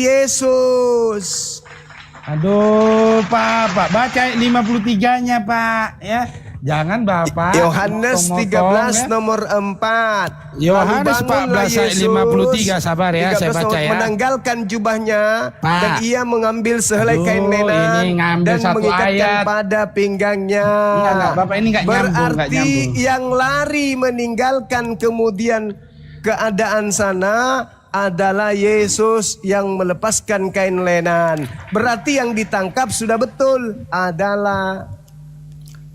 Yesus. Aduh, Pak baca ayat 53-nya, Pak, ya. Jangan Bapak Yohanes 13 ya. nomor 4. Yohanes 14 ayat 53, sabar ya, saya baca ya. Menanggalkan jubahnya, Pak. dan ia mengambil sehelai kain lenan dan mengikatkan pada pinggangnya. Enggak, Bapak ini enggak nyambung. Berarti yang lari meninggalkan kemudian keadaan sana adalah Yesus yang melepaskan kain lenan. Berarti yang ditangkap sudah betul adalah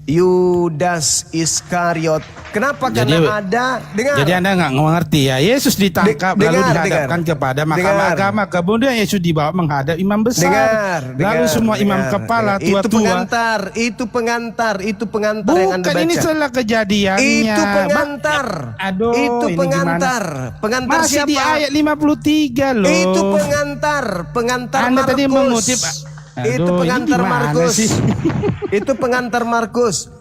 Yudas Iskariot. Kenapa? Karena ada. Dengar. Jadi Anda nggak mengerti ya. Yesus ditangkap lalu dihadapkan kepada mahkamah agama. Kemudian Yesus dibawa menghadap imam besar. Lalu semua imam kepala tua-tua. Itu pengantar yang Anda baca. Bukan, ini setelah kejadiannya. Itu pengantar. Aduh, itu pengantar. Pengantar masih siapa? di ayat 53 loh. Itu pengantar Anda Markus. tadi mengutip. Itu pengantar Markus. Itu pengantar Markus.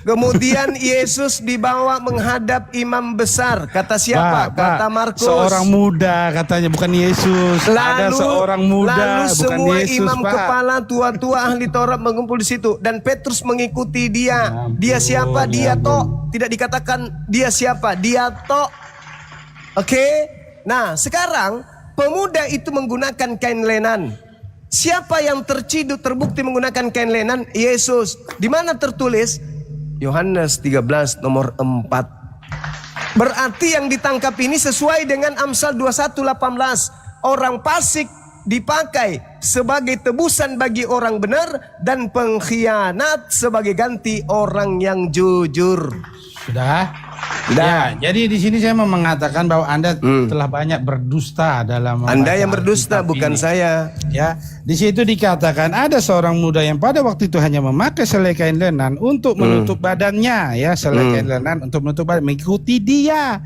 Kemudian Yesus dibawa menghadap imam besar. Kata siapa? Kata Markus. Seorang muda katanya, bukan Yesus. Ada seorang muda, lalu bukan semua Yesus, imam Pak. kepala tua-tua ahli Taurat mengumpul di situ, dan Petrus mengikuti dia. Dia siapa? Dia tok. Tidak dikatakan dia siapa. Dia tok. Oke. Nah, sekarang pemuda itu menggunakan kain lenan. Siapa yang terciduk terbukti menggunakan kain lenan? Yesus. Di mana tertulis? Yohanes 13 nomor 4. Berarti yang ditangkap ini sesuai dengan Amsal 21:18. Orang fasik dipakai sebagai tebusan bagi orang benar, dan pengkhianat sebagai ganti orang yang jujur. Sudah. Ya, jadi di sini saya mau mengatakan bahwa Anda telah banyak berdusta dalam. Anda yang berdusta, bukan saya. Ya, di situ dikatakan ada seorang muda yang pada waktu itu hanya memakai selai kain lenan untuk menutup badannya, ya, selai kain lenan untuk menutup badan, mengikuti dia.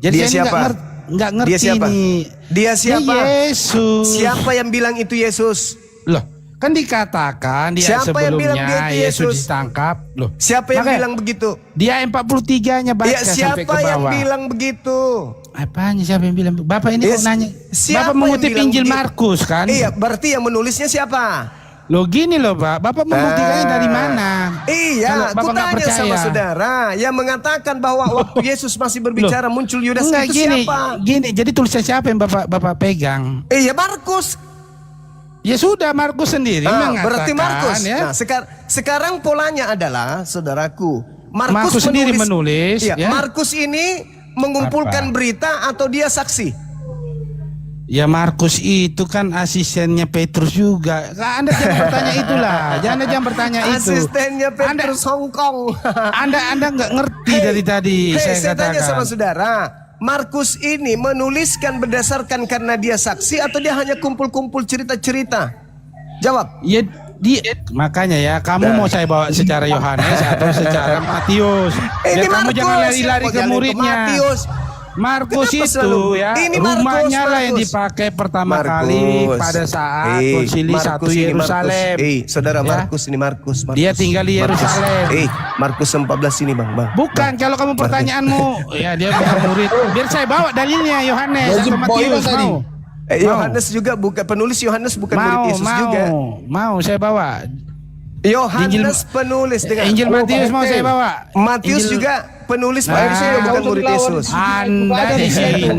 Jadi dia saya siapa? Nggak ngerti dia siapa? ini. Dia siapa? Dia Yesus. Siapa yang bilang itu Yesus? Loh, kan dikatakan dia siapa sebelumnya yang bilang dia itu Yesus ditangkap. Loh, siapa yang bilang begitu? Dia 43-nya baca sampai ke bawah. Siapa yang bilang begitu? Apanya siapa yang bilang? Bapak ini kok nanya? Bapak mengutip Injil Markus kan? Iya, berarti yang menulisnya siapa? Loh gini loh Pak, Bapak membuktikannya dari mana? Iya, aku tanya sama saudara yang mengatakan bahwa waktu Yesus masih berbicara muncul Yudas itu siapa? Gini, jadi tulisan siapa yang Bapak pegang? Iya, Markus. Ya sudah, Markus sendiri mengatakan. Berarti Markus. Ya. Nah, sekarang polanya adalah, saudaraku, Markus sendiri menulis. Iya, ya. Markus ini mengumpulkan berita atau dia saksi? Ya, Markus itu kan asistennya Petrus juga. Anda jangan bertanya itulah. Jangan bertanya itu. Asistennya Petrus Hongkong. Anda nggak ngerti dari tadi. Saya tanya sama saudara. Markus ini menuliskan berdasarkan karena dia saksi atau dia hanya kumpul-kumpul cerita-cerita? Jawab. Ya, makanya ya, kamu mau saya bawa secara Yohanes atau secara Matius? Ini kamu jangan lari-lari ke muridnya. Markus itu ya, rumahnya lah yang dipakai pertama kali pada saat konsili 1 Yerusalem. Saudara Markus ini Markus. Dia tinggal di Yerusalem. Markus 14 ini bang. Bukan, kalau kamu pertanyaanmu, ya dia bukan murid. Biar saya bawa dalilnya Yohanes atau Matius mau. Yohanes juga bukan penulis, Yohanes bukan murid Yesus juga. Mau saya bawa. Yohanes penulis dengan Injil Matius mau saya bawa. Matius juga penulis, bukan murid Yesus. Anda di sini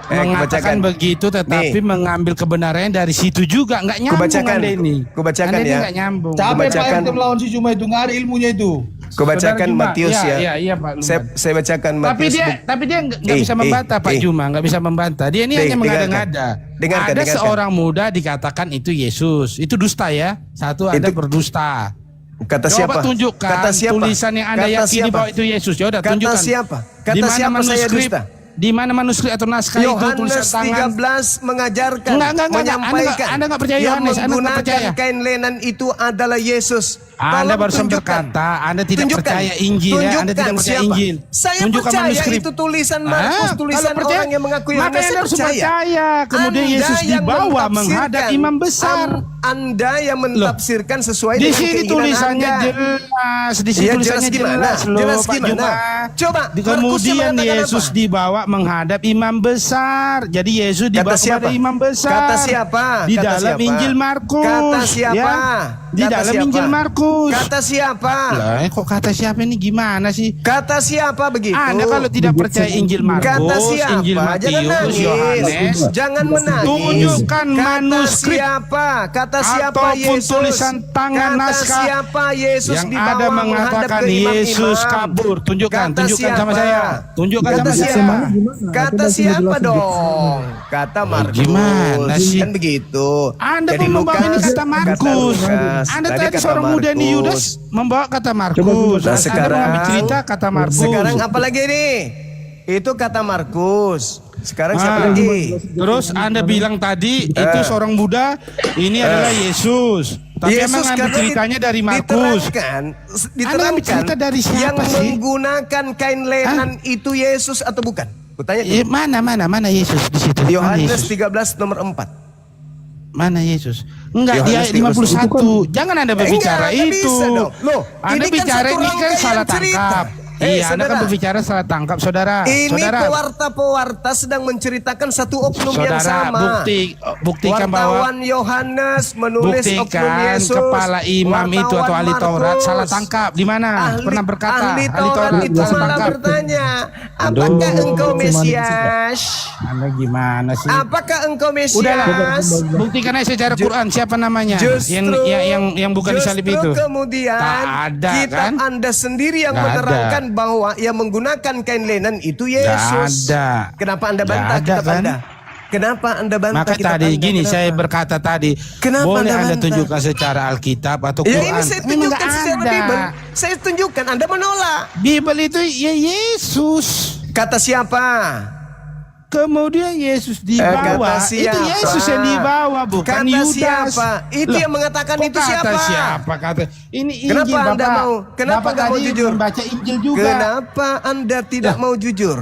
mengatakan begitu, tetapi mengambil kebenarannya dari situ juga nggak nyambung. Anda ini. Kubacakan ya. Nggak nyambung. Capek Pak yang melawan si Cuma itu, nggak ada ilmunya itu. Kubacakan Matius ya. Iya Pak. Saya bacakan Matius. Tapi dia nggak bisa membantah Pak Juma, nggak bisa membantah. Dia ini hanya mengada-ngada. Ada seorang muda dikatakan itu Yesus. Itu dusta ya. Satu, Anda berdusta. Kata siapa? Tunjukkan kata siapa? Tulisan yang Anda yakini bahwa itu Yesus. Ya udah tunjukkan. Kata siapa? Kata siapa saya dusta? Di mana manuskrip atau naskah itu tulisan tangan? Yohanes 13 mengajarkan, menyampaikan. Anda Anda nggak percaya Yohanes, Anda nggak percaya. Yang menggunakan kain lenan itu adalah Yesus. Anda Tolong barusan tunjukkan. berkata Anda tidak Tunjukkan. percaya Injil ya. Anda tidak Tunjukkan percaya siapa. Injil. Saya Tunjukkan percaya manuskrip. itu tulisan Markus, tulisan kalau percaya, orang yang mengaku maka Yohanes. Anda Saya harus percaya. percaya. Kemudian Anda Yesus yang dibawa mentafsirkan. menghadap imam besar. Anda yang mentafsirkan sesuai Di dengan sini keinginan tulisannya Anda. jelas. Di sini Iya, tulisannya jelas gimana? jelas loh, Jelas Pak gimana? Juma. Coba, Markus yang Kemudian mengatakan Yesus apa? dibawa menghadap imam besar. Jadi Yesus dibawa siapa? kepada imam besar. Kata siapa? Di Kata dalam siapa? Injil Markus. Kata siapa? Ya. Di Kata dalam siapa? Injil Markus. Kata siapa? Lah, kok kata siapa ini gimana sih? Kata siapa begitu? Anda kalau tidak percaya Injil Kata Markus, siapa? Injil Jangan Matius, nangis. Yohanes, Jangan menangis. tunjukkan Kata manuskrip siapa? Kata siapa ataupun Yesus? tulisan tangan Kata naskah siapa Yesus yang dibawa ada menghadap mengatakan ke Yesus imam-imam? kabur. Tunjukkan, Kata tunjukkan sama siapa? saya. Tunjukkan Kata sama saya. siapa? Kata siapa dong? Kata Markus. Gimana sih? Kan begitu. Anda Jadi membawa ini Lukas, kata Markus. Lukas. Anda Tadi tadi kata seorang muda Markus. nih Yudas membawa kata Markus. Nah, Anda sekarang mengambil cerita kata Markus. Sekarang apa lagi nih? Itu kata Markus. Sekarang siapa Ah, lagi? Terus Anda bilang tadi itu seorang Buddha, ini adalah Yesus. Tapi emang ambil karena ceritanya dari Markus. Diterangkan ambil cerita dari siapa yang sih? menggunakan kain lenan itu Yesus atau bukan? Kutanya Mana Yesus di situ? Mana Yohanes Yesus? 13 nomor 4. Mana Yesus? Enggak, di Yohanes ayat 51. Jangan Anda berbicara Enggak itu. bisa dong. Loh, Anda ini kan bicara satu ini kan rangkaian salah cerita. tangkap. Iya, Anda kan saudara. berbicara salah tangkap, saudara. Ini Saudara, pewarta-pewarta sedang menceritakan satu oknum yang saudara, sama. buktikan bahwa Wartawan Yohanes menulis oknum buktikan Yesus. kepala imam itu atau ahli Wartawan Taurat Markus. salah tangkap. Di mana? Pernah berkata Ahli Taurat itu salah malah tangkap. bertanya, apakah engkau Mesias? Anda gimana sih? Apakah engkau Udahlah, Mesias? buktikan aja secara Quran siapa namanya yang bukan disalib itu. Kemudian Tak ada, kitab kan? Anda sendiri yang Nggak menerangkan bahwa yang menggunakan kain lenan itu Yesus. ada. Kenapa Anda Nggak bantah ada, kitab kan? Anda? Kenapa Anda bantah Maka kitab tadi Anda? gini Kenapa? saya berkata tadi, Kenapa boleh Anda Anda bantah? tunjukkan secara Alkitab atau Ya Quran. ini saya Memang tunjukkan nggak secara ada. Bible. Saya tunjukkan, Anda menolak. Bible itu ya Yesus. Kata siapa? Kemudian Yesus dibawa. Kata Itu siapa? Yesus yang dibawa, bukan Kata Yudas. siapa? Itu Loh, yang mengatakan kok itu kata siapa? siapa? Kata ini Injil, Kenapa Anda Bapak. mau? Kenapa Bapak nggak mau tadi jujur? membaca Injil juga. Kenapa Anda tidak mau jujur?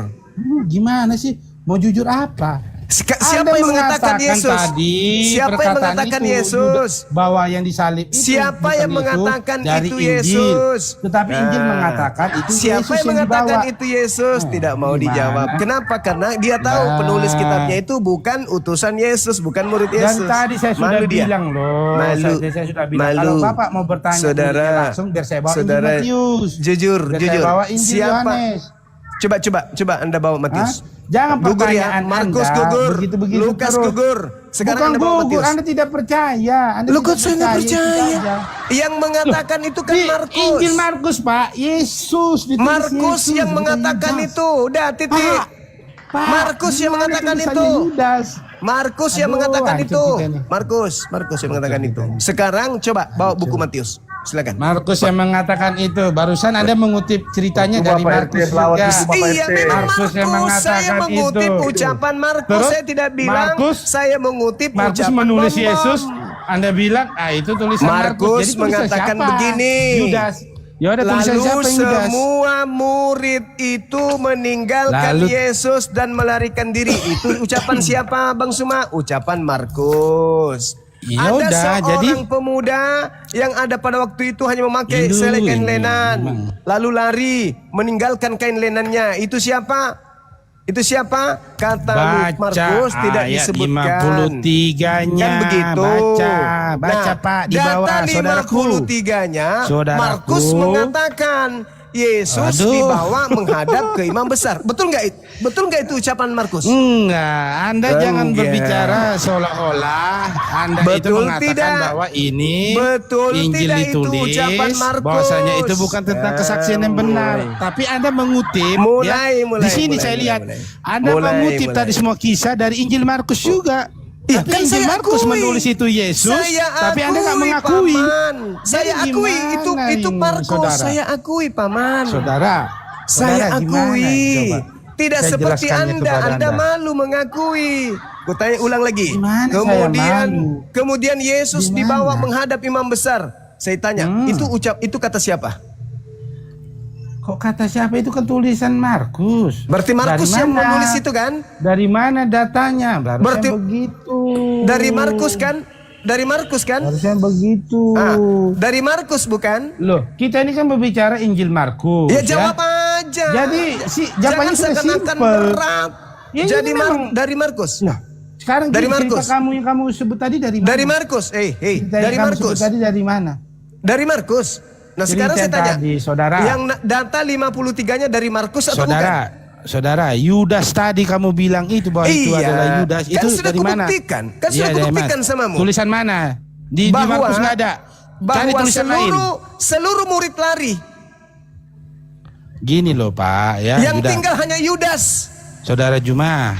Gimana sih? Mau jujur apa? Siapa Anda yang mengatakan Yesus? Tadi, Siapa yang perkataan mengatakan itu, Yesus? bahwa yang disalib itu Siapa bukan yang Yesus, mengatakan dari itu Injil. Yesus? Tetapi Injil Nah, mengatakan itu Siapa Yesus yang mengatakan dibawa. itu Yesus? Tidak mau gimana? dijawab. Kenapa? Karena dia tahu Nah. penulis kitabnya itu bukan utusan Yesus, bukan murid Dan Yesus. tadi saya sudah Malu dia. bilang loh. Malu. Saya sudah bilang Malu. kalau Bapak mau bertanya Saudara. muridnya langsung biar saya bawa Saudara. Injil Matius. Jujur, Biar jujur. Saya bawa Injil Siapa? Yohanes. Coba Anda bawa Matius. Hah? Jangan Gugur ya, pertanyaan Markus Anda gugur, begitu-begitu Lukas terus. gugur. Sekarang Bukan Anda bawa gugur, Matius. Anda tidak percaya. Anda Lu tidak kok saya nggak itu percaya? saja. Yang mengatakan itu kan Di Markus. Injil Markus, Pak. Yesus ditulis Markus Yesus, yang bukan mengatakan Yudas. itu. Udah titik. Pak, Markus yang gimana mengatakan tulisannya itu. Yudas? Markus yang Aduh, mengatakan hancur itu. kita nih. Markus yang mengatakan itu. Sekarang coba bawa buku Matius. Silakan. Markus yang mengatakan itu. Barusan Anda mengutip ceritanya dari Markus juga. Iya memang Markus yang Markus. Saya mengatakan mengutip itu. ucapan Markus. Terus, Saya tidak bilang. Saya mengutip Markus ucapan menulis Bom-Bom. Yesus. Anda bilang, itu tulisan Markus. Markus Jadi tulisan mengatakan siapa? begini. Yudas. Ya udah tulisan Lalu siapa yang Yudas? semua murid itu meninggalkan Lalu- Yesus dan melarikan diri. Itu ucapan siapa Bang Suma? Ucapan Markus. Ya Ada udah, seorang jadi- pemuda yang ada pada waktu itu hanya memakai Ilu, selai kain ini lenan. memang. Lalu lari meninggalkan kain lenannya. Itu siapa? Itu siapa? Kata Markus tidak ayat disebutkan. 53-nya. Kan begitu. Baca Pak di bawah data saudaraku. 53-nya Saudaraku. Markus mengatakan Yesus Aduh. dibawa menghadap ke imam besar. Betul nggak? Betul nggak itu ucapan Markus? Enggak, Anda jangan Enggak. berbicara seolah-olah Anda itu Betul mengatakan tidak? bahwa ini Betul Injil tidak itu ditulis, ucapan Markus? bahwasanya itu bukan tentang kesaksian yang benar. Tapi Anda mengutip, Mulai. di sini saya lihat, Anda mengutip tadi semua kisah dari Injil Markus juga. Iya, Tapi kan Injil saya Markus akui. menulis itu Yesus, Saya tapi Anda nggak akui, mengakui. Paman. Saya Jadi akui gimana itu ini, Markus. saudara? Saya akui, Paman. Saudara, Saya gimana? akui. Coba. Tidak Saya seperti jelaskannya Anda. kepada Anda malu mengakui. Kutanya ulang lagi. Gimana saya Kemudian malu? kemudian Yesus Gimana? dibawa menghadap imam besar. Saya tanya, itu kata siapa? Kok kata siapa? Itu kan tulisan Markus. Berarti Markus yang menulis itu kan? Dari mana datanya? Berarti begitu. Dari Markus kan? Dari Markus kan? Harusnya begitu. Dari Markus bukan? Loh, kita ini kan berbicara Injil Markus. Ya jawab aja. Jadi jangan jawabannya sudah seakan-akan simpel. berat. Ya, Jadi memang dari Markus. Nah, sekarang dari cerita Markus. kamu yang kamu sebut tadi dari mana? Dari Markus. Dari Markus. Tadi dari mana? Dari Markus. Nah, sekarang saya tanya. Tadi, saudara. Yang data 53-nya dari Markus atau bukan? Saudara, Yudas tadi kamu bilang itu bahwa itu adalah Yudas. Kan Itu sudah dari mana? Kan sudah kubuktikan samamu. Tulisan mana? Di Markus nggak ada. Cari Bahwa tulisan lain. seluruh murid lari. Gini loh Pak, ya. Yang Yudas. tinggal hanya Yudas. Saudara Juma.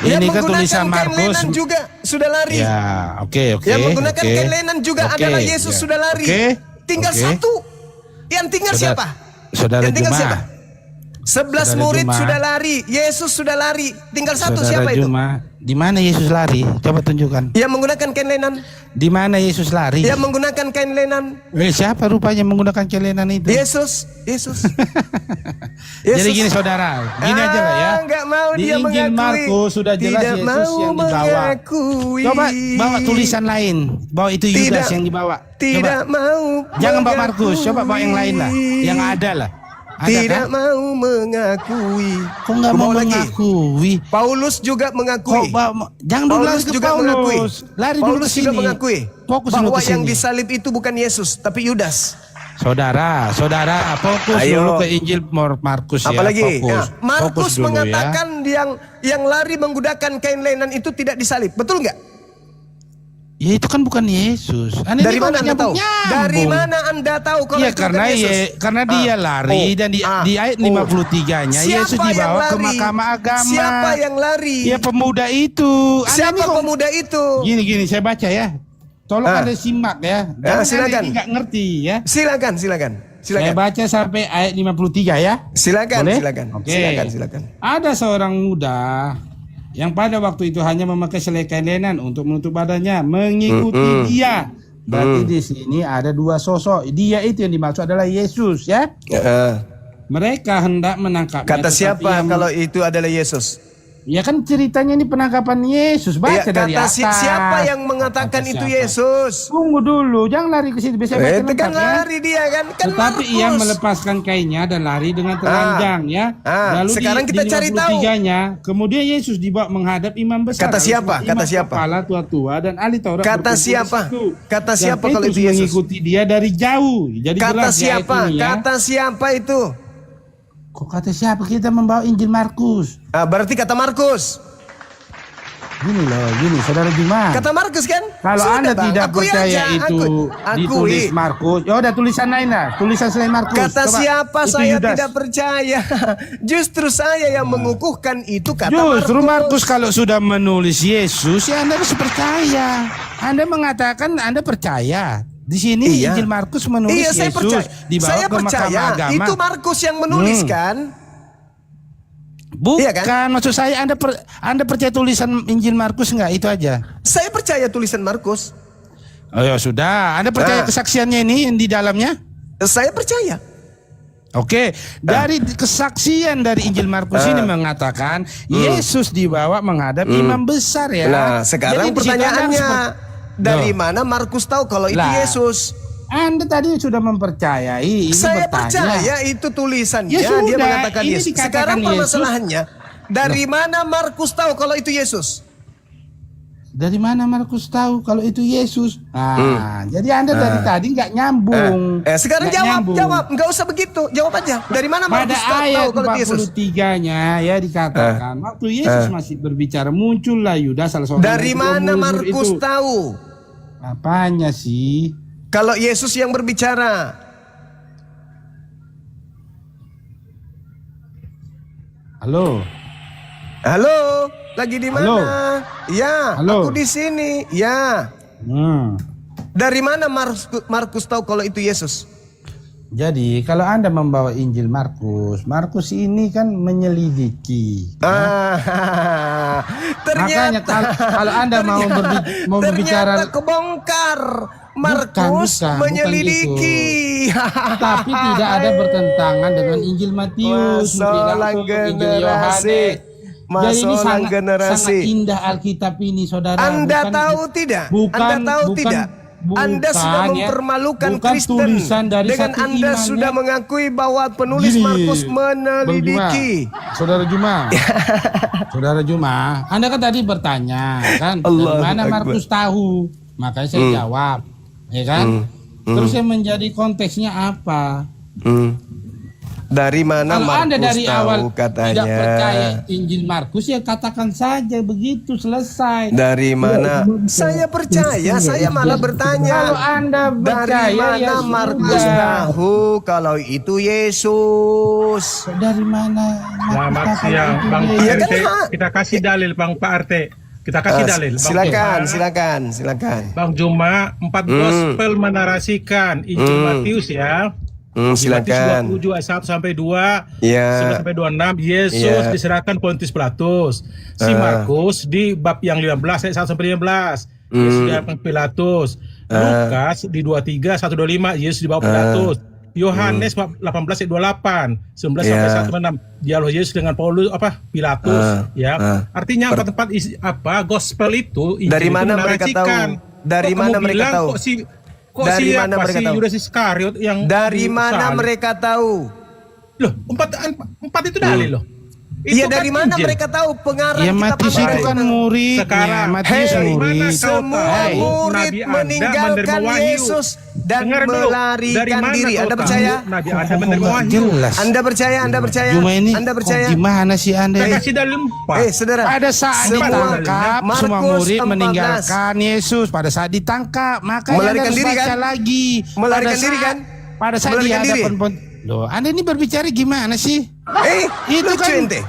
Yang Ini kan menggunakan tulisan kain Markus. lenan juga sudah lari. Ya, oke. Yang menggunakan kain lenan juga adalah Yesus sudah lari. Tinggal satu. Yang tinggal siapa? Saudara Yang tinggal Juma. siapa? 11 murid sudah lari, Yesus sudah lari. Tinggal satu, siapa itu? Di mana Yesus lari? Coba tunjukkan. Yang menggunakan kain lenan. Di mana Yesus lari? Yang menggunakan kain lenan. Siapa rupanya menggunakan kain lenan itu? Yesus. Jadi gini saudara, gini aja lah ya. Enggak mau di dia Injil mengakui. Markus sudah jelas Tidak Yesus mau yang dibawa. mengakui. Coba bawa tulisan lain, bawa itu Yudas yang dibawa. Tidak mau. Jangan bawa Markus, coba bawa yang lain lah, yang ada lah. Ada tidak kan? mau mengakui. Kok nggak mau mengakui? Paulus juga mengakui. Jangan dulu lari ke juga mengakui. Lari dulu Paulus ke juga sini. mengakui Fokus bahwa dulu ke yang sini. disalib itu bukan Yesus tapi Yudas. Saudara, fokus dulu ke Injil Markus ya. Apalagi Fokus. Markus Fokus dulu, mengatakan yang lari menggunakan kain lenan itu tidak disalib. Betul nggak? Ya itu kan bukan Yesus. Dari mana Anda tahu? Dari mana Anda tahu kalau ya, itu bukan Yesus? Karena dia lari dan di ayat 53-nya Yesus dibawa ke mahkamah agama. Siapa yang lari? Ya pemuda itu. Siapa pemuda itu? Gini saya baca ya. Tolong Anda simak ya. Silakan. Anda nggak ngerti ya. Silakan. Saya baca sampai ayat 53 ya. Silakan. Oke. Silakan. Ada seorang muda yang pada waktu itu hanya memakai selai kain lenan untuk menutup badannya, mengikuti dia. Berarti di sini ada dua sosok. Dia itu yang dimaksud adalah Yesus ya. Mereka hendak menangkapnya. Kata siapa kalau itu adalah Yesus? Ya kan ceritanya ini penangkapan Yesus. Baca dari atas. Siapa yang mengatakan itu Yesus? Tunggu dulu, jangan lari ke situ. Biasa baca itu kan lengkap, lari dia kan. Tetapi ia melepaskan kainnya dan lari dengan telanjang ya. Lalu sekarang kita cari tahu. Kemudian Yesus dibawa menghadap imam besar. Kata siapa? Kepala tua-tua dan ahli Taurat. Kata siapa? Kata siapa kalau itu Yesus? Mengikuti dia dari jauh. Jadi kata siapa? Kata siapa itu? Kok kata siapa? Kita membawa Injil Markus. Berarti kata Markus. Gini saudara Juma. Kata Markus kan? Kalau Anda tidak percaya itu ditulis Markus, ya udah tulisan lain lah, tulisan selain Markus. Kata coba, siapa saya Yudas. tidak percaya. Justru saya yang mengukuhkan itu kata Justru Markus Markus kalau sudah menulis Yesus, ya Anda harus percaya. Anda mengatakan Anda percaya. Di sini Injil Markus menulis saya Yesus percaya. dibawa Saya ke percaya mahkamah agama. itu Markus yang menulis kan? Bukan, iya kan? Maksud saya Anda percaya tulisan Injil Markus enggak? Itu aja. Saya percaya tulisan Markus. Oh ya sudah, Anda percaya kesaksiannya ini yang di dalamnya? Saya percaya. Oke, dari kesaksian dari Injil Markus ini mengatakan Yesus dibawa menghadap imam besar ya. Nah, sekarang jadi pertanyaannya dari mana Markus tahu kalau itu Yesus? Anda tadi sudah mempercayai ini. Saya bertanya. percaya itu tulisannya. Ya sudah, dia mengatakan ini Yesus. dikatakan Sekarang Yesus. permasalahannya dari mana Markus tahu kalau itu Yesus? Dari mana Markus tahu kalau itu Yesus? Jadi Anda dari tadi nggak nyambung. Sekarang jawab, nggak usah begitu, jawab aja. Dari mana Markus tahu kalau itu Yesus? Pada ayat 43-nya ya dikatakan waktu Yesus masih berbicara muncullah Yudas salah seorang. Dari mana Markus tahu? Apanya sih? Kalau Yesus yang berbicara. Halo, lagi di mana? Ya, aku di sini. Ya. Dari mana Markus tahu kalau itu Yesus? Jadi kalau Anda membawa Injil Markus, Markus ini kan menyelidiki. Makanya kalau Anda mau berbicara, ternyata kebongkar. Markus bukan menyelidiki. tapi tidak ada bertentangan dengan Injil Matius, Masalah Injil generasi. Yohanes. Jadi ini Masalah generasi. sangat indah Alkitab ini, saudara. Anda tahu tidak? Anda tahu tidak? Anda sudah mempermalukan Kristen dengan Anda sudah mengakui bahwa penulis Markus menelidiki. Saudara Juma, Saudara Juma, Anda kan tadi bertanya kan, dari mana Markus tahu? Makanya saya jawab, ya kan? Terus yang menjadi konteksnya apa? Dari mana Kalau Markus Anda dari tahu awal katanya? tidak percaya Injil Markus, ya katakan saja begitu, selesai. Dari mana? Saya percaya, saya malah bertanya. Kalau Anda Dari percaya, mana ya Markus sudah. tahu kalau itu Yesus? Dari mana? Selamat siang Bang Iya RT. kan? Kita kasih dalil Bang Pak RT. Kita kasih dalil. Bang Silakan. Bang Juma, 4 gospel menarasikan Injil Matius ya. Silakan. Matius 27 ayat 1 sampai 2, Ya. 11 sampai 26, Yesus diserahkan Pontius Pilatus. Si Markus di bab yang 15 ayat 1 sampai 15, Yesus diserahkan Pilatus. Lukas di 23 1 25, Yesus dibawa Pilatus. Yohanes 18 ayat 28, 19 sampai 1 sampai 6, dialog Yesus dengan Paulus Pilatus ya. Artinya tempat gospel itu Injil Dari itu mana mereka tahu? menarasikan. Dari Kok mana kamu mereka bilang tahu? Dari mana mereka tahu? Yudas Iskariot yang Dari mana salib? mereka tahu? Loh, empat itu dalil loh. Iya, Itu dari kan mana Injil. mereka tahu pengarang Ya kitab Matius itu apa? kan murid. Sekarang, Matius Hei, murid. semua Hey, murid Nabi Anda meninggalkan menerima wahyu. Yesus dan Dengar dulu, dari melarikan mana diri. kau Anda tahu percaya? Nabi Anda menerima wahyu. Jelas. Anda percaya? Cuma ini Anda percaya? gimana sih Anda? Saya kasih dalil 4. Saudara. Pada saat Semua ditangkap, Markus semua murid 14. meninggalkan Yesus. Pada saat ditangkap, makanya Melarikan Anda harus diri, baca kan? lagi. Melarikan diri, kan? Pada saat Melarikan di diri. hadapan Loh, Anda ini berbicara gimana sih? Itu Itu kan ente.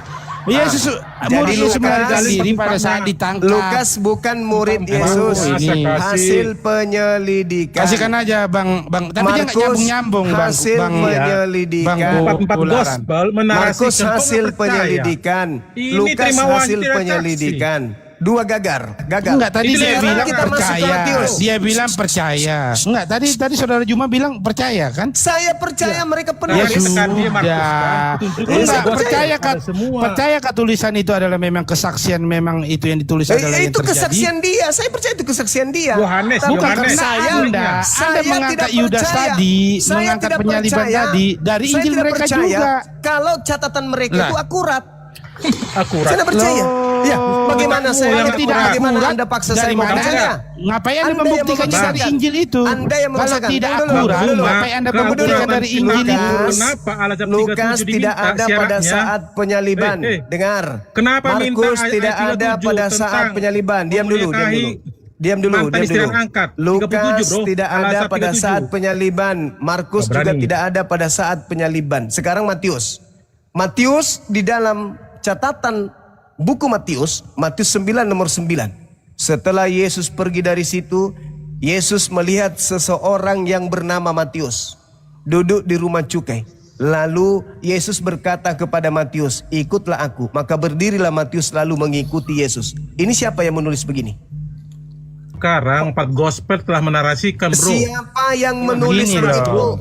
Yesus Jadi Yesus Lukas melarikan diri pada tempatnya. saat ditangkap. Lukas bukan murid Yesus, ini. hasil penyelidikan. Kasihkan aja Bang, tapi jangan Markus nyambung Bang. hasil penyelidikan. Empat gospel menarasikan. Markus hasil Kok nggak percaya? penyelidikan. Ini Lukas terima wahyu hasil tidak penyelidikan. Dua gagal. Enggak, tadi Itu dia sekarang bilang kita masuk ke percaya. Matius. Dia bilang percaya. Enggak, tadi saudara Juma bilang percaya kan? Saya percaya mereka Ya penulis. tekan dia, Markus, sudah. kan? Tunjukkan Enggak, gospel percaya pada semua. percayakah tulisan itu adalah memang kesaksian, memang itu yang ditulis adalah yang Itu terjadi? kesaksian dia. Saya percaya itu kesaksian dia. Yohanes, Tapi Bukan Yohanes. karena Saya Anda mengangkat Yudas tadi, mengangkat penyaliban tadi dari Saya Injil tidak mereka percaya juga. kalau catatan mereka Lah. itu akurat. Akurat. Saya tidak percaya. Ya, bagaimana saya yang tidak akurat. bagaimana Anda paksa saya Dari mau mana? percaya? Ngapain Anda Anda yang membuktikannya dari memaksakan. Injil itu? Anda yang Kalau memaksakan. tidak Tunggu dulu, akurat, tunggu dulu. ngapain Anda Kalau membuktikan akurat, dari Injil itu? Lukas, Kenapa Alkitab Lukas 37 tidak diminta ada pada syaratnya? saat penyaliban. Dengar. Kenapa minta Markus ayat tidak 37 ada pada saat tentang penyaliban. Diam dulu. Diam dulu. mantan istri yang angkat? 37, Lukas bro. tidak ada Al-Azhar pada 37. saat penyaliban. Markus Nggak juga berani. tidak ada pada saat penyaliban. Sekarang Matius. Matius di dalam catatan buku Matius 9 nomor 9. Setelah Yesus pergi dari situ, Yesus melihat seseorang yang bernama Matius duduk di rumah cukai. Lalu Yesus berkata kepada Matius, "Ikutlah aku." Maka berdirilah Matius lalu mengikuti Yesus. Ini siapa yang menulis begini? Sekarang 4 gospel telah menarasikan, bro. Siapa yang menulis Begini begitu? loh.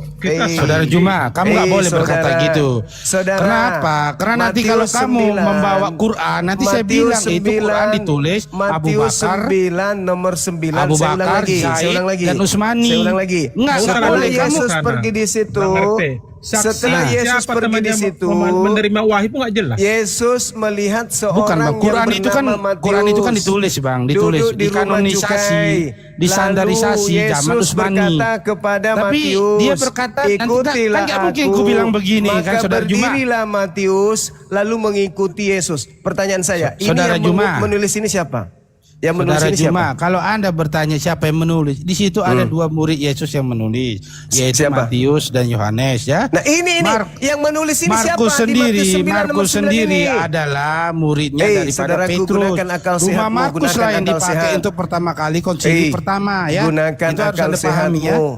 Saudara Juma, kamu nggak boleh berkata gitu. Kenapa? Karena nanti kalau Matius kamu 9, membawa Quran, nanti saya Matius bilang itu 9, Quran ditulis Abu Matius Bakar, 9 nomor 9. Abu Saya ulang Bakar, lagi. Saya Zaid, ulang lagi. dan Usmani. Saya ulang lagi. Nggak Setelah boleh Yesus kamu, pergi di situ, setelah Saksi Yesus siapa pergi di temannya situ, menerima wahyu pun nggak jelas. Yesus melihat Bukan seorang Bang, Quran yang itu kan bernama Matius Quran itu kan ditulis Bang, ditulis, duduk di rumah dikanonisasi, cukai. distandarisasi Lalu zaman Yesus Utsmani. berkata kepada Tapi Matius, dia berkata, "Ikutilah kan nggak mungkin aku." ku bilang begini, Maka kan, Saudara Juma. berdirilah Matius lalu mengikuti Yesus. Pertanyaan saya, ini Saudara yang Juma. menulis ini siapa? Yang menulis Saudara ini Juma, siapa? kalau Anda bertanya siapa yang menulis, di situ ada 2 murid Yesus yang menulis, yaitu Siapa? Matius dan Yohanes ya. Nah ini yang menulis ini siapa? Markus Di Matius 9 nomor Markus 9 sendiri ini. adalah muridnya daripada saudaraku, Petrus. gunakan akal Rumah sehatmu, Markus gunakan lah yang akal dipakai sehat. untuk pertama kali konsili pertama ya. Gunakan Itu harus akal Anda pahami ya. sehatmu.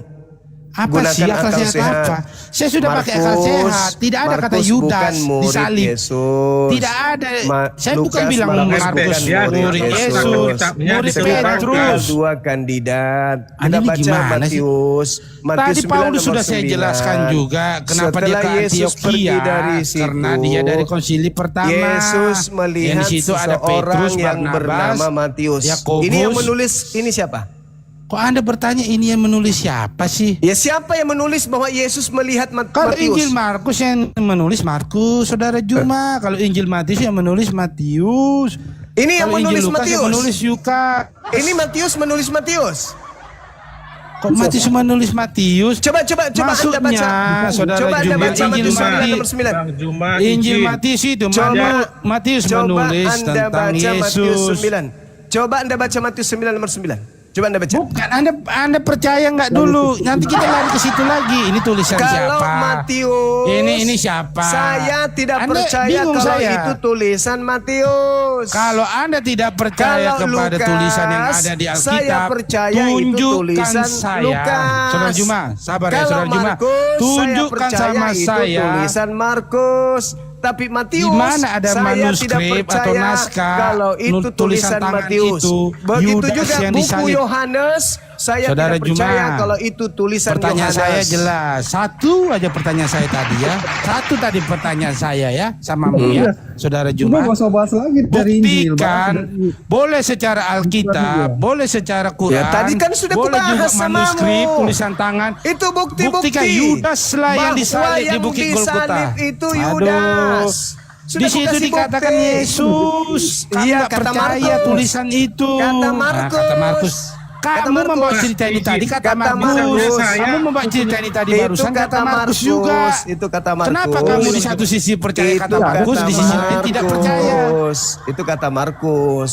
Apa sih Gunakan akal akal sehat, sehat. apa? Saya sudah pakai akal sehat. Tidak ada kata Markus Yudas bukan murid disalib. Yesus. Tidak ada. Saya bukan Lukas bilang malah Markus bukan murid Yesus, murid Petrus. Dua kandidat. Kita Ini baca gimana sih? Matius. Tadi 9 Paulus nomor sudah saya 9. jelaskan juga kenapa dia Setelah ke Yesus pergi Antioquia, dari situ, karena dia dari konsili pertama. Yesus Yang melihat di situ ada seseorang Petrus, yang Barnabas, bernama Matius. Yakobus. Ini yang menulis ini siapa? Kok Anda bertanya ini yang menulis siapa sih? Ya siapa yang menulis bahwa Yesus melihat Kalau Matius? Injil Markus yang menulis Markus, Saudara Juma. Kalau Injil Matius yang menulis Matius. Ini yang Kalau menulis Injil Lukas yang Matius. menulis Yukas. Ini Matius menulis Matius. Kok Matius menulis Matius? Coba Anda Maksudnya, baca. Saudara Coba Anda Juma, baca Injil Matius 9 Matius. nomor 9. Bang Juma, Injil Matius itu Matius Coba menulis Anda tentang baca Matius Yesus. 9. Coba Anda baca Matius 9 nomor 9. Coba Anda baca. Bukan, Anda percaya nggak dulu? Nanti kita lari ke situ lagi. Ini tulisan Kalau siapa? Matius, Ini siapa? Saya tidak Anda percaya bingung kalau saya. itu tulisan Matius. Kalau Anda tidak percaya Kalau kepada Lukas, tulisan yang ada di Alkitab, saya percaya itu tunjukkan tulisan saya. Lukas. Saudara Juma, sabar ya Kalau Saudara Juma. Markus, Tunjukkan saya sama percaya itu saya. tulisan Markus. Tapi Matius, Di mana ada saya tidak manuskrip percaya atau naskah kalau itu tulisan tulisan tangan Matius. itu, Begitu Yudas juga yang buku disalib. Yohanes, saya Saudara tidak percaya Juma, kalau itu tulisan Pertanyaan Yohanes. saya jelas. Satu aja pertanyaan saya tadi ya. Satu tadi pertanyaan saya ya samamu ya, Saudara Cuma Juma. gak usah bahas lagi dari Injil. Buktikan, Bahas boleh secara Alkitab, boleh secara Quran. Ya, tadi kan sudah boleh juga kubahas samamu. manuskrip, tulisan tangan. Itu bukti-bukti. Buktikan Yudas lah yang bahwa disalib di yang Bukit disalib Golgota. itu Aduh. Yudas. Sudah Di situ kukasih dikatakan bukti. Yesus. Kamu Iya, nggak kata percaya Markus. tulisan itu. Kata Markus. Kata Markus. Kata Kamu Markus. membawa cerita ini tadi kata Kata Markus. Markus. Kamu membawa cerita ini tadi Itu barusan kata kata Markus Markus. juga. Itu kata Markus. Kenapa kamu di satu sisi percaya Itu kata Markus, di sisi lain tidak percaya? Itu kata Markus.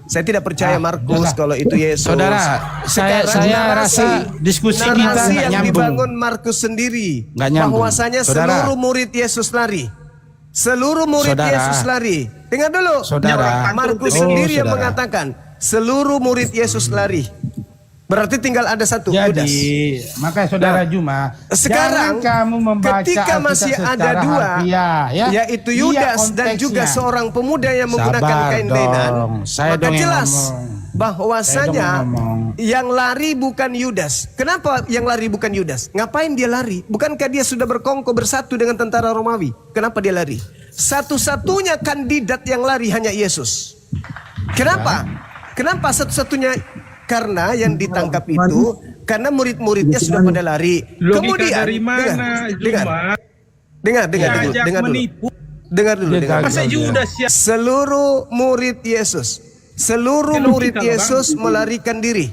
Saya tidak percaya Markus udah. kalau itu Yesus. Saudara, saya Sekarang rasa diskusi kita narasi nggak yang nyambung. dibangun Markus sendiri, Nggak nyambung. bahwasanya Saudara. seluruh murid Yesus lari. Seluruh murid Saudara. Yesus lari. Dengar dulu. Saudara. Markus Oh, sendiri yang saudara. mengatakan seluruh murid Yesus lari. Berarti tinggal ada satu, Yudas. Jadi, makanya Saudara Nah, Juma, sekarang, jangan kamu membaca ketika Alkitab masih ada secara dua, harfiah, ya. yaitu Iya, Yudas dan konteksnya. juga seorang pemuda yang menggunakan Sabar kain dong. lenan, Saya maka dong yang jelas ngomong. bahwasanya Saya dong ngomong. yang lari bukan Yudas. Kenapa yang lari bukan Yudas? Ngapain dia lari? Bukankah dia sudah berkongko bersatu dengan tentara Romawi? Kenapa dia lari? Satu-satunya kandidat yang lari hanya Yesus. Kenapa? Kenapa satu-satunya? Karena yang ditangkap itu karena murid-muridnya sudah pada lari. Logika Kemudian dari mana? dengar Diajak dulu. menipu. Dengar dulu. Masa Yudas ya? Seluruh murid Yesus, seluruh murid Yesus melarikan diri.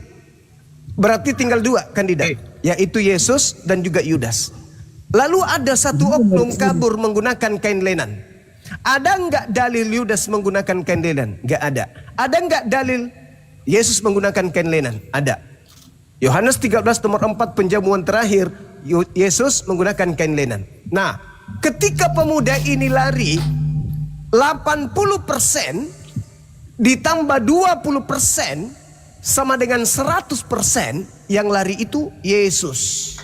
Berarti tinggal dua kandidat, yaitu Yesus dan juga Yudas. Lalu ada satu oknum kabur menggunakan kain lenan. Ada enggak dalil Yudas menggunakan kain lenan? Enggak ada. Ada enggak dalil Yesus menggunakan kain lenan? Ada. Yohanes 13 nomor 4 penjamuan terakhir, Yesus menggunakan kain lenan. Nah, ketika pemuda ini lari, 80% ditambah 20% sama dengan 100% yang lari itu Yesus.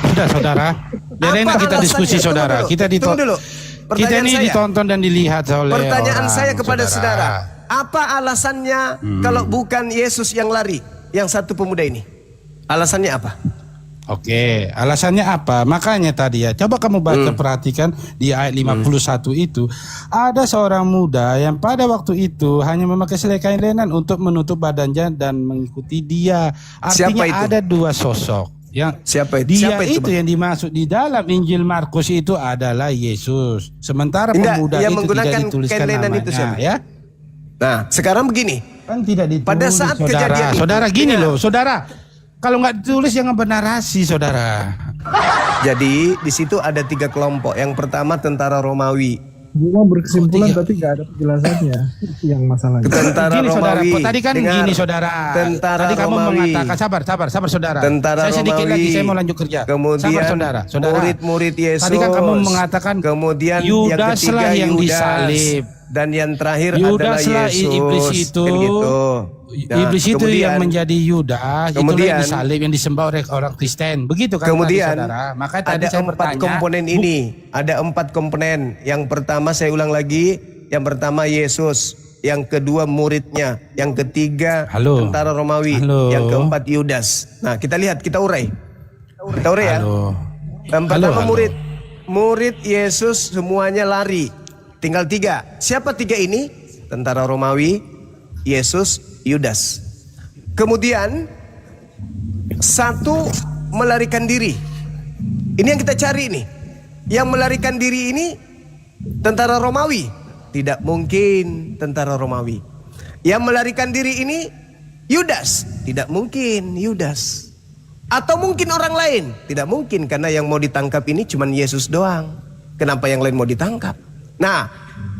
Sudah saudara. Biarin Apa kita diskusi alasannya? saudara. Tunggu dulu. Kita Pertanyaan ini saya. ditonton dan dilihat oleh Pertanyaan orang, saya kepada saudara. Apa alasannya kalau bukan Yesus yang lari, yang satu pemuda ini? Alasannya apa? Oke, alasannya apa? Makanya tadi ya, coba kamu baca perhatikan di ayat 51 itu ada seorang muda yang pada waktu itu hanya memakai selai kain lenan untuk menutup badannya dan mengikuti dia. Artinya Siapa itu? ada dua sosok. Yang Siapa itu? Dia Siapa itu, itu Bang? yang dimaksud di dalam Injil Markus itu adalah Yesus. Sementara Enggak, pemuda yang itu menggunakan tidak dituliskan kain lenan namanya, itu siapa? ya. Nah, sekarang begini. Kan tidak ditulis. Pada saat saudara. kejadian itu, Saudara gini dengar. loh, saudara. Kalau nggak ditulis jangan bernarasi, saudara. Jadi di situ ada 3 kelompok. Yang pertama tentara Romawi. Cuma berkesimpulan Kok tiga? tapi gak ada penjelasannya. Itu yang masalahnya. Tentara Gini saudara, Romawi. tadi kan Dengar. gini saudara. Tentara Tadi kamu Romawi. mengatakan sabar saudara. Tentara saya sedikit Romawi. lagi saya mau lanjut kerja. Kemudian sabar saudara. murid-murid Yesus. Tadi kan kamu mengatakan kemudian yang Yudas ketiga lah yang Yudas. disalib. dan yang terakhir adalah Yudaslah Yesus. iblis itu. Kan gitu. Nah, Iblis itu kemudian- yang menjadi Yudas, itulah kemudian- yang disalib, yang disembah oleh orang Kristen. Begitu kan Kemudian tadi, saudara? Makanya tadi ada saya 4 bertanya, komponen ini. Ada 4 komponen. Yang pertama saya ulang lagi. Yang pertama Yesus. Yang kedua muridnya. Yang ketiga Halo. tentara Romawi. Halo. Yang keempat Yudas. Nah kita lihat, kita urai. Kita urai ya. Halo. Yang pertama Halo. murid. Murid Yesus semuanya lari. Tinggal 3. Siapa 3 ini? Tentara Romawi, Yesus, Yudas. Kemudian 1 melarikan diri. Ini yang kita cari nih. Yang melarikan diri ini tentara Romawi. Tidak mungkin tentara Romawi. Yang melarikan diri ini Yudas. Tidak mungkin Yudas. Atau mungkin orang lain. Tidak mungkin, karena yang mau ditangkap ini cuma Yesus doang. Kenapa yang lain mau ditangkap? Nah,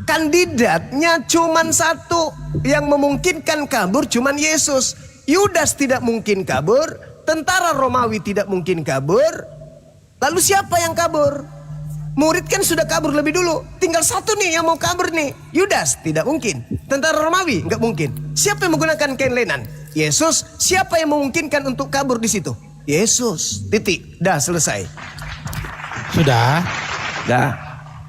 kandidatnya cuma 1. Yang memungkinkan kabur cuma Yesus. Yudas tidak mungkin kabur. Tentara Romawi tidak mungkin kabur. Lalu siapa yang kabur? Murid kan sudah kabur lebih dulu. Tinggal 1 nih yang mau kabur nih. Yudas tidak mungkin. Tentara Romawi nggak mungkin. Siapa yang menggunakan kain lenan? Yesus. Siapa yang memungkinkan untuk kabur di situ? Yesus. Titik. Dah selesai. Sudah? Dah.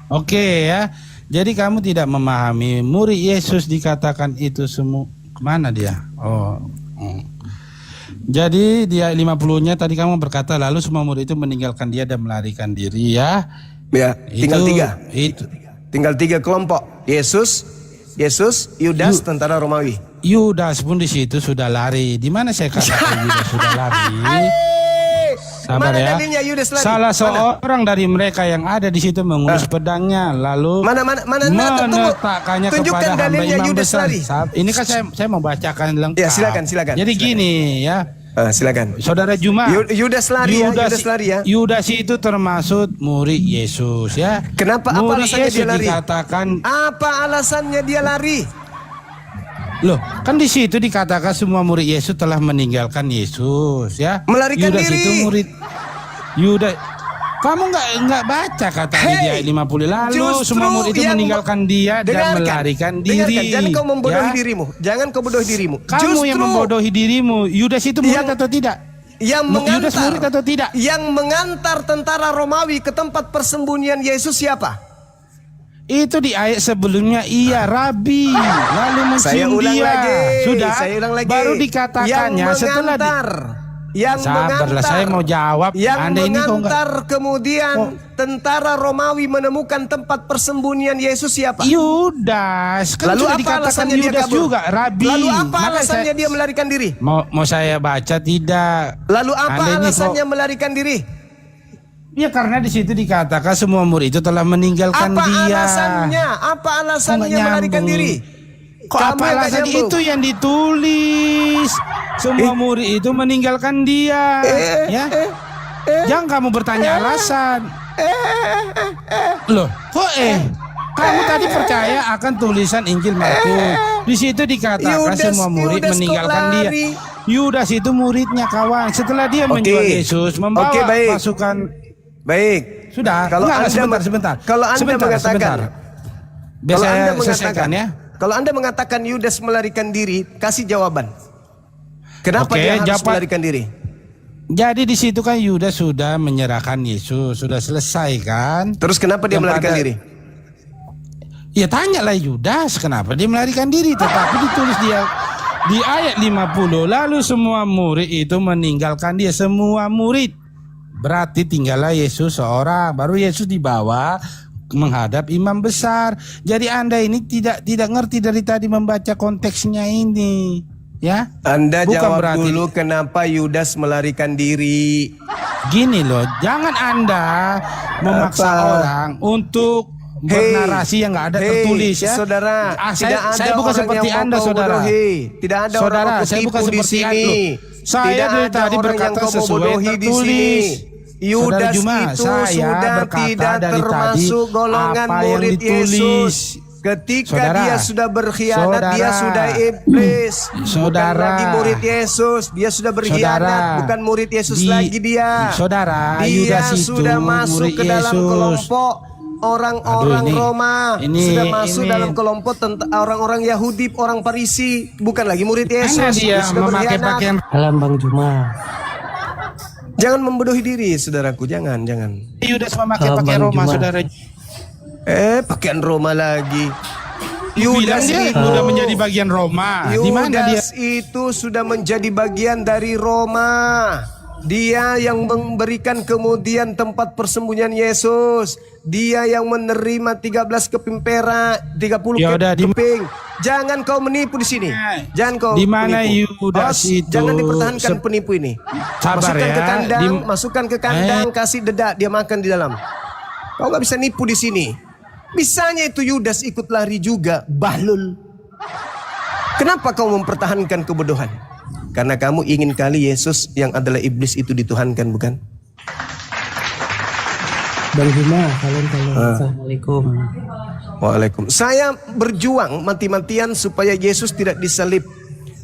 Oke ya. Jadi kamu tidak memahami murid Yesus dikatakan itu semua. Kemana dia? Oh. Jadi dia 50-nya tadi kamu berkata lalu semua murid itu meninggalkan dia dan melarikan diri ya. Ya, tinggal 3. Itu Tinggal 3 kelompok. Yesus, Yudas, tentara Romawi. Yudas pun di situ sudah lari. Di mana saya katakan Yudas sudah lari? Sabar Mana ya. dalilnya Yudas lari? Salah Mana? seorang dari mereka yang ada di situ mengurus pedangnya lalu Mana, tunggu. meletakkannya Tunjukkan kepada hamba dalilnya imam Yudas besar. lari. Ini kan saya mau bacakan lengkap. Ya, silakan. Jadi gini ya. Silakan. Saudara Juma, Yudas lari ya, Yudas lari ya. Yudas itu termasuk murid Yesus ya. Kenapa? Apa Murid alasannya Yesus dia lari? dikatakan, Apa alasannya dia lari? loh, kan di situ dikatakan semua murid Yesus telah meninggalkan Yesus ya. Melarikan Yudas diri. itu murid Yudas. Kamu nggak baca katanya dia 50 lalu justru semua murid itu yang meninggalkan dia dan melarikan diri. Dengarkan, jangan kau membodohi ya. dirimu. Jangan kau bodohi dirimu. Kamu yang membodohi dirimu. Yudas itu murid atau tidak? Yang Yudas mengantar, murid atau tidak? Yang mengantar tentara Romawi ke tempat persembunyian Yesus siapa? Itu di ayat sebelumnya iya Rabi lalu Saya mencium ulang dia. lagi. Sudah. Saya ulang lagi. Baru dikatakannya yang setelah mengantar, yang Sabarlah, mengantar, saya mau jawab. Yang Anda ini kok mengantar kemudian tentara Romawi menemukan tempat persembunyian Yesus siapa? Yudas. Kan Lalu sudah apa dikatakan alasannya dia Yudas kabur? juga Rabi. Lalu apa Makanya alasannya dia melarikan diri? Mau saya baca tidak? Lalu apa Anda ini alasannya melarikan diri? Ya karena di situ dikatakan semua murid itu telah meninggalkan Apa dia. alasannya? Apa alasannya Kok nggak melarikan nyambung? diri? Kok Kamu apa yang nggak alasan nyambung. itu yang ditulis? Semua murid itu meninggalkan dia. Ya. Jangan kamu bertanya alasan. Loh, kok kamu tadi percaya akan tulisan Injil Markus. Di situ dikatakan semua murid Yudas kok meninggalkan dia. lari? Yudas itu muridnya kawan. Setelah dia menjual Yesus, membawa baik. pasukan. Baik. Sudah. Kalau Enggak, Anda sebentar. Biar Kalau saya Anda selesaikan ya. Kalau Anda mengatakan Yudas melarikan diri, kasih jawaban. Kenapa Oke, dia harus jawaban. melarikan diri? Jadi di situ kan Yudas sudah menyerahkan Yesus, sudah selesai kan? Terus kenapa dia Yang melarikan pada- diri? Ya tanyalah Yudas kenapa dia melarikan diri, tetapi ditulis dia di ayat 50 lalu semua murid itu meninggalkan dia, semua murid. Berarti tinggallah Yesus seorang, baru Yesus dibawa menghadap imam besar. Jadi Anda ini tidak ngerti dari tadi membaca konteksnya ini. Ya. Anda Bukan jawab berarti- dulu kenapa Yudas melarikan diri. Gini loh, jangan Anda memaksa Apa? orang untuk bernarasi yang nggak ada tertulis ya. Saudara, saya bukan seperti Anda, saudara. Tidak ada Saudara, orang mau saya kutipu bukan di seperti sini. Anda. Saya Tidak dari ada tadi orang berkata yang kau mau sesuai bodohi di sini. tertulis. Saudara Yudas Juma, itu saya sudah berkata tidak dari termasuk tadi golongan apa yang murid ditulis. Yesus. Ketika Saudara, dia sudah berkhianat, dia saudara, sudah iblis. saudara, bukan lagi murid Yesus, dia sudah berkhianat, saudara, bukan murid Yesus lagi dia. Saudara, Dia Yudas itu sudah masuk murid ke dalam Yesus. kelompok orang-orang Aduh, Roma ini- sudah masuk ini- dalam kelompok orang-orang Yahudi, orang Farisi, bukan lagi murid Mana Yesus. dia Sudah memakai berkhianat. pakaian Alam Bang Juma. Jangan membodohi diri, saudaraku. Jangan. Yudas memakai Kalau pakaian Bang Roma, Juma. saudara. Pakaian Roma lagi. Bilang Yudas dia itu, sudah menjadi bagian Roma. Di mana dia? Yudas itu sudah menjadi bagian dari Roma. Dia yang memberikan kemudian tempat persembunyian Yesus. Dia yang menerima 13 keping perak, 30 Ya udah, di- keping. Jangan kau menipu di sini. Jangan kau Di mana menipu. Yudas Bos, itu jangan dipertahankan penipu ini. Sabar Masukkan ya. ke kandang, Di- masukkan ke kandang, kasih dedak, dia makan di dalam. Kau nggak bisa nipu di sini. Bisanya itu Yudas ikut lari juga, bahlul. Kenapa kau mempertahankan kebodohan? Karena kamu ingin kali Yesus yang adalah iblis itu dituhankan, bukan? Bang Juma, kalian. Assalamualaikum. Waalaikumsalam. Saya berjuang mati-matian supaya Yesus tidak disalib.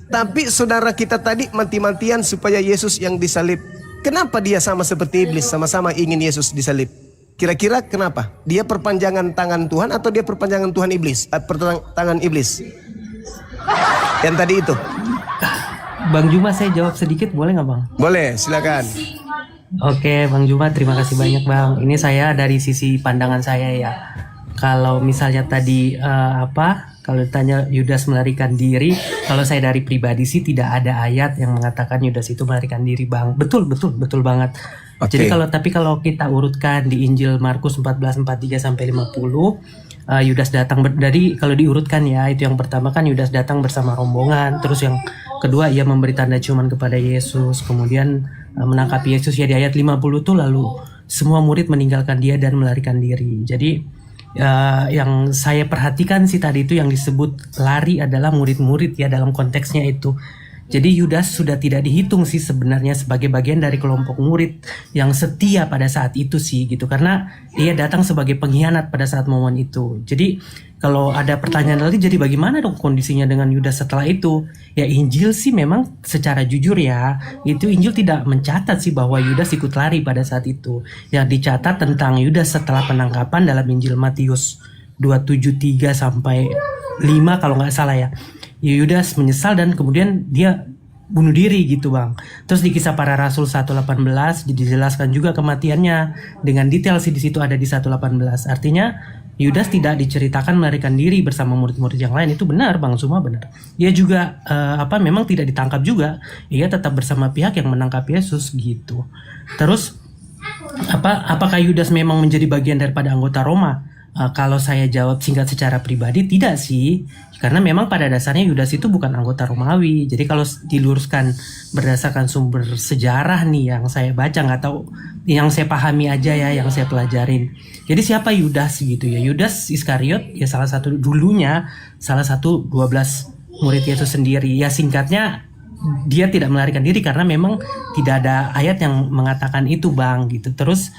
Tapi saudara kita tadi mati-matian supaya Yesus yang disalib. Kenapa dia sama seperti iblis, sama-sama ingin Yesus disalib? Kira-kira kenapa? Dia perpanjangan tangan Tuhan atau dia perpanjangan Tuhan iblis? Tangan iblis. Yang tadi itu. Bang Juma, saya jawab sedikit boleh nggak Bang? Boleh, silakan. Oke, Bang Juma, terima kasih banyak Bang. Ini saya dari sisi pandangan saya ya. Kalau misalnya tadi kalau ditanya Yudas melarikan diri, kalau saya dari pribadi sih tidak ada ayat yang mengatakan Yudas itu melarikan diri, Bang. Betul banget. Oke. Jadi kalau kita urutkan di Injil Markus 14:43 sampai 50, Yudas datang dari kalau diurutkan ya, itu yang pertama kan Yudas datang bersama rombongan, terus yang kedua ia memberi tanda ciuman kepada Yesus, kemudian menangkap Yesus ya di ayat 50 tuh, lalu semua murid meninggalkan dia dan melarikan diri. Jadi yang saya perhatikan sih tadi itu yang disebut lari adalah murid-murid ya dalam konteksnya itu. Jadi Yudas sudah tidak dihitung sih sebenarnya sebagai bagian dari kelompok murid yang setia pada saat itu sih gitu, karena dia datang sebagai pengkhianat pada saat momen itu. Jadi kalau ada pertanyaan lagi, jadi bagaimana dong kondisinya dengan Yudas setelah itu? Ya Injil sih memang secara jujur ya, itu Injil tidak mencatat sih bahwa Yudas ikut lari pada saat itu. Yang dicatat tentang Yudas setelah penangkapan dalam Injil Matius 27:3 sampai 5 kalau nggak salah ya. Yudas menyesal dan kemudian dia bunuh diri gitu Bang. Terus di Kisah Para Rasul 1:18 dijelaskan juga kematiannya dengan detail sih, di situ ada di 1:18. Artinya Yudas tidak diceritakan melarikan diri bersama murid-murid yang lain. Itu benar Bang, semua benar. Ia juga memang tidak ditangkap juga. Ia tetap bersama pihak yang menangkap Yesus gitu. Terus apakah Yudas memang menjadi bagian daripada anggota Roma? Kalau saya jawab singkat secara pribadi, tidak sih. Karena memang pada dasarnya Yudas itu bukan anggota Romawi. Jadi kalau diluruskan berdasarkan sumber sejarah nih yang saya baca, nggak tahu, yang saya pahami aja ya, yang saya pelajarin. Jadi siapa Yudas gitu ya? Yudas Iskariot ya salah satu 12 murid Yesus sendiri. Ya singkatnya dia tidak melarikan diri karena memang tidak ada ayat yang mengatakan itu Bang gitu. Terus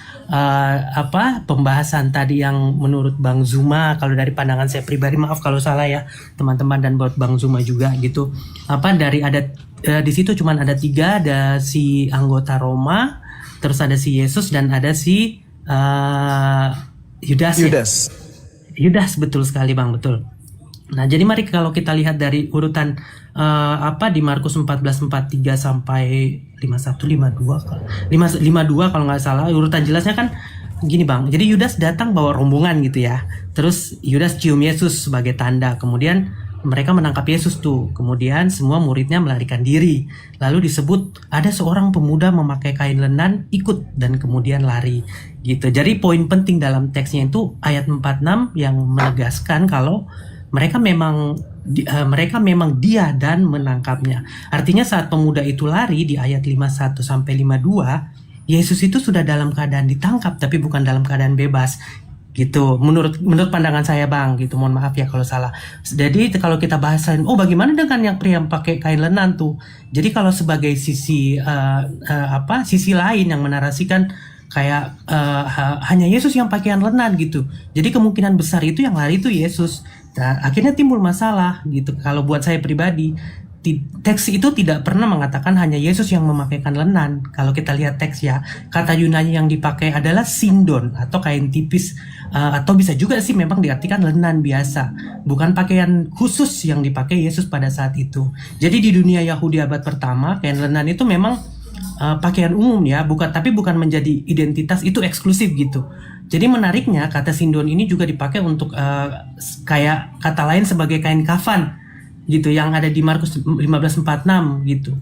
pembahasan tadi yang menurut Bang Zuma, kalau dari pandangan saya pribadi, maaf kalau salah ya teman-teman, dan buat Bang Zuma juga gitu, dari ada di situ cuman ada 3, ada si anggota Roma, terus ada si Yesus, dan ada si Yudas. Yudas, betul sekali Bang, betul. Nah, jadi mari kalau kita lihat dari urutan di Markus 14:43 sampai 52 kalau nggak salah, urutan jelasnya kan gini Bang. Jadi Yudas datang bawa rombongan gitu ya. Terus Yudas cium Yesus sebagai tanda. Kemudian mereka menangkap Yesus tuh. Kemudian semua muridnya melarikan diri. Lalu disebut ada seorang pemuda memakai kain lenan ikut dan kemudian lari gitu. Jadi poin penting dalam teksnya itu ayat 46 yang menegaskan kalau mereka memang dia dan menangkapnya. Artinya saat pemuda itu lari di ayat 51 sampai 52, Yesus itu sudah dalam keadaan ditangkap tapi bukan dalam keadaan bebas. Gitu. Menurut pandangan saya Bang, gitu. Mohon maaf ya kalau salah. Jadi kalau kita bahasain, bagaimana dengan yang pria yang pakai kain lenan tuh? Jadi kalau sebagai sisi sisi lain yang menarasikan kayak hanya Yesus yang pakaian lenan gitu. Jadi kemungkinan besar itu yang lari itu Yesus. Nah, akhirnya timbul masalah gitu. Kalau buat saya pribadi, teks itu tidak pernah mengatakan hanya Yesus yang memakaikan lenan. Kalau kita lihat teks ya, kata Yunani yang dipakai adalah sindon atau kain tipis atau bisa juga sih memang diartikan lenan biasa, bukan pakaian khusus yang dipakai Yesus pada saat itu. Jadi di dunia Yahudi abad pertama, kain lenan itu memang pakaian umum ya, tapi bukan menjadi identitas itu eksklusif gitu. Jadi menariknya kata sindon ini juga dipakai untuk kayak kata lain sebagai kain kafan gitu yang ada di Markus 15:46 gitu.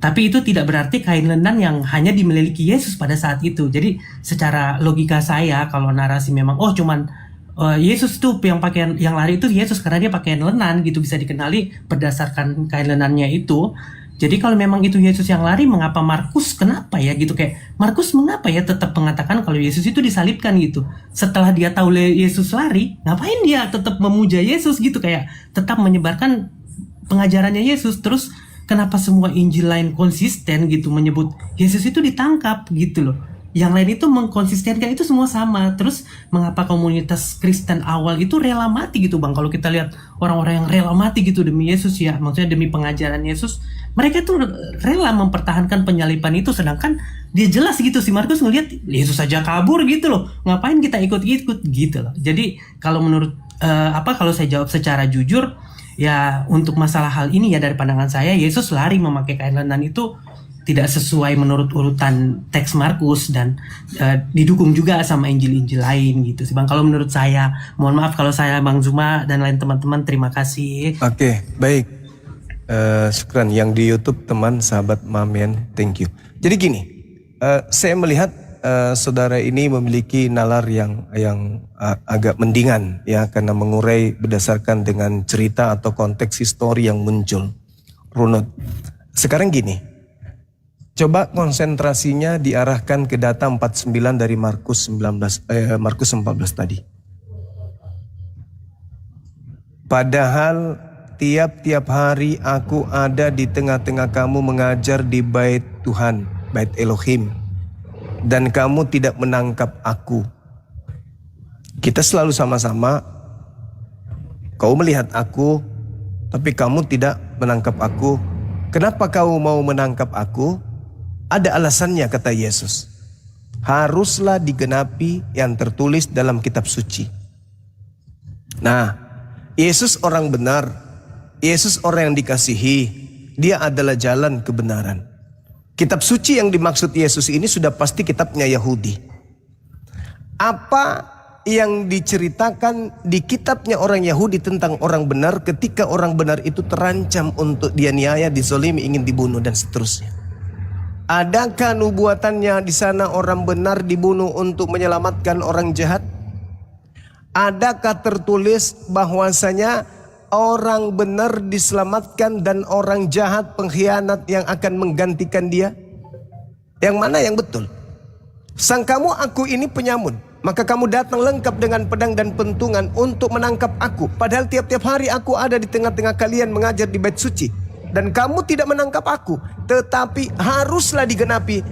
Tapi itu tidak berarti kain lenan yang hanya dimiliki Yesus pada saat itu. Jadi secara logika saya, kalau narasi memang cuman Yesus tuh yang pakaian yang lari itu Yesus karena dia pakaian lenan gitu, bisa dikenali berdasarkan kain lenannya itu. Jadi kalau memang itu Yesus yang lari, mengapa Markus kenapa ya gitu, kayak Markus mengapa ya tetap mengatakan kalau Yesus itu disalibkan gitu. Setelah dia tahu Yesus lari, ngapain dia tetap memuja Yesus gitu, kayak tetap menyebarkan pengajarannya Yesus. Terus kenapa semua Injil lain konsisten gitu menyebut Yesus itu ditangkap gitu loh. Yang lain itu mengkonsistenkan itu semua sama. Terus mengapa komunitas Kristen awal itu rela mati gitu Bang? Kalau kita lihat orang-orang yang rela mati gitu demi Yesus ya, maksudnya demi pengajaran Yesus, mereka itu rela mempertahankan penyaliban itu. Sedangkan dia jelas gitu, si Markus ngelihat Yesus saja kabur gitu loh, ngapain kita ikut-ikut gitu loh. Jadi kalau menurut kalau saya jawab secara jujur ya, untuk masalah hal ini ya dari pandangan saya, Yesus lari memakai kain lenan itu tidak sesuai menurut urutan teks Markus dan didukung juga sama Injil-Injil lain gitu sih Bang. Kalau menurut saya, mohon maaf kalau saya Bang Zuma dan lain teman-teman, terima kasih. Oke, baik. Syukran yang di YouTube teman sahabat Mamen, thank you. Jadi gini, saya melihat saudara ini memiliki nalar yang agak mendingan ya, karena mengurai berdasarkan dengan cerita atau konteks histori yang muncul. Runut. Sekarang gini, coba konsentrasinya diarahkan ke data 49 dari Markus 14 tadi. Padahal tiap-tiap hari aku ada di tengah-tengah kamu mengajar di bait Tuhan, bait Elohim, dan kamu tidak menangkap aku. Kita selalu sama-sama, kau melihat aku, tapi kamu tidak menangkap aku. Kenapa kau mau menangkap aku? Ada alasannya, kata Yesus. Haruslah digenapi yang tertulis dalam kitab suci. Nah, Yesus orang benar. Yesus orang yang dikasihi. Dia adalah jalan kebenaran. Kitab suci yang dimaksud Yesus ini sudah pasti kitabnya Yahudi. Apa yang diceritakan di kitabnya orang Yahudi tentang orang benar, ketika orang benar itu terancam untuk dianiaya, dizolimi, ingin dibunuh dan seterusnya. Adakah nubuatannya di sana orang benar dibunuh untuk menyelamatkan orang jahat? Adakah tertulis bahwasanya orang benar diselamatkan dan orang jahat pengkhianat yang akan menggantikan dia? Yang mana yang betul? Sang kamu aku ini penyamun, maka kamu datang lengkap dengan pedang dan pentungan untuk menangkap aku. Padahal tiap-tiap hari aku ada di tengah-tengah kalian mengajar di bait suci, dan kamu tidak menangkap aku. Tetapi haruslah digenapi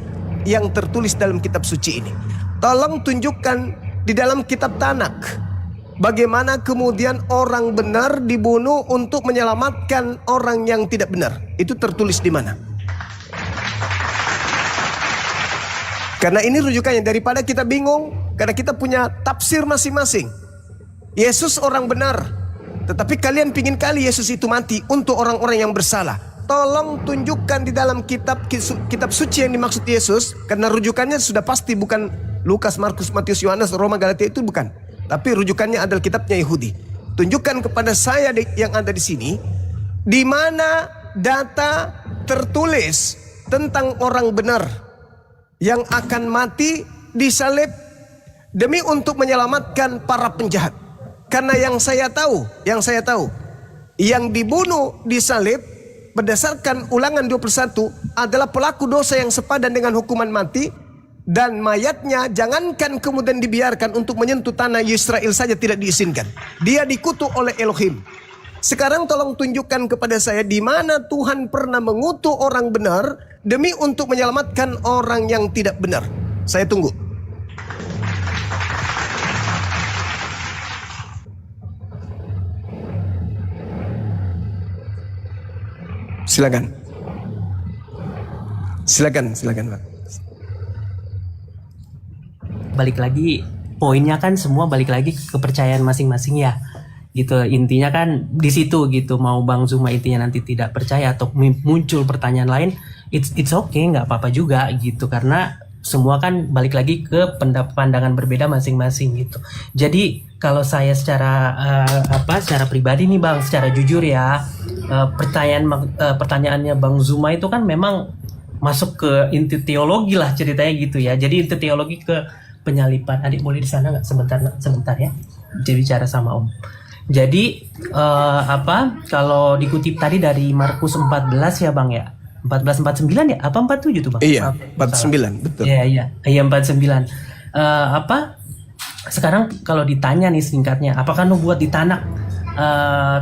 yang tertulis dalam kitab suci ini. Tolong tunjukkan di dalam kitab Tanak, bagaimana kemudian orang benar dibunuh untuk menyelamatkan orang yang tidak benar. Itu tertulis di mana? Karena ini rujukannya, daripada kita bingung, karena kita punya tafsir masing-masing. Yesus orang benar, tetapi kalian pingin kali Yesus itu mati untuk orang-orang yang bersalah. Tolong tunjukkan di dalam kitab suci yang dimaksud Yesus, karena rujukannya sudah pasti bukan Lukas, Markus, Matius, Yohanes, Roma, Galatia, itu bukan. Tapi rujukannya adalah kitabnya Yahudi. Tunjukkan kepada saya yang ada di sini, di mana data tertulis tentang orang benar yang akan mati disalib demi untuk menyelamatkan para penjahat. Karena yang saya tahu, yang dibunuh disalib berdasarkan Ulangan 21 adalah pelaku dosa yang sepadan dengan hukuman mati, dan mayatnya jangankan kemudian dibiarkan untuk menyentuh tanah Israel saja tidak diizinkan. Dia dikutuk oleh Elohim. Sekarang tolong tunjukkan kepada saya di mana Tuhan pernah mengutuk orang benar demi untuk menyelamatkan orang yang tidak benar. Saya tunggu. Silakan Pak. Balik lagi poinnya kan semua balik lagi ke kepercayaan masing-masing ya. Gitu intinya kan di situ gitu. Mau Bang Zuma intinya nanti tidak percaya atau muncul pertanyaan lain, it's okay, nggak apa-apa juga gitu, karena semua kan balik lagi ke pandangan berbeda masing-masing gitu. Jadi kalau saya secara secara pribadi nih Bang, secara jujur ya, pertanyaannya Bang Zuma itu kan memang masuk ke inti teologi lah ceritanya gitu ya. Jadi inti teologi ke penyalipan. Adik boleh di sana nggak sebentar ya? Jadi bicara sama Om. Jadi kalau dikutip tadi dari Markus 14 ya Bang ya. 14:49 ya? Apa 47 tuh Bang? Iya, 49, betul. Iya 49. Sekarang kalau ditanya nih singkatnya, apakah nubuat di Tanak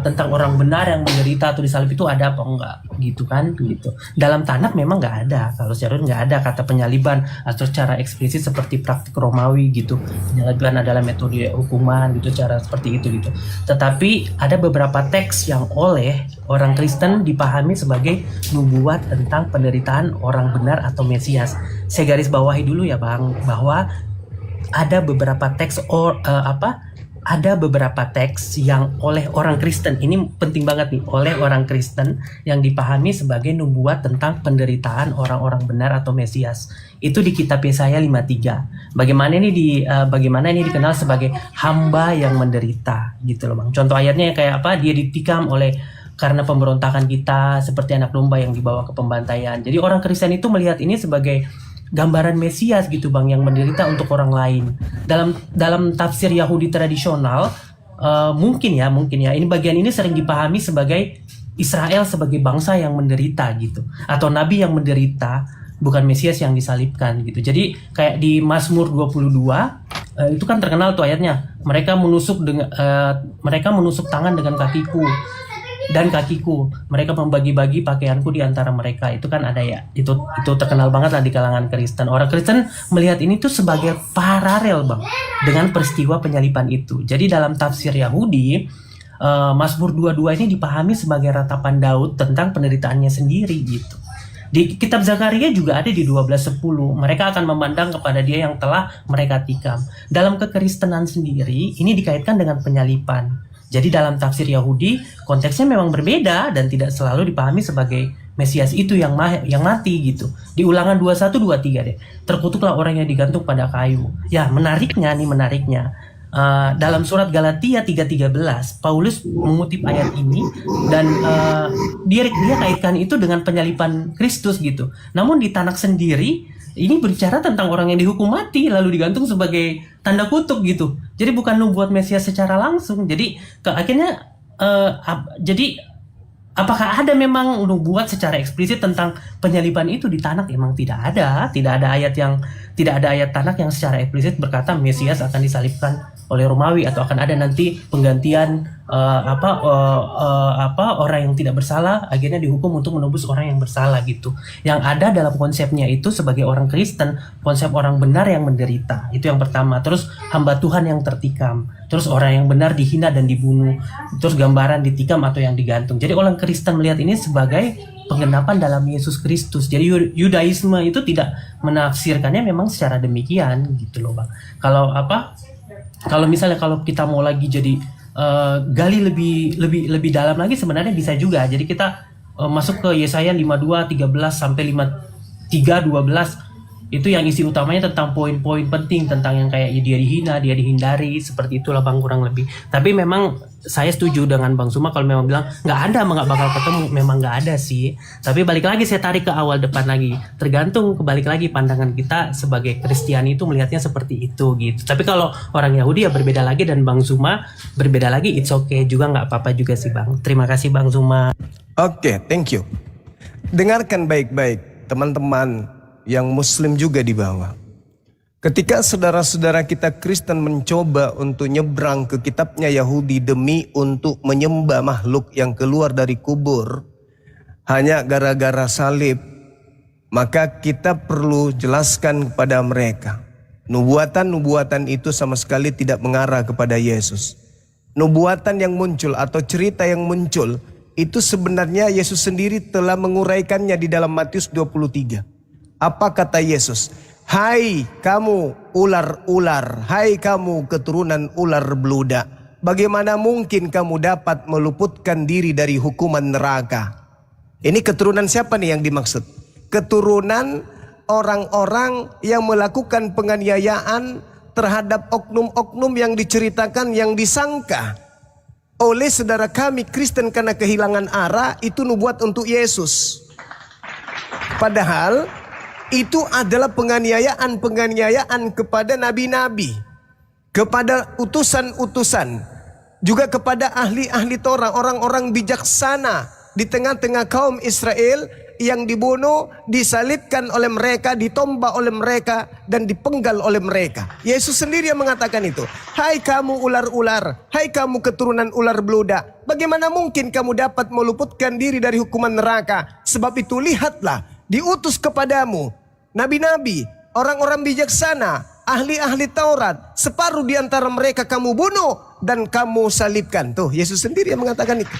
tentang orang benar yang menderita atau disalib itu ada apa enggak gitu kan gitu. Dalam Tanak memang nggak ada, kalau secara nggak ada kata penyaliban atau secara eksplisit seperti praktik Romawi gitu. Penyaliban adalah metode hukuman gitu, cara seperti itu gitu. Tetapi ada beberapa teks yang oleh orang Kristen dipahami sebagai nubuat tentang penderitaan orang benar atau Mesias. Saya garis bawahi dulu ya Bang, bahwa ada beberapa teks ada beberapa teks yang oleh orang Kristen, ini penting banget nih, oleh orang Kristen yang dipahami sebagai nubuat tentang penderitaan orang-orang benar atau Mesias. Itu di kitab Yesaya 53. Bagaimana ini dikenal sebagai hamba yang menderita gitu loh Bang. Contoh ayatnya kayak apa? Dia ditikam karena pemberontakan kita seperti anak domba yang dibawa ke pembantaian. Jadi orang Kristen itu melihat ini sebagai gambaran Mesias gitu Bang, yang menderita untuk orang lain. Dalam tafsir Yahudi tradisional mungkin ya ini bagian ini sering dipahami sebagai Israel sebagai bangsa yang menderita gitu, atau nabi yang menderita, bukan Mesias yang disalibkan gitu. Jadi kayak di Mazmur 22 itu kan terkenal tuh ayatnya, mereka menusuk tangan dengan kakiku dan kakiku, mereka membagi-bagi pakaianku di antara mereka. Itu kan ada ya, itu terkenal banget lah di kalangan Kristen. Orang Kristen melihat ini tuh sebagai paralel Bang dengan peristiwa penyaliban itu. Jadi dalam tafsir Yahudi, Mazmur 22 ini dipahami sebagai ratapan Daud tentang penderitaannya sendiri gitu. Di kitab Zakaria juga ada di 12:10, mereka akan memandang kepada dia yang telah mereka tikam. Dalam kekristenan sendiri ini dikaitkan dengan penyaliban. Jadi dalam tafsir Yahudi konteksnya memang berbeda dan tidak selalu dipahami sebagai Mesias itu yang mati gitu. Di Ulangan 21-23 deh. Terkutuklah orang yang digantung pada kayu. Ya menariknya dalam surat Galatia 3:13 Paulus mengutip ayat ini dan dia kaitkan itu dengan penyaliban Kristus gitu. Namun di Tanak sendiri ini berbicara tentang orang yang dihukum mati lalu digantung sebagai tanda kutub gitu. Jadi bukan nubuat Mesias secara langsung. Jadi akhirnya apakah ada memang nubuat secara eksplisit tentang penyaliban itu di Tanak? Emang tidak ada ayat Tanak yang secara eksplisit berkata Mesias akan disalibkan oleh Romawi atau akan ada nanti penggantian orang yang tidak bersalah akhirnya dihukum untuk menebus orang yang bersalah gitu. Yang ada dalam konsepnya itu sebagai orang Kristen, konsep orang benar yang menderita. Itu yang pertama. Terus hamba Tuhan yang tertikam. Terus orang yang benar dihina dan dibunuh. Terus gambaran ditikam atau yang digantung. Jadi orang Kristen melihat ini sebagai penggenapan dalam Yesus Kristus. Jadi Yudaisme itu tidak menafsirkannya memang secara demikian gitu loh Bang. Kalau misalnya kita mau lagi jadi gali lebih dalam lagi sebenarnya bisa juga. Jadi kita masuk ke Yesaya 52:13 sampai 53:12. Itu yang isi utamanya tentang poin-poin penting tentang yang kayak dia dihina, dia dihindari, seperti itulah Bang kurang lebih. Tapi memang saya setuju dengan Bang Zuma kalau memang bilang nggak bakal ketemu, memang nggak ada sih. Tapi balik lagi saya tarik ke awal depan lagi, tergantung kebalik lagi pandangan kita sebagai Kristiani itu melihatnya seperti itu gitu. Tapi kalau orang Yahudi ya berbeda lagi dan Bang Zuma berbeda lagi, it's okay juga, nggak apa-apa juga sih Bang. Terima kasih Bang Zuma. Oke, thank you. Dengarkan baik-baik teman-teman yang Muslim juga di bawah. Ketika saudara-saudara kita Kristen mencoba untuk nyebrang ke kitabnya Yahudi demi untuk menyembah makhluk yang keluar dari kubur hanya gara-gara salib, maka kita perlu jelaskan kepada mereka. Nubuatan-nubuatan itu sama sekali tidak mengarah kepada Yesus. Nubuatan yang muncul atau cerita yang muncul itu sebenarnya Yesus sendiri telah menguraikannya di dalam Matius 23. Apa kata Yesus? Hai kamu ular-ular, hai kamu keturunan ular beludak, bagaimana mungkin kamu dapat meluputkan diri dari hukuman neraka? Ini keturunan siapa nih yang dimaksud? Keturunan orang-orang yang melakukan penganiayaan terhadap oknum-oknum yang diceritakan, yang disangka oleh saudara kami Kristen karena kehilangan arah, itu nubuat untuk Yesus. Padahal itu adalah penganiayaan kepada nabi-nabi, kepada utusan-utusan, juga kepada ahli-ahli Torah, orang-orang bijaksana di tengah-tengah kaum Israel yang dibunuh, disalibkan oleh mereka, ditombak oleh mereka, dan dipenggal oleh mereka. Yesus sendiri yang mengatakan itu. Hai kamu ular-ular, hai kamu keturunan ular beludak, bagaimana mungkin kamu dapat meluputkan diri dari hukuman neraka? Sebab itu lihatlah, diutus kepadamu nabi-nabi, orang-orang bijaksana, ahli-ahli Taurat, separuh di antara mereka kamu bunuh dan kamu salibkan. Tuh, Yesus sendiri yang mengatakan itu.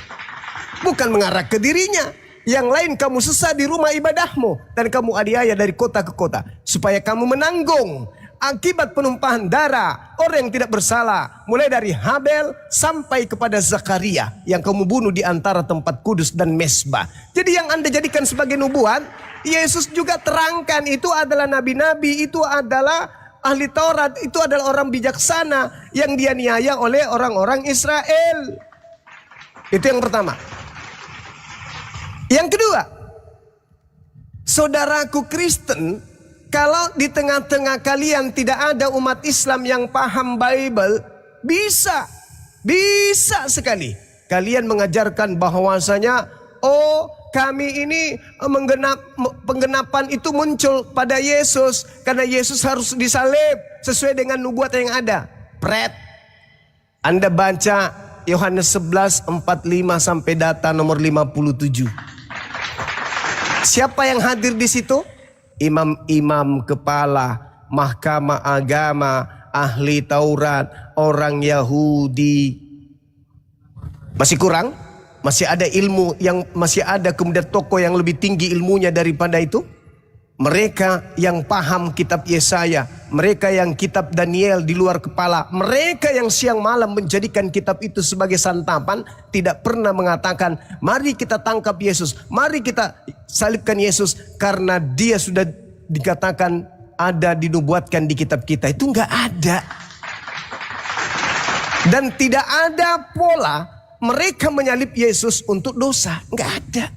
Bukan mengarah ke dirinya. Yang lain kamu sesat di rumah ibadahmu dan kamu adiaya dari kota ke kota, supaya kamu menanggung akibat penumpahan darah orang yang tidak bersalah, mulai dari Habel sampai kepada Zakaria yang kamu bunuh di antara tempat kudus dan mesbah. Jadi yang Anda jadikan sebagai nubuat, Yesus juga terangkan itu adalah nabi-nabi, itu adalah ahli Taurat, itu adalah orang bijaksana yang dianiaya oleh orang-orang Israel. Itu yang pertama. Yang kedua, saudaraku Kristen, kalau di tengah-tengah kalian tidak ada umat Islam yang paham Bible, bisa sekali kalian mengajarkan bahwasanya, oh kami ini penggenapan itu muncul pada Yesus karena Yesus harus disalib sesuai dengan nubuat yang ada. Pret. Anda baca Yohanes 11:45 sampai data nomor 57. Siapa yang hadir di situ? Imam-imam kepala, mahkamah agama, ahli Taurat, orang Yahudi. Masih kurang? Masih ada ilmu yang masih ada, kemudian tokoh yang lebih tinggi ilmunya daripada itu? Mereka yang paham kitab Yesaya, mereka yang kitab Daniel di luar kepala, mereka yang siang malam menjadikan kitab itu sebagai santapan, tidak pernah mengatakan, mari kita tangkap Yesus, mari kita salibkan Yesus, karena dia sudah dikatakan ada, dinubuatkan di kitab kita. Itu enggak ada. Dan tidak ada pola mereka menyalib Yesus untuk dosa, enggak ada.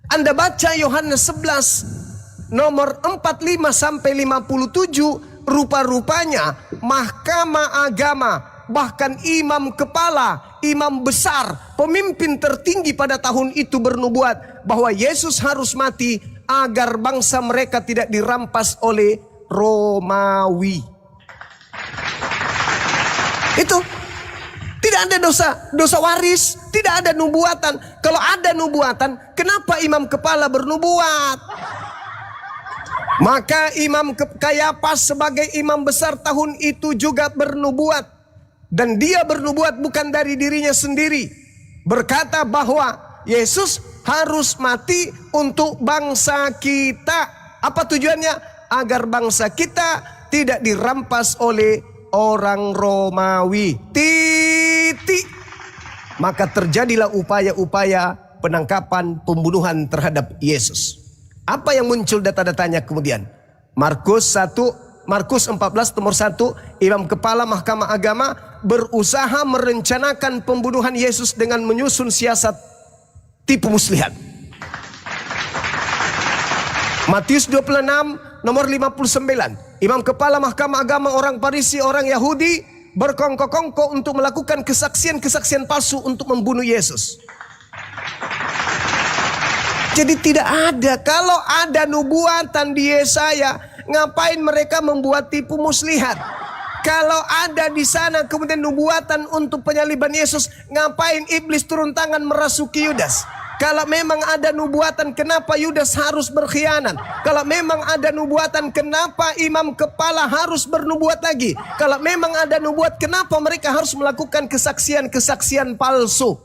Anda baca Yohanes 11 nomor 45 sampai 57, rupa-rupanya mahkamah agama, bahkan imam kepala, imam besar, pemimpin tertinggi pada tahun itu bernubuat bahwa Yesus harus mati agar bangsa mereka tidak dirampas oleh Romawi. Itu tidak ada dosa waris, tidak ada nubuatan. Kalau ada nubuatan, kenapa imam kepala bernubuat? Maka Imam Kayapas sebagai imam besar tahun itu juga bernubuat. Dan dia bernubuat bukan dari dirinya sendiri. Berkata bahwa Yesus harus mati untuk bangsa kita. Apa tujuannya? Agar bangsa kita tidak dirampas oleh orang Romawi. Titik. Maka terjadilah upaya-upaya penangkapan, pembunuhan terhadap Yesus. Apa yang muncul data-datanya kemudian? Markus 14 nomor 1, imam kepala mahkamah agama berusaha merencanakan pembunuhan Yesus dengan menyusun siasat tipu muslihat. Matius 26 nomor 59, imam kepala mahkamah agama orang Farisi, orang Yahudi berkongkok-kongkok untuk melakukan kesaksian-kesaksian palsu untuk membunuh Yesus. Jadi tidak ada. Kalau ada nubuatan di Yesaya, ngapain mereka membuat tipu muslihat? Kalau ada di sana kemudian nubuatan untuk penyaliban Yesus, ngapain iblis turun tangan merasuki Yudas? Kalau memang ada nubuatan, kenapa Yudas harus berkhianat? Kalau memang ada nubuatan, kenapa imam kepala harus bernubuat lagi? Kalau memang ada nubuat, kenapa mereka harus melakukan kesaksian-kesaksian palsu?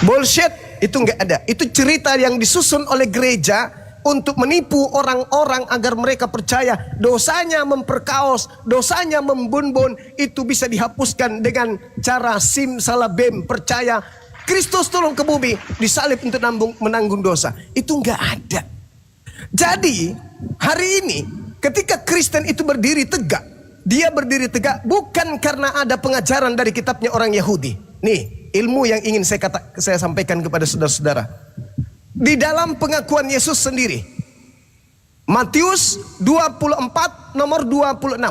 Bullshit, itu nggak ada. Itu cerita yang disusun oleh gereja untuk menipu orang-orang agar mereka percaya dosanya memperkaos, dosanya membunbun, itu bisa dihapuskan dengan cara simsalabim, percaya Kristus turun ke bumi, disalib untuk menanggung dosa. Itu nggak ada. Jadi hari ini ketika Kristen itu berdiri tegak, dia berdiri tegak bukan karena ada pengajaran dari kitabnya orang Yahudi. Nih ilmu yang ingin saya sampaikan kepada saudara-saudara. Di dalam pengakuan Yesus sendiri, Matius 24 nomor 26,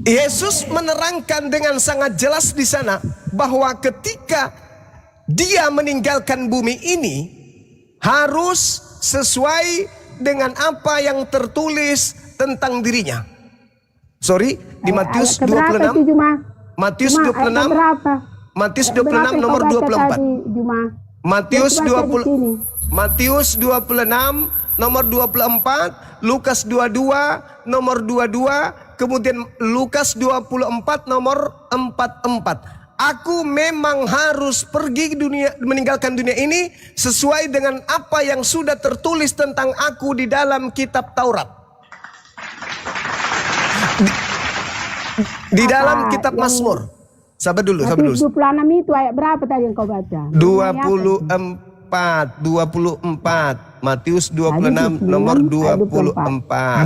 Yesus menerangkan dengan sangat jelas di sana bahwa ketika dia meninggalkan bumi ini harus sesuai dengan apa yang tertulis tentang dirinya. Sorry, di Matius 26, Matius 26, Matius 26 nomor 24. Matius 26 nomor 24, Lukas 22 nomor 22, kemudian Lukas 24 nomor 44. Aku memang harus pergi meninggalkan dunia ini sesuai dengan apa yang sudah tertulis tentang aku di dalam kitab Taurat. Di dalam kitab Mazmur. Sabar dulu. 26 itu ayat berapa tadi yang kau baca? 24. Matius 26 nomor 24.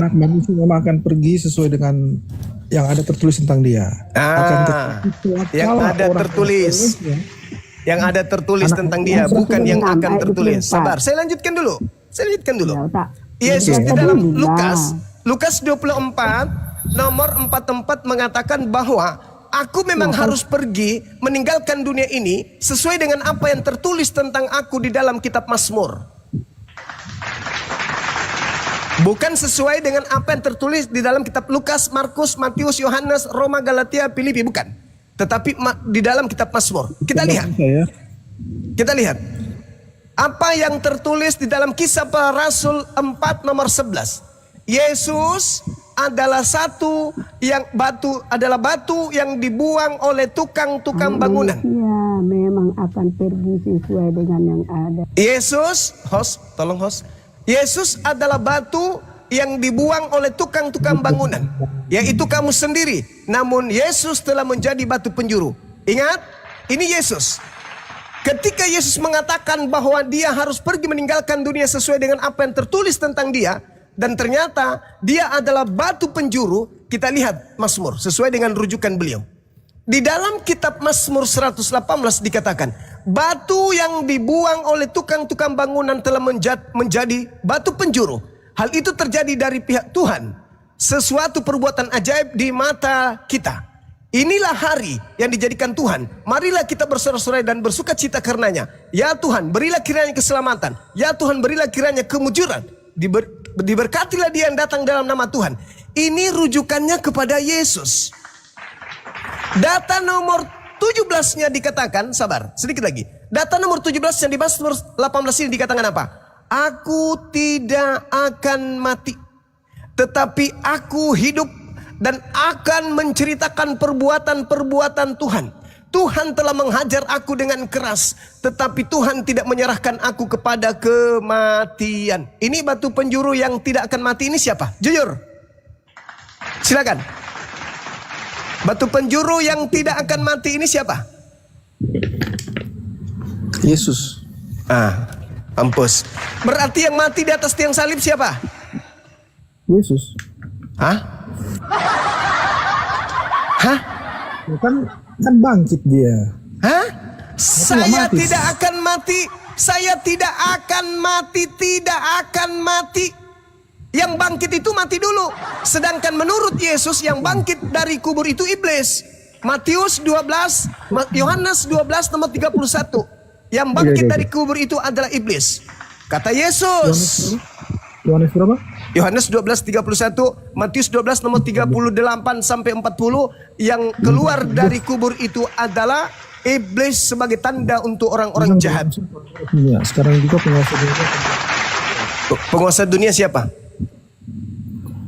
Anak manusia memang akan pergi sesuai dengan yang ada tertulis tentang dia. Yang ada tertulis. Yang ada tertulis tentang dia, bukan yang akan tertulis. Sabar, saya lanjutkan dulu. Yesus di dalam Lukas 24 nomor 44 mengatakan bahwa aku memang harus pergi meninggalkan dunia ini sesuai dengan apa yang tertulis tentang aku di dalam kitab Mazmur. Bukan sesuai dengan apa yang tertulis di dalam kitab Lukas, Markus, Matius, Yohanes, Roma, Galatia, Filipi, bukan. Tetapi di dalam kitab Mazmur. Kita lihat. Apa yang tertulis di dalam Kisah Para Rasul 4 nomor 11. Yesus adalah batu yang dibuang oleh tukang-tukang bangunan. Ya, memang akan pergi sesuai dengan yang ada. Yesus adalah batu yang dibuang oleh tukang-tukang bangunan, yaitu kamu sendiri. Namun Yesus telah menjadi batu penjuru. Ingat, ini Yesus. Ketika Yesus mengatakan bahwa dia harus pergi meninggalkan dunia sesuai dengan apa yang tertulis tentang dia, dan ternyata dia adalah batu penjuru, kita lihat Mazmur sesuai dengan rujukan beliau. Di dalam kitab Mazmur 118 dikatakan, batu yang dibuang oleh tukang-tukang bangunan telah menjadi batu penjuru. Hal itu terjadi dari pihak Tuhan. Sesuatu perbuatan ajaib di mata kita. Inilah hari yang dijadikan Tuhan. Marilah kita bersorak-sorai dan bersuka cita karenanya. Ya Tuhan, berilah kiranya keselamatan. Ya Tuhan, berilah kiranya kemujuran. Diberkatilah dia yang datang dalam nama Tuhan. Ini rujukannya kepada Yesus. Data nomor 17-nya dikatakan, sabar, sedikit lagi. Data nomor 17 yang di Mazmur 18 ini dikatakan apa? Aku tidak akan mati, tetapi aku hidup dan akan menceritakan perbuatan-perbuatan Tuhan. Tuhan telah menghajar aku dengan keras, tetapi Tuhan tidak menyerahkan aku kepada kematian. Ini batu penjuru yang tidak akan mati ini siapa? Jujur. Silakan. Batu penjuru yang tidak akan mati ini siapa? Yesus. Mampus. Berarti yang mati di atas tiang salib siapa? Yesus. Hah? Kan bangkit dia. Hah? Saya tidak akan mati. Saya tidak akan mati. Tidak akan mati. Yang bangkit itu mati dulu. Sedangkan menurut Yesus yang bangkit dari kubur itu iblis. Matius 12, Yohanes 12 nomor 31. Yang bangkit dari kubur itu adalah iblis. Kata Yesus. Yohanes berapa? Yohanes 12:31, Matius 12 nomor 38 sampai 40, yang keluar dari kubur itu adalah iblis sebagai tanda untuk orang-orang jahat. Ya, sekarang juga penguasa dunia. Penguasa dunia siapa?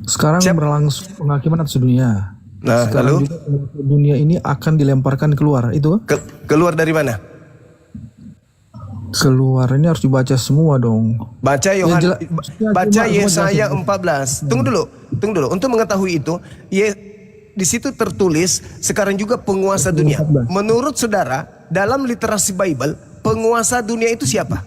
Sekarang berlangsung penghakiman atas dunia. Nah, sekarang lalu juga dunia ini akan dilemparkan keluar, itu? Keluar dari mana? Keluar ini harus dibaca semua dong. Baca jela- baca cuma Yesaya jelasin. 14. Tunggu dulu. Untuk mengetahui itu, di situ tertulis sekarang juga penguasa dunia. 14. Menurut saudara, dalam literasi Bible, penguasa dunia itu siapa?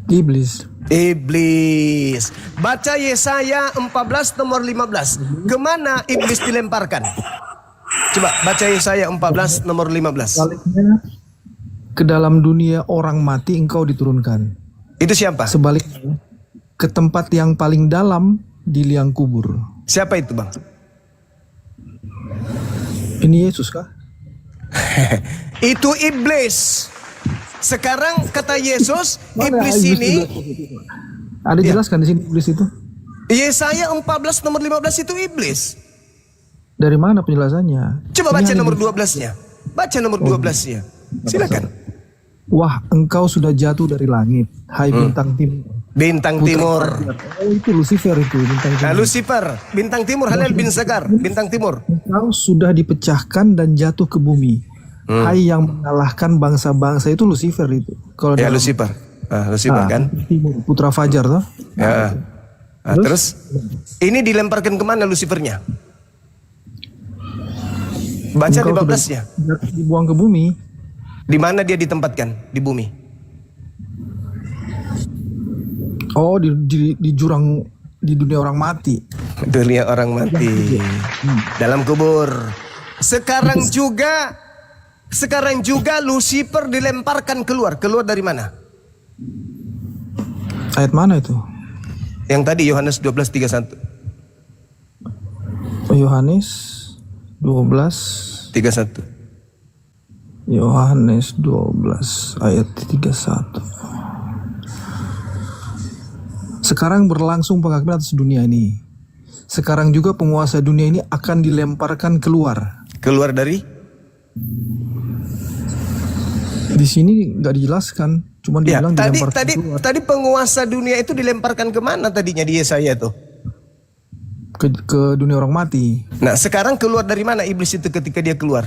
Iblis. Iblis. Baca Yesaya 14 nomor 15. Kemana iblis dilemparkan? Coba baca Yesaya 14 nomor 15. Sebaliknya, ke dalam dunia orang mati engkau diturunkan. Itu siapa? Sebaliknya, ke tempat yang paling dalam di liang kubur. Siapa itu, Bang? Ini Yesus kah? Itu iblis. Sekarang kata Yesus, Mana iblis ini ada jelaskan di sini iblis itu? Yesaya 14 nomor 15 itu iblis. Dari mana penjelasannya? Coba Ini baca hanya nomor di- 12-nya. Baca nomor 12-nya. Silakan. Wah, engkau sudah jatuh dari langit, hai bintang timur. Bintang Putra timur. Fajar. Oh, itu Lucifer itu bintang timur. Nah, Lucifer, bintang timur, Halel bin Zakar, bintang timur. Engkau sudah dipecahkan dan jatuh ke bumi. Hai yang mengalahkan bangsa-bangsa, itu Lucifer itu. Kalau Ya, dalam- Lucifer. Lucifer kan? Timur, Putra Fajar toh. Ya. Terus ini dilemparkan kemana Lucifernya? Baca di Engkau 12-nya. sudah dibuang ke bumi. Di mana dia ditempatkan? Di bumi. Oh, di jurang, di dunia orang mati. Dunia orang mati. Dalam kubur. Sekarang juga Lucifer dilemparkan keluar. Keluar dari mana? Ayat mana itu? Yang tadi Yohanes 12:31. Yohanes 12. 31. Yohanes 12 ayat 31. Sekarang berlangsung penghakiman atas dunia ini. Sekarang juga penguasa dunia ini akan dilemparkan keluar. Keluar dari? Di sini nggak dijelaskan, cuma Ya, dibilang tadi dilemparkan keluar tadi penguasa dunia itu dilemparkan kemana tadinya di Yesaya tuh? ke dunia orang mati. Nah, sekarang keluar dari mana iblis itu ketika dia keluar?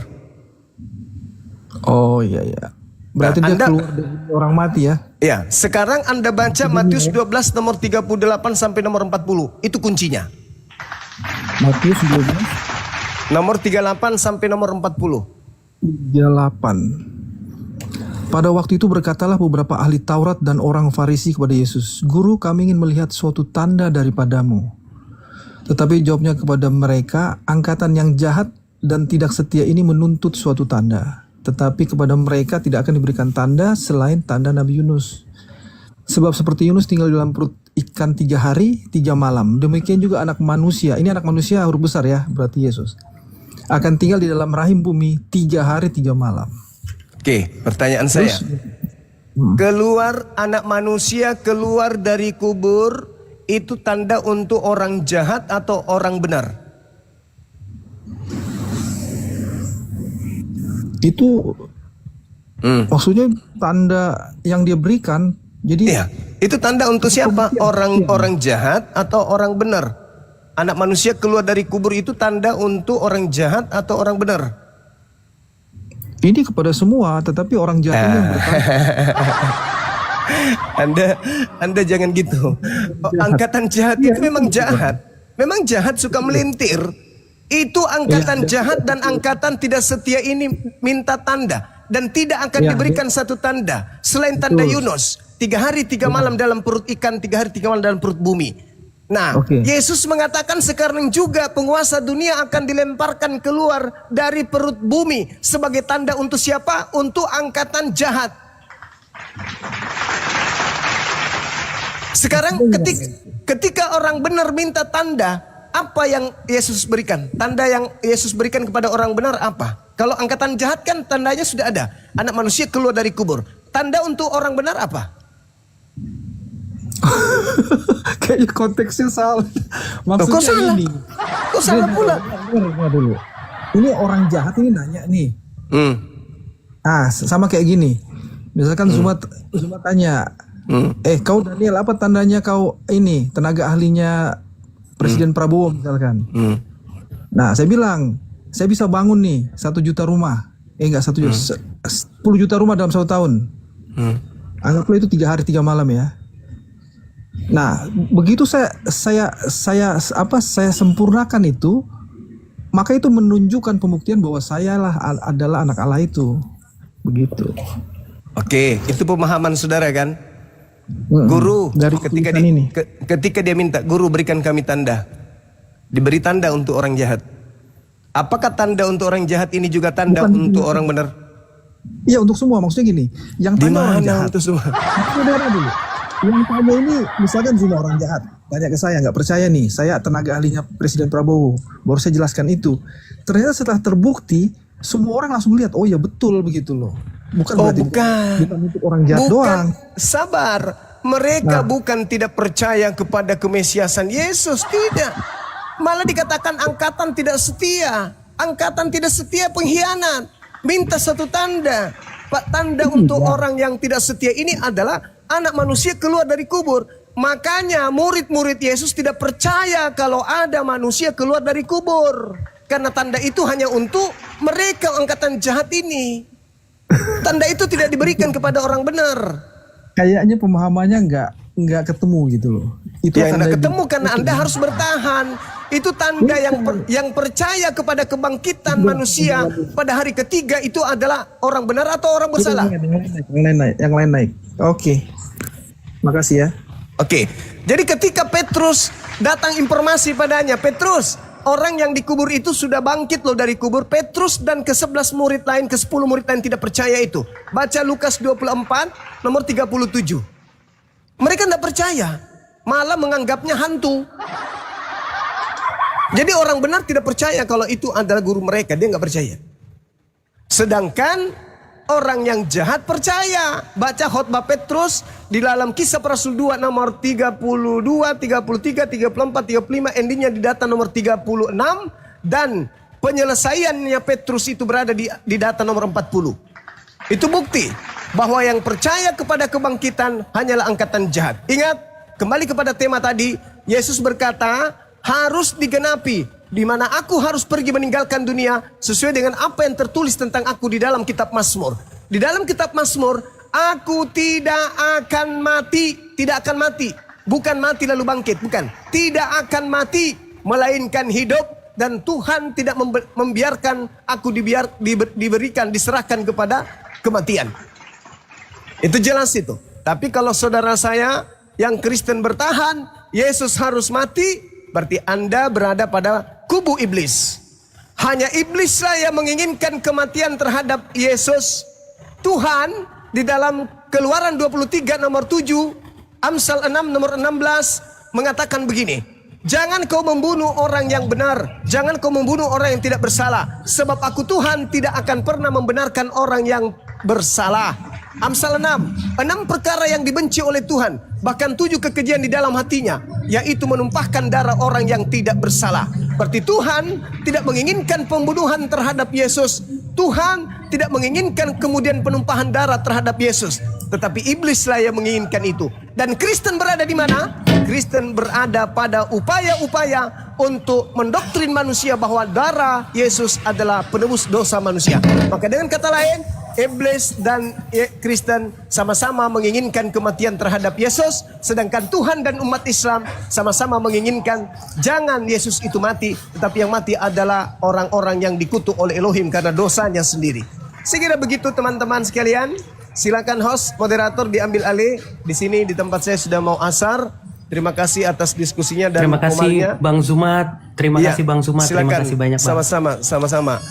Oh iya iya. Berarti Nah, dia Anda- keluar dari orang mati ya. Ya, sekarang Anda baca Matius 12 nomor 38 sampai nomor 40. Itu kuncinya. Matius 12 Nomor 38 sampai nomor 40. 38. Pada waktu itu berkatalah beberapa ahli Taurat dan orang Farisi kepada Yesus, "Guru, kami ingin melihat suatu tanda daripadamu." Tetapi jawabnya kepada mereka, "Angkatan yang jahat dan tidak setia ini menuntut suatu tanda. Tetapi kepada mereka tidak akan diberikan tanda selain tanda Nabi Yunus. Sebab seperti Yunus tinggal di dalam perut ikan 3 hari 3 malam, demikian juga anak manusia." Ini anak manusia huruf besar ya, berarti Yesus. "Akan tinggal di dalam rahim bumi 3 hari 3 malam." Oke, pertanyaan saya. Keluar anak manusia keluar dari kubur itu tanda untuk orang jahat atau orang benar? Itu maksudnya tanda yang dia berikan. Jadi Iya, itu tanda untuk siapa? Orang jahat atau orang benar? Anak manusia keluar dari kubur itu tanda untuk orang jahat atau orang benar? ini kepada semua, tetapi orang jahat ini yang bertanya. Anda jangan gitu. Angkatan jahat itu memang jahat. Memang jahat, suka melintir. Itu angkatan jahat dan angkatan tidak setia ini minta tanda. Dan tidak akan diberikan satu tanda selain tanda Yunus. 3 hari 3 malam dalam perut ikan, 3 hari 3 malam dalam perut bumi. Nah, Yesus mengatakan sekarang juga penguasa dunia akan dilemparkan keluar dari perut bumi. Sebagai tanda untuk siapa? Untuk angkatan jahat. Sekarang ketika orang benar minta tanda, apa yang Yesus berikan? Tanda yang Yesus berikan kepada orang benar apa? Kalau angkatan jahat kan tandanya sudah ada. Anak manusia keluar dari kubur. Tanda untuk orang benar apa? Kayaknya konteksnya salah. Kok Maksudnya salah? ini. Kok salah pula? Dengar dulu. Ini orang jahat ini nanya nih. Hmm. Sama kayak gini. Misalkan Zuma tanya, kau Daniel apa tandanya kau ini tenaga ahlinya Presiden Prabowo misalkan. Nah saya bilang, saya bisa bangun nih 1 juta rumah. Enggak 1 juta, 10 juta rumah dalam 1 tahun. Anggaplah itu 3 hari 3 malam ya. Nah, begitu saya sempurnakan itu, maka itu menunjukkan pembuktian bahwa sayalah adalah anak Allah itu. Begitu. Oke, itu pemahaman saudara kan? Guru dari ketika dia minta, guru berikan kami tanda. Diberi tanda untuk orang jahat. Apakah tanda untuk orang jahat ini juga tanda untuk orang benar? Iya, untuk semua. Maksudnya gini, yang tanda orang jahat untuk semua? Saudara dulu. Yang tanya ini misalkan semua orang jahat. Tanya ke saya, nggak percaya nih. Saya tenaga ahlinya Presiden Prabowo. Baru saya jelaskan itu. Ternyata setelah terbukti, semua orang langsung lihat, oh ya betul begitu loh. Bukan untuk orang jahat doang. Sabar. Mereka bukan tidak percaya kepada kemesiasan Yesus, tidak. Malah dikatakan angkatan tidak setia. Angkatan tidak setia pengkhianat. Minta satu tanda. Pak, tanda untuk orang yang tidak setia ini adalah anak manusia keluar dari kubur. Makanya murid-murid Yesus tidak percaya kalau ada manusia keluar dari kubur. Karena tanda itu hanya untuk mereka angkatan jahat ini. Tanda itu tidak diberikan kepada orang benar. Kayaknya pemahamannya nggak ketemu gitu loh. Itu ya nggak ketemu karena Anda harus bertahan. Itu tanda yang percaya kepada kebangkitan manusia pada hari ketiga itu adalah orang benar atau orang bersalah. Yang lain naik. Oke. Makasih ya. Oke. Jadi ketika Petrus datang informasi padanya, Petrus, orang yang dikubur itu sudah bangkit loh dari kubur. Petrus dan ke-11 murid lain, ke-10 murid lain tidak percaya itu. Baca Lukas 24 nomor 37. Mereka tidak percaya, malah menganggapnya hantu. Jadi orang benar tidak percaya kalau itu adalah guru mereka, dia nggak percaya. Sedangkan orang yang jahat percaya. Baca khotbah Petrus di dalam Kisah Para Rasul 2 nomor 32, 33, 34, 35, endingnya di data nomor 36 dan penyelesaiannya Petrus itu berada di data nomor 40. Itu bukti bahwa yang percaya kepada kebangkitan hanyalah angkatan jahat. Ingat, kembali kepada tema tadi, Yesus berkata, harus digenapi di mana aku harus pergi meninggalkan dunia sesuai dengan apa yang tertulis tentang aku di dalam kitab Mazmur. Di dalam kitab Mazmur, aku tidak akan mati, bukan mati lalu bangkit, bukan. Tidak akan mati, melainkan hidup, dan Tuhan tidak membiarkan aku diserahkan kepada kematian. Itu jelas itu. Tapi kalau saudara saya yang Kristen bertahan, Yesus harus mati, berarti Anda berada pada kubu iblis. Hanya iblislah yang menginginkan kematian terhadap Yesus. Tuhan di dalam Keluaran 23 nomor 7, Amsal 6 nomor 16 mengatakan begini. Jangan kau membunuh orang yang benar, jangan kau membunuh orang yang tidak bersalah, sebab aku Tuhan tidak akan pernah membenarkan orang yang bersalah. Amsal 6 perkara yang dibenci oleh Tuhan, bahkan 7 kekejian di dalam hatinya, yaitu menumpahkan darah orang yang tidak bersalah. Berarti Tuhan tidak menginginkan pembunuhan terhadap Yesus. Tuhan tidak menginginkan kemudian penumpahan darah terhadap Yesus, tetapi iblislah yang menginginkan itu. Dan Kristen berada di mana? Kristen berada pada upaya-upaya untuk mendoktrin manusia bahwa darah Yesus adalah penebus dosa manusia. Maka dengan kata lain, iblis dan Kristen sama-sama menginginkan kematian terhadap Yesus, sedangkan Tuhan dan umat Islam sama-sama menginginkan jangan Yesus itu mati, tetapi yang mati adalah orang-orang yang dikutuk oleh Elohim karena dosanya sendiri. Sekira begitu teman-teman sekalian. Silakan host, moderator diambil alih. Di sini di tempat saya sudah mau asar. Terima kasih atas diskusinya dan terima kasih komalnya. Bang Zumat. Terima kasih Bang Zumat. Silakan. Terima kasih banyak Bang. Sama-sama.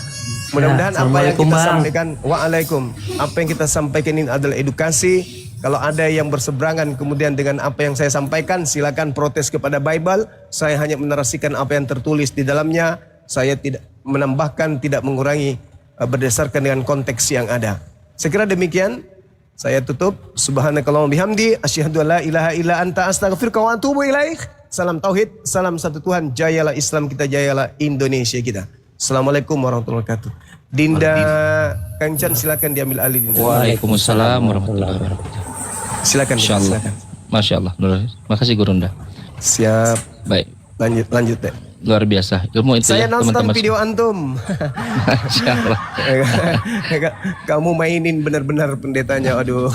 Mudah-mudahan apa yang kita sampaikan, waalaikum, apa yang kita sampaikan ini adalah edukasi. Kalau ada yang berseberangan kemudian dengan apa yang saya sampaikan, silakan protes kepada Bible. Saya hanya menarasikan apa yang tertulis di dalamnya. Saya tidak menambahkan, tidak mengurangi berdasarkan dengan konteks yang ada. Saya kira demikian. Saya tutup. Subhanakallahumma bihamdi, asyhadu an la ilaha illa anta, astaghfiruka wa atubu ilaik. Salam tauhid, salam satu Tuhan. Jayalah Islam kita, jayalah Indonesia kita. Assalamualaikum warahmatullahi wabarakatuh. Dinda Kancan silakan diambil alih. Dinda. Waalaikumsalam warahmatullahi wabarakatuh. Silakan. Insyaallah. Masya Allah. Makasih Gurunda. Siap. Baik. Lanjut deh. luar biasa. Ilmu itu Saya ya, nonton teman-teman. video antum. Masya Allah. Kamu mainin benar-benar pendetanya. Aduh,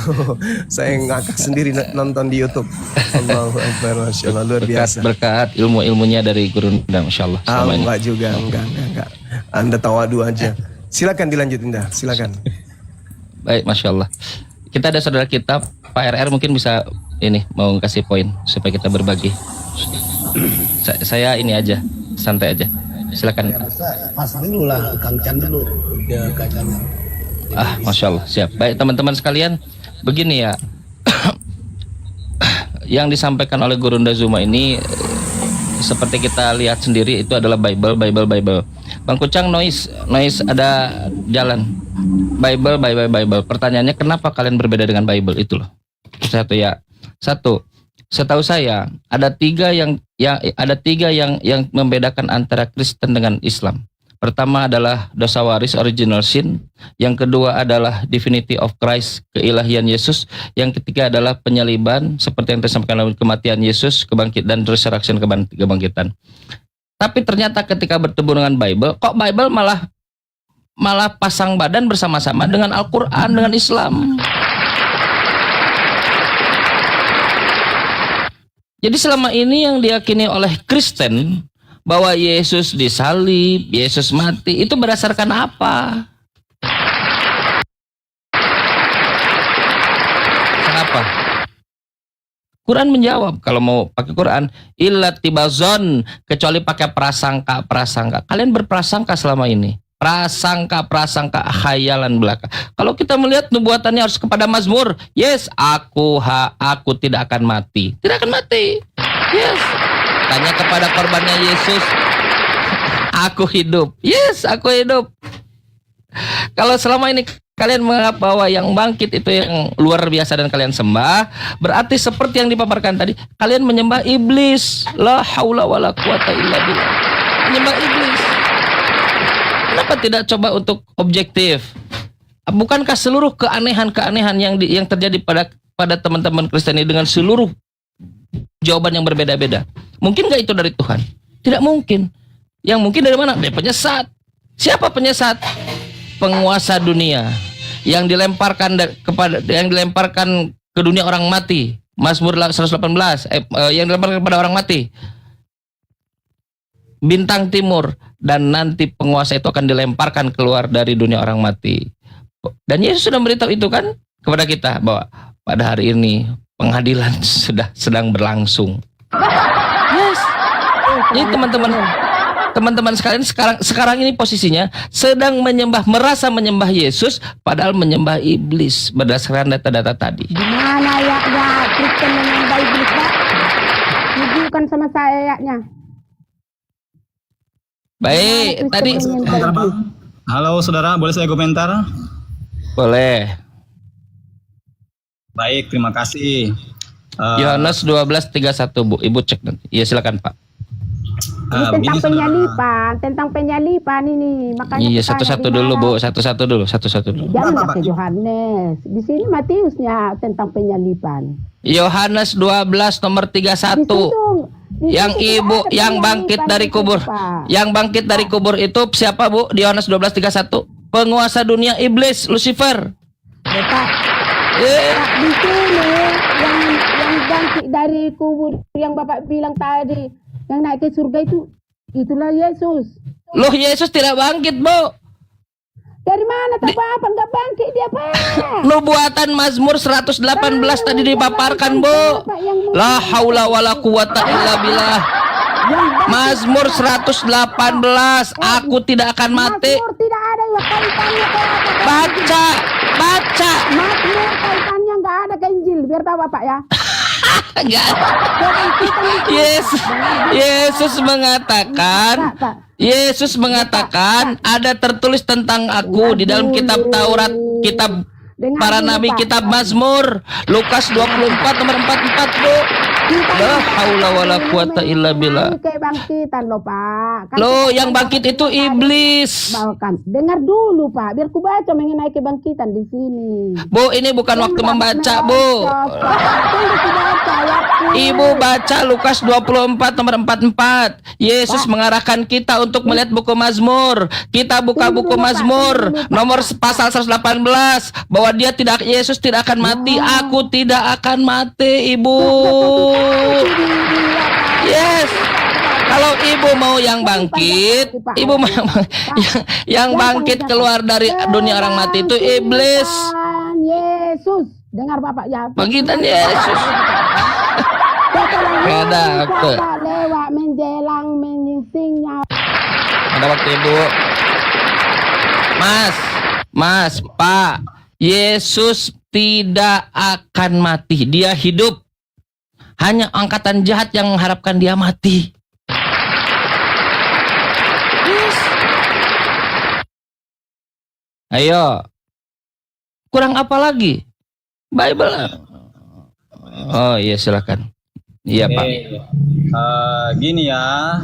saya ngakak sendiri nonton di YouTube. Allahu Akbar, Masya Allah, luar biasa. Berkat ilmu-ilmunya dari Guru Nda, Masya Allah. Selama ini. Enggak juga, enggak. Anda tawadu aja. Silakan dilanjut Indah, silakan. Baik, Masya Allah. Kita ada saudara kita, Pak RR mungkin bisa ini mau kasih poin supaya kita berbagi. Saya ini aja, santai aja. Silakan. Pas dulu lah, Kang Chan dulu. Dia kacanya. Masya Allah, siap. Baik teman-teman sekalian, begini ya. Yang disampaikan oleh Guru Nda Zuma ini seperti kita lihat sendiri itu adalah Bible. Bang Kucang noise ada jalan. Bible. Pertanyaannya kenapa kalian berbeda dengan Bible itu loh. Satu. Setahu saya ada tiga yang membedakan antara Kristen dengan Islam. Pertama adalah dosa waris original sin, yang kedua adalah divinity of Christ, keilahian Yesus, yang ketiga adalah penyaliban seperti yang disampaikan dalam kematian Yesus, kebangkitan dan resurrection kebangkitan. Tapi ternyata ketika bertemu dengan Bible, kok Bible malah pasang badan bersama-sama dengan Al-Qur'an, dengan Islam. Jadi selama ini yang diyakini oleh Kristen bahwa Yesus disalib, Yesus mati, itu berdasarkan apa? Kenapa? Quran menjawab, kalau mau pakai Quran, illa tibazon, kecuali pakai prasangka. Kalian berprasangka selama ini. Prasangka, khayalan belaka. Kalau kita melihat nubuatannya harus kepada Mazmur, yes, aku tidak akan mati. Tidak akan mati. Yes. Tanya kepada korbannya Yesus, aku hidup. Yes, aku hidup. Kalau selama ini kalian menganggap bahwa yang bangkit itu yang luar biasa dan kalian sembah, berarti seperti yang dipaparkan tadi, kalian menyembah iblis. La haula wala quwata illa billah. Menyembah iblis. Kenapa tidak coba untuk objektif? Bukankah seluruh keanehan-keanehan yang terjadi pada teman-teman Kristen ini dengan seluruh jawaban yang berbeda-beda? Mungkin nggak itu dari Tuhan? Tidak mungkin. Yang mungkin dari mana? Dari penyesat. Siapa penyesat? Penguasa dunia yang dilemparkan ke dunia orang mati. Mazmur 118 yang dilemparkan kepada orang mati. Bintang timur, dan nanti penguasa itu akan dilemparkan keluar dari dunia orang mati. Dan Yesus sudah memberitahu itu kan kepada kita bahwa pada hari ini pengadilan sedang berlangsung. Yes. Jadi teman-teman sekalian sekarang ini posisinya sedang merasa menyembah Yesus padahal menyembah iblis berdasarkan data-data tadi. Gimana ya Kristen menyembah iblis, Pak? Tunjukkan sama saya ayatnya. Baik, tadi. Halo saudara, boleh saya komentar? Boleh. Baik, terima kasih. Yohanes 12:31 Bu, Ibu cek nanti. Iya silakan Pak. Tentang penyalipan ini. Makanya iya satu-satu dulu Bu, satu-satu dulu. Jangan pakai Yohanes. Di sini Matiusnya tentang penyalipan. Yohanes 12 nomor 31. Yang ibu yang bangkit dari kubur. Yang bangkit dari kubur itu siapa Bu? Di Yohanes 12:31. Penguasa dunia iblis, Lucifer. Bapak, di sini yang bangkit dari kubur yang Bapak bilang tadi, yang naik ke surga itulah Yesus. Loh, Yesus tidak bangkit, Bu. Dari mana tahu apa enggak bangkit dia, Pak? Nubuatan Mazmur 118 tadi dipaparkan, Bu. La haula wala quwata illa billah. Mazmur 118, aku tidak akan mati. Mazmur tidak ada ya kaitannya ke apa. Baca. Mazmur kaitannya enggak ada ke Injil, biar tahu Bapak ya. Enggak. Yesus mengatakan ada tertulis tentang aku di dalam kitab Taurat, kitab para nabi, kitab Mazmur, Lukas 24 nomor 44 Bu. La haula wala quwata illa billah. Kebangkitan loh Pak. Loh, yang bangkit itu iblis. Dengar dulu Pak, biar ku baca mengenai kebangkitan di sini. Bu, ini bukan waktu membaca Bu. Tunggu ku baca Ibu baca Lukas 24 nomor 44. Yesus mengarahkan kita untuk melihat buku Mazmur. Kita buka buku Mazmur nomor pasal 118 bahwa Yesus tidak akan mati. Aku tidak akan mati, Ibu. Yes. Kalau ibu mau yang bangkit, ibu mau yang bangkit keluar dari dunia orang mati itu iblis. Yesus, dengar Bapak ya. Bangkitan Yesus. Ada waktu. Lewat menjelang menyingsingnya. Ada waktu ibu. Mas, Pak, Yesus tidak akan mati. Dia hidup. Hanya angkatan jahat yang mengharapkan dia mati. Yes. Ayo. Kurang apa lagi? Bible. Oh iya, silakan. Iya, Pak. Gini ya.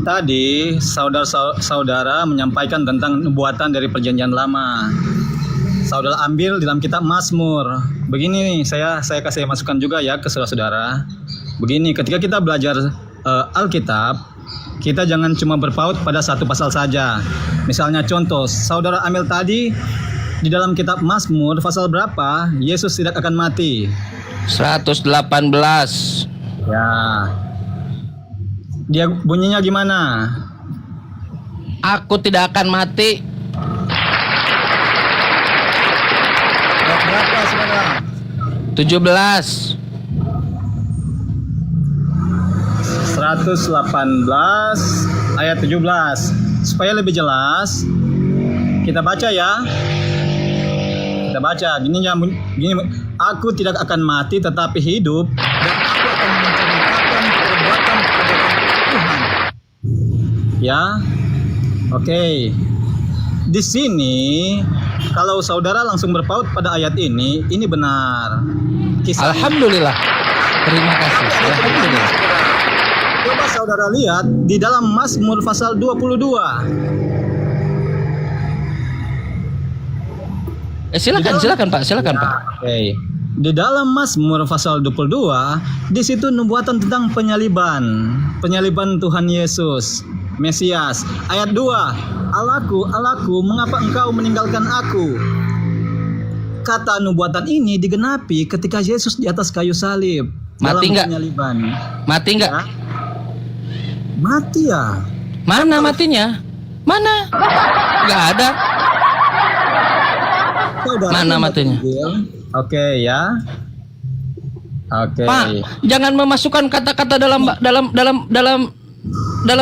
Tadi saudara-saudara menyampaikan tentang nubuatan dari Perjanjian Lama. Saudara ambil dalam kitab Mazmur. Begini nih, saya kasih masukan juga ya ke saudara-saudara. Begini, ketika kita belajar Alkitab, kita jangan cuma berpaut pada satu pasal saja. Misalnya contoh, saudara ambil tadi di dalam kitab Mazmur pasal berapa Yesus tidak akan mati? 118. Ya. Dia bunyinya gimana? Aku tidak akan mati. Berapa saudara? 17. 118 ayat 17. Supaya lebih jelas, kita baca ya. Kita baca gini, aku tidak akan mati tetapi hidup, dan aku akan menceritakan perbuatan Tuhan. Ya. Oke. Di sini kalau saudara langsung berpaut pada ayat ini benar. Alhamdulillah. Terima kasih. Alhamdulillah. Coba saudara lihat di dalam Mazmur pasal 22. Silakan Pak. Oke. Di dalam Mazmur pasal 22, di situ nubuatan tentang penyaliban Tuhan Yesus, Mesias. Ayat 2, Allahku, mengapa engkau meninggalkan aku? Kata nubuatan ini digenapi ketika Yesus di atas kayu salib. Mati nggak? Mati nggak? Ya? Mati ya? Mana matinya? Mana? Nggak ada. Mana matinya? Oke ya. Oke. Pak, jangan memasukkan kata-kata dalam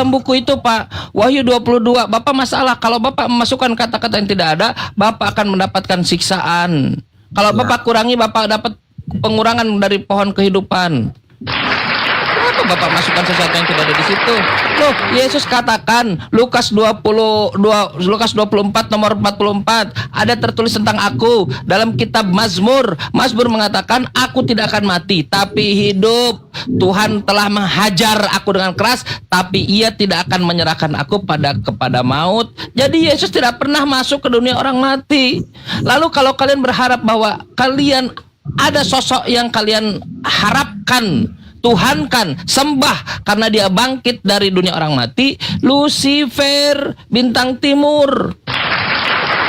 buku itu, Pak. Wahyu 22. Bapak masalah kalau Bapak memasukkan kata-kata yang tidak ada, Bapak akan mendapatkan siksaan. Kalau Bapak kurangi, Bapak dapat pengurangan dari pohon kehidupan. Kenapa Bapak masukkan sesuatu yang tidak ada di situ? Loh, Yesus katakan Lukas 24 nomor 44 ada tertulis tentang aku dalam kitab Mazmur. Mazmur mengatakan aku tidak akan mati tapi hidup. Tuhan telah menghajar aku dengan keras tapi ia tidak akan menyerahkan aku kepada maut. Jadi Yesus tidak pernah masuk ke dunia orang mati. Lalu kalau kalian berharap bahwa kalian ada sosok yang kalian harapkan, tuhankan, sembah karena dia bangkit dari dunia orang mati, Lucifer, bintang timur.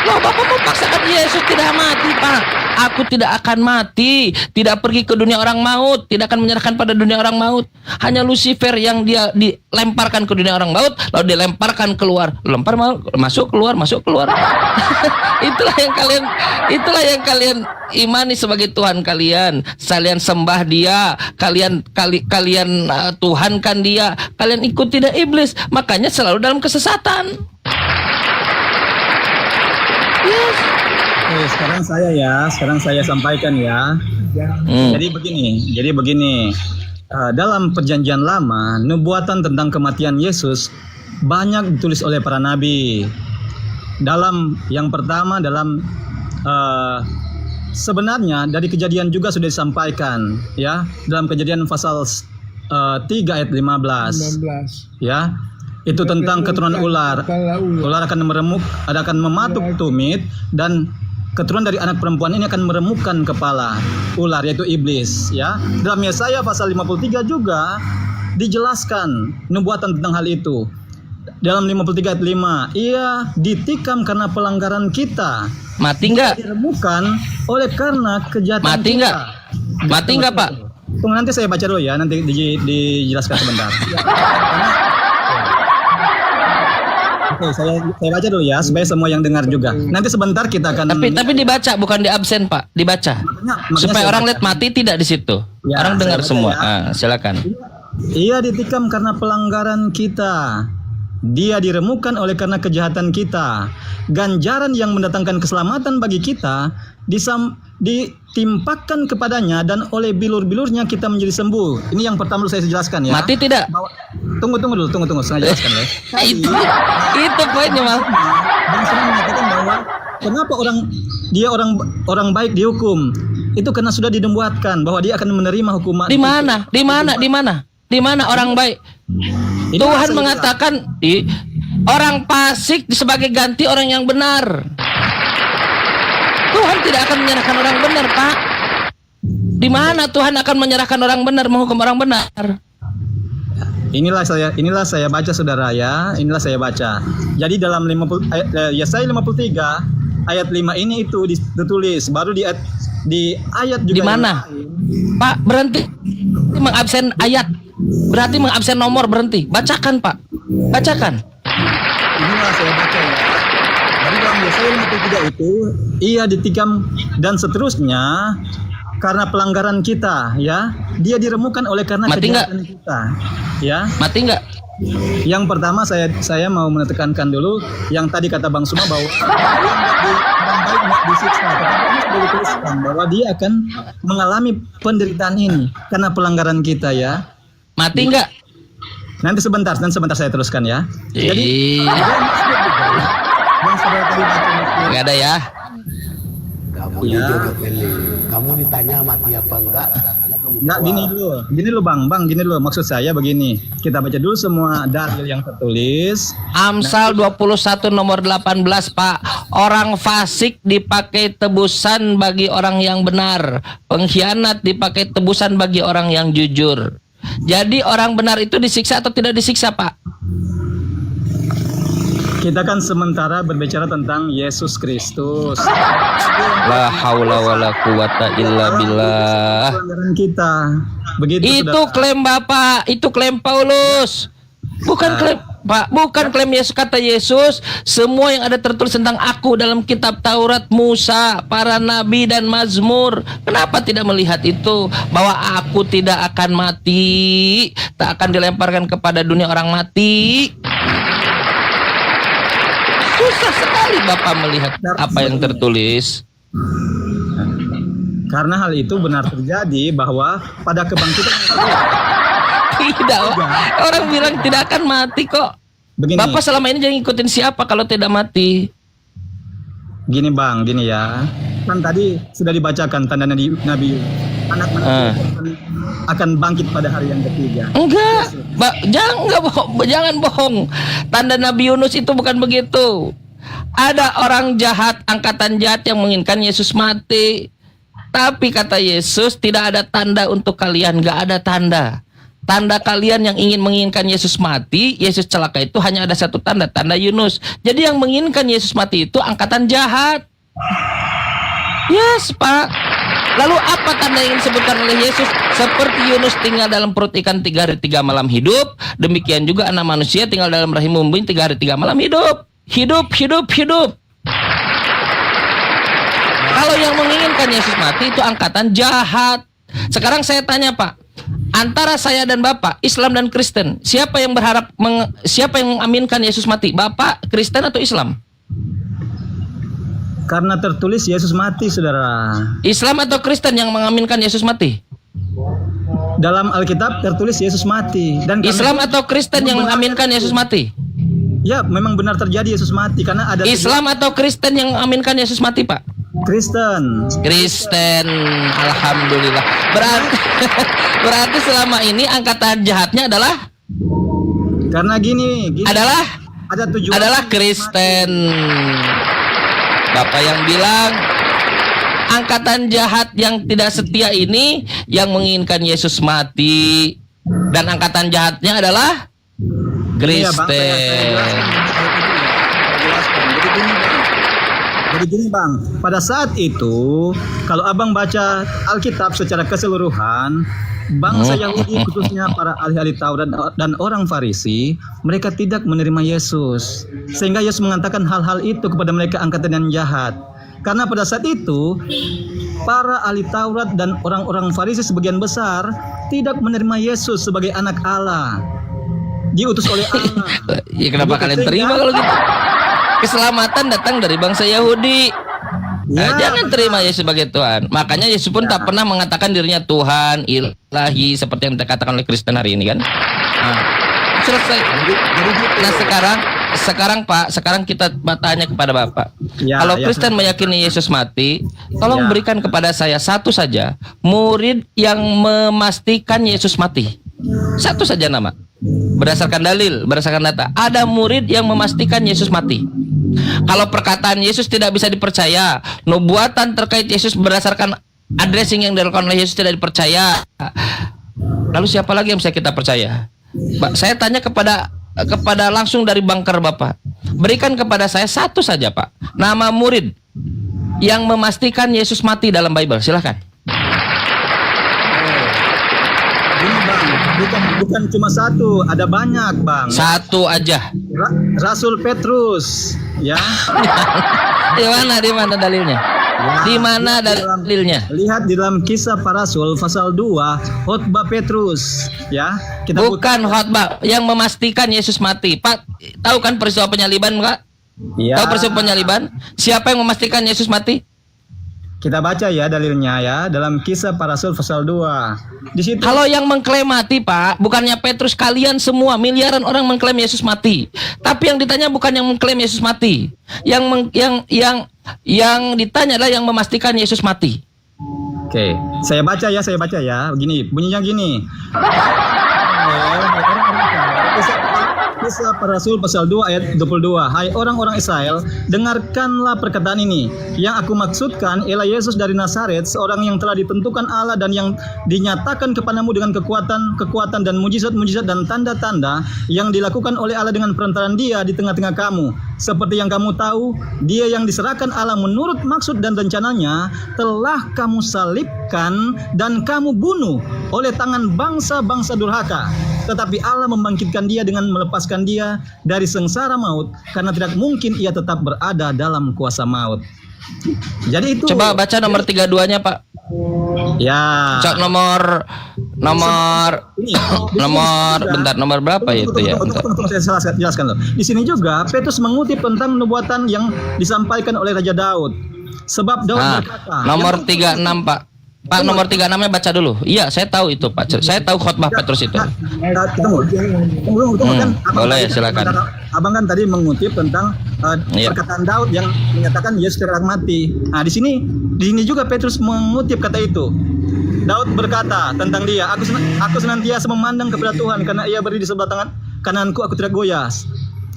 Loh, Bapak memaksakan Yesus tidak mati, Pak. Aku tidak akan mati, tidak pergi ke dunia orang maut, tidak akan menyerahkan pada dunia orang maut. Hanya Lucifer yang dia dilemparkan ke dunia orang maut, lalu dilemparkan keluar, masuk keluar. Itulah yang kalian imani sebagai Tuhan kalian. Kalian sembah dia, kalian tuhankan dia, kalian ikuti dia iblis. Makanya selalu dalam kesesatan. Yes. Sekarang saya sampaikan ya. Jadi begini. Dalam Perjanjian Lama, nubuatan tentang kematian Yesus banyak ditulis oleh para nabi. Yang pertama sebenarnya dari Kejadian juga sudah disampaikan ya, dalam Kejadian pasal 3 ayat 15. Ya. Itu tentang keturunan ular. Ular akan mematuk tumit dan keturunan dari anak perempuan ini akan meremukkan kepala ular, yaitu iblis, ya. Dalam Yesaya pasal 53 juga dijelaskan nubuatan tentang hal itu. Dalam 53 ayat 5, ia ditikam karena pelanggaran kita. Mati nggak? Diremukkan oleh karena kejahatan Mati kita. nggak? Mati nggak, Pak? Tunggu, nanti saya baca dulu ya, nanti dijelaskan sebentar. Oke, saya baca dulu ya supaya semua yang dengar juga. Nanti sebentar kita akan. Tapi dibaca, bukan di absen, Pak. Dibaca. Makanya Supaya saya orang baca. lihat mati tidak di situ. Ya, Orang dengar saya baca semua. ya. Silakan. Ia ditikam karena pelanggaran kita. Dia diremukkan oleh karena kejahatan kita. Ganjaran yang mendatangkan keselamatan bagi kita ditimpakan kepadanya, dan oleh bilur-bilurnya kita menjadi sembuh. Ini yang pertama dulu saya jelaskan ya. Mati tidak? Tunggu dulu, saya jelaskan ya. Itu poinnya, Mal. Bang Sunan mengatakan bahwa kenapa orang baik dihukum? Itu karena sudah dinubuatkan bahwa dia akan menerima hukuman. Di mana orang baik? Ini Tuhan saya mengatakan orang fasik sebagai ganti orang yang benar. Tuhan tidak akan menyerahkan orang benar, Pak. Di mana Tuhan akan menyerahkan orang benar, menghukum orang benar? Inilah saya baca, saudara ya. Inilah saya baca. Jadi dalam Yesaya 53 ayat 5 ini itu ditulis, baru di ayat juga. Di mana? Pak, berhenti mengabsen ayat. Berarti mengabsen nomor, berhenti. Bacakan, Pak. Bacakan. Inilah saya baca ya. Jadi dalam Yesaya 53 itu, ia ditikam dan seterusnya karena pelanggaran kita, ya. Dia diremukkan oleh karena Mati kejahatan kita, ya. Mati nggak? Yang pertama saya mau menekankan dulu yang tadi kata Bang Suma bahwa orang baik nggak disiksa, tetapi ini sudah dituliskan bahwa dia akan mengalami penderitaan ini karena pelanggaran kita, ya. Mati nggak? Nanti sebentar saya teruskan ya. Jadi Ih, yang saudara tadi baca nggak ada ya. Kamu jujur ke Kelly. Kamu ditanya mati apa enggak? Nggak, gini dulu bang, gini dulu, maksud saya begini, kita baca dulu semua dalil yang tertulis. Amsal 21 nomor 18, Pak. Orang fasik dipakai tebusan bagi orang yang benar. Pengkhianat dipakai tebusan bagi orang yang jujur. Jadi orang benar itu disiksa atau tidak disiksa, Pak? Kita kan sementara berbicara tentang Yesus Kristus. La haula wala quwata illa billah. Pelanggaran kita. Begitu, Itu saudara. klaim Bapak, itu klaim Paulus. Bukan klaim, Pak, bukan klaim Yesus. Kata Yesus, semua yang ada tertulis tentang aku dalam kitab Taurat, Musa, para nabi dan Mazmur. Kenapa tidak melihat itu? Bahwa aku tidak akan mati, tak akan dilemparkan kepada dunia orang mati. Susah sekali Bapak melihat apa yang tertulis. Karena hal itu benar terjadi bahwa pada kebangkitan Tidak, orang bilang tidak akan mati kok. begini. Bapak selama ini jangan ngikutin siapa kalau tidak mati. Gini bang, gini ya. Kan tadi sudah dibacakan tanda Nabi anak manusia akan bangkit pada hari yang ketiga. Enggak, jangan bohong. Tanda Nabi Yunus itu bukan begitu. Ada orang jahat, angkatan jahat yang menginginkan Yesus mati. Tapi kata Yesus, tidak ada tanda untuk kalian, nggak ada tanda. Tanda kalian yang menginginkan Yesus mati, Yesus celaka itu hanya ada satu tanda, tanda Yunus. Jadi yang menginginkan Yesus mati itu angkatan jahat. Yes, Pak. Lalu apa tanda yang disebutkan oleh Yesus? Seperti Yunus tinggal dalam perut ikan 3 hari 3 malam hidup, demikian juga anak manusia tinggal dalam rahim umbi 3 hari 3 malam hidup. Hidup. Kalau yang menginginkan Yesus mati itu angkatan jahat. Sekarang saya tanya, Pak, antara saya dan Bapak, Islam dan Kristen, siapa yang mengaminkan Yesus mati? Bapak Kristen atau Islam? Karena tertulis Yesus mati, saudara. Islam atau Kristen yang mengaminkan Yesus mati? Dalam Alkitab tertulis Yesus mati. Dan Islam atau Kristen yang mengaminkan Yesus mati? Ya, memang benar terjadi Yesus mati karena ada Islam atau Kristen yang mengaminkan Yesus mati, Pak? Kristen. Alhamdulillah. Berarti selama ini angkatan jahatnya adalah gini adalah ada tujuan Kristen. Bapak yang bilang angkatan jahat yang tidak setia ini yang menginginkan Yesus mati, dan angkatan jahatnya adalah Kristen. Jadi gini Bang, pada saat itu kalau Abang baca Alkitab secara keseluruhan, bangsa Yahudi khususnya para ahli-ahli Taurat dan orang Farisi, mereka tidak menerima Yesus. Sehingga Yesus mengatakan hal-hal itu kepada mereka angkatan yang jahat. Karena pada saat itu para ahli Taurat dan orang-orang Farisi sebagian besar tidak menerima Yesus sebagai anak Allah, diutus oleh Allah. Ya kenapa kalian terima kalau gitu? Keselamatan datang dari bangsa Yahudi. Jangan terima Yesus sebagai Tuhan. Makanya Yesus pun tak pernah mengatakan dirinya Tuhan, ilahi, seperti yang dikatakan oleh Kristen hari ini kan. Selesai. Nah sekarang Pak, sekarang kita tanya kepada Bapak. Kalau Kristen meyakini Yesus mati, tolong berikan kepada saya satu saja murid yang memastikan Yesus mati. Satu saja nama. Berdasarkan dalil, berdasarkan data. Ada murid yang memastikan Yesus mati. Kalau perkataan Yesus tidak bisa dipercaya, nubuatan terkait Yesus berdasarkan addressing yang dilakukan oleh Yesus tidak dipercaya, lalu siapa lagi yang bisa kita percaya? Saya tanya kepada langsung dari bunker Bapak. Berikan kepada saya satu saja Pak, nama murid yang memastikan Yesus mati dalam Bible. Silahkan. Bukan cuma satu, ada banyak Bang. Satu aja. Rasul Petrus, ya. Di mana dalilnya? Di mana dalilnya? Lihat di dalam Kisah Para Rasul pasal 2, khotbah Petrus, ya. Bukan khotbah yang memastikan Yesus mati. Pak, tahu kan peristiwa penyaliban, Pak? Ya. Tahu peristiwa penyaliban? Siapa yang memastikan Yesus mati? Kita baca ya dalilnya ya dalam Kisah Para Rasul pasal 2. Di situ. Kalau yang mengklaim mati, Pak, bukannya Petrus, kalian semua miliaran orang mengklaim Yesus mati. Tapi yang ditanya bukan yang mengklaim Yesus mati. Yang ditanya adalah yang memastikan Yesus mati. Oke, saya baca ya. Begini, bunyinya gini. Kisah Para Rasul pasal 2 ayat 22. Hai orang-orang Israel, dengarkanlah perkataan ini. Yang aku maksudkan ialah Yesus dari Nazaret, seorang yang telah ditentukan Allah dan yang dinyatakan kepadamu dengan kekuatan dan mujizat-mujizat dan tanda-tanda yang dilakukan oleh Allah dengan perantaraan Dia di tengah-tengah kamu. Seperti yang kamu tahu, Dia yang diserahkan Allah menurut maksud dan rencananya telah kamu salibkan dan kamu bunuh oleh tangan bangsa-bangsa durhaka. Tetapi Allah membangkitkan Dia dengan melepaskan Dia dari sengsara maut, karena tidak mungkin Ia tetap berada dalam kuasa maut. Jadi itu. Coba baca nomor 32-nya, Pak. Ya. Cok nomor berapa itu ya? Saya jelaskan loh. Di sini juga Petrus mengutip tentang nubuatan yang disampaikan oleh Raja Daud. Sebab Daud berkata. Nomor 36, Pak. Pak, nomor 36-nya baca dulu. Iya, saya tahu itu, Pak. Saya tahu khotbah Petrus itu. Tunggu kan. Boleh, silakan. Abang kan tadi mengutip tentang perkataan Daud yang menyatakan Yesus tidak mati. Nah, di sini juga Petrus mengutip kata itu. Daud berkata tentang dia, aku senantiasa memandang kepada Tuhan karena Ia berdiri di sebelah tangan kananku, aku tidak goyah.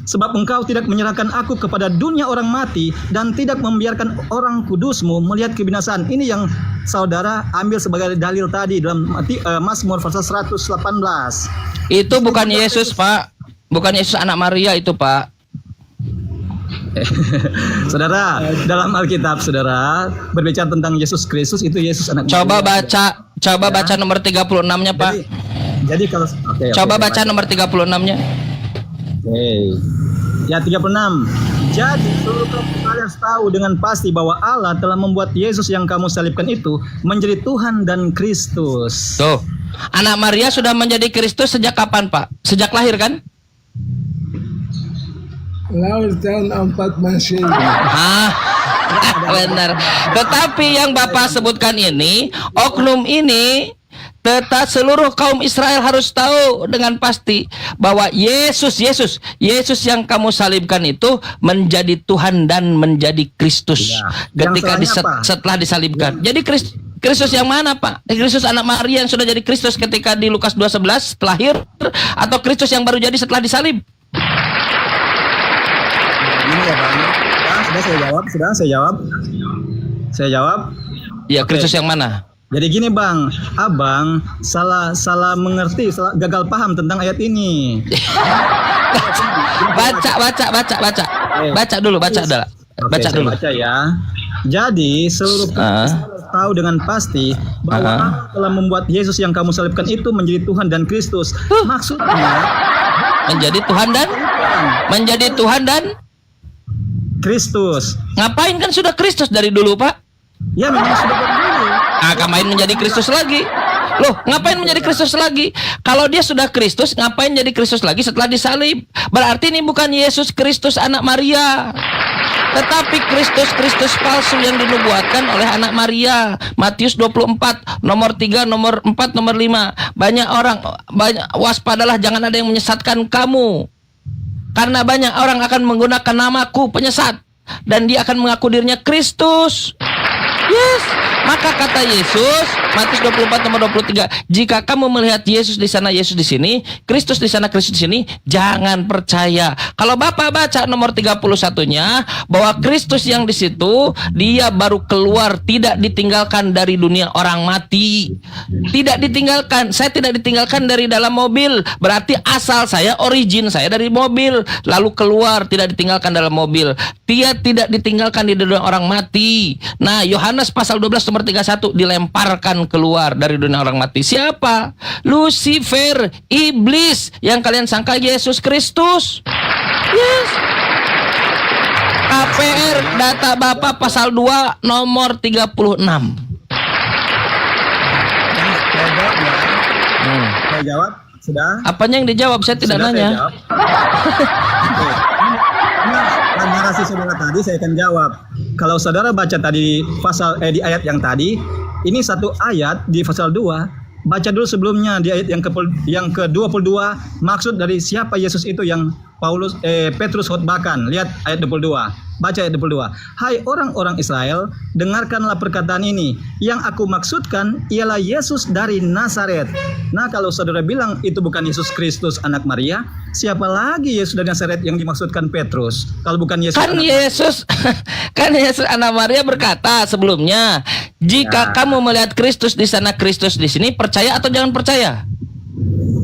Sebab engkau tidak menyerahkan aku kepada dunia orang mati dan tidak membiarkan orang kudusmu melihat kebinasaan. Ini yang saudara ambil sebagai dalil tadi dalam Mazmur pasal 118. Itu bukan Yesus, Pak. Bukan Yesus anak Maria itu, Pak. Saudara, dalam Alkitab saudara berbicara tentang Yesus Kristus, itu Yesus anak Maria. Coba baca nomor 36-nya, Pak. Jadi kalau coba baca nomor 36-nya. Oke. Ya 36. Jadi seluruh kalian harus tahu dengan pasti bahwa Allah telah membuat Yesus yang kamu salibkan itu menjadi Tuhan dan Kristus. Tuh. Anak Maria sudah menjadi Kristus sejak kapan, Pak? Sejak lahir kan? Lahir tahun 4 Masehi. Benar. Tetapi yang Bapak sebutkan ini, oknum ini, tetap seluruh kaum Israel harus tahu dengan pasti bahwa Yesus yang kamu salibkan itu menjadi Tuhan dan menjadi Kristus ketika setelah disalibkan. Jadi Kristus yang mana, Pak? Kristus anak Maria yang sudah jadi Kristus ketika di Lukas 2:11 lahir, atau Kristus yang baru jadi setelah disalib? Ini ya Bang. Sudah saya jawab. Ya, Kristus yang mana? Jadi gini bang, abang salah mengerti, gagal paham tentang ayat ini. Baca dulu. Baca dulu. Baca ya. Jadi seluruh tahu dengan pasti bahwa Allah telah membuat Yesus yang kamu salibkan itu menjadi Tuhan dan Kristus. Maksudnya menjadi Tuhan dan Kristus. Ngapain, kan sudah Kristus dari dulu, Pak? Ya memang sudah dari dulu. Ngapain menjadi Kristus lagi? Loh, ngapain menjadi Kristus lagi? Kalau dia sudah Kristus, ngapain jadi Kristus lagi setelah disalib? Berarti ini bukan Yesus Kristus anak Maria, tetapi Kristus palsu yang dinubuatkan oleh anak Maria. Matius 24, nomor 3, nomor 4, nomor 5. Banyak waspadalah, jangan ada yang menyesatkan kamu. Karena banyak orang akan menggunakan namaku, penyesat, dan dia akan mengaku dirinya Kristus. Yes, maka kata Yesus, Matius 24 nomor 23, jika kamu melihat Yesus di sana, Yesus di sini, Kristus di sana, Kristus di sini, jangan percaya. Kalau Bapak baca nomor 31-nya, bahwa Kristus yang di situ, dia baru keluar, tidak ditinggalkan dari dunia orang mati. Tidak ditinggalkan, saya tidak ditinggalkan dari dalam mobil, berarti asal saya, origin saya dari mobil, lalu keluar, tidak ditinggalkan dalam mobil. Dia tidak ditinggalkan di dunia orang mati. Nah, Yohanes pasal 12 nomor 31, dilemparkan keluar dari dunia orang mati. Siapa? Lucifer, iblis yang kalian sangka Yesus Kristus. Yes. KPR data Bapak pasal 2 nomor 36. Saya jawab, sudah. Apanya yang dijawab? Saya tidak Sudah nanya. saya jawab. Oke. Narasi saudara tadi saya akan jawab. Kalau saudara baca tadi di ayat yang tadi, ini satu ayat di pasal 2. Baca dulu sebelumnya di ayat yang ke-22, maksud dari siapa Yesus itu yang Petrus khotbahkan. Lihat ayat 22. Baca ayat 22. Hai orang-orang Israel, dengarkanlah perkataan ini. Yang aku maksudkan ialah Yesus dari Nazaret. Nah, kalau saudara bilang itu bukan Yesus Kristus anak Maria, siapa lagi Yesus dari Nazaret yang dimaksudkan Petrus? Kalau bukan Yesus kan Yesus anak Maria berkata sebelumnya, jika kamu melihat Kristus di sana, Kristus di sini, percaya atau jangan percaya?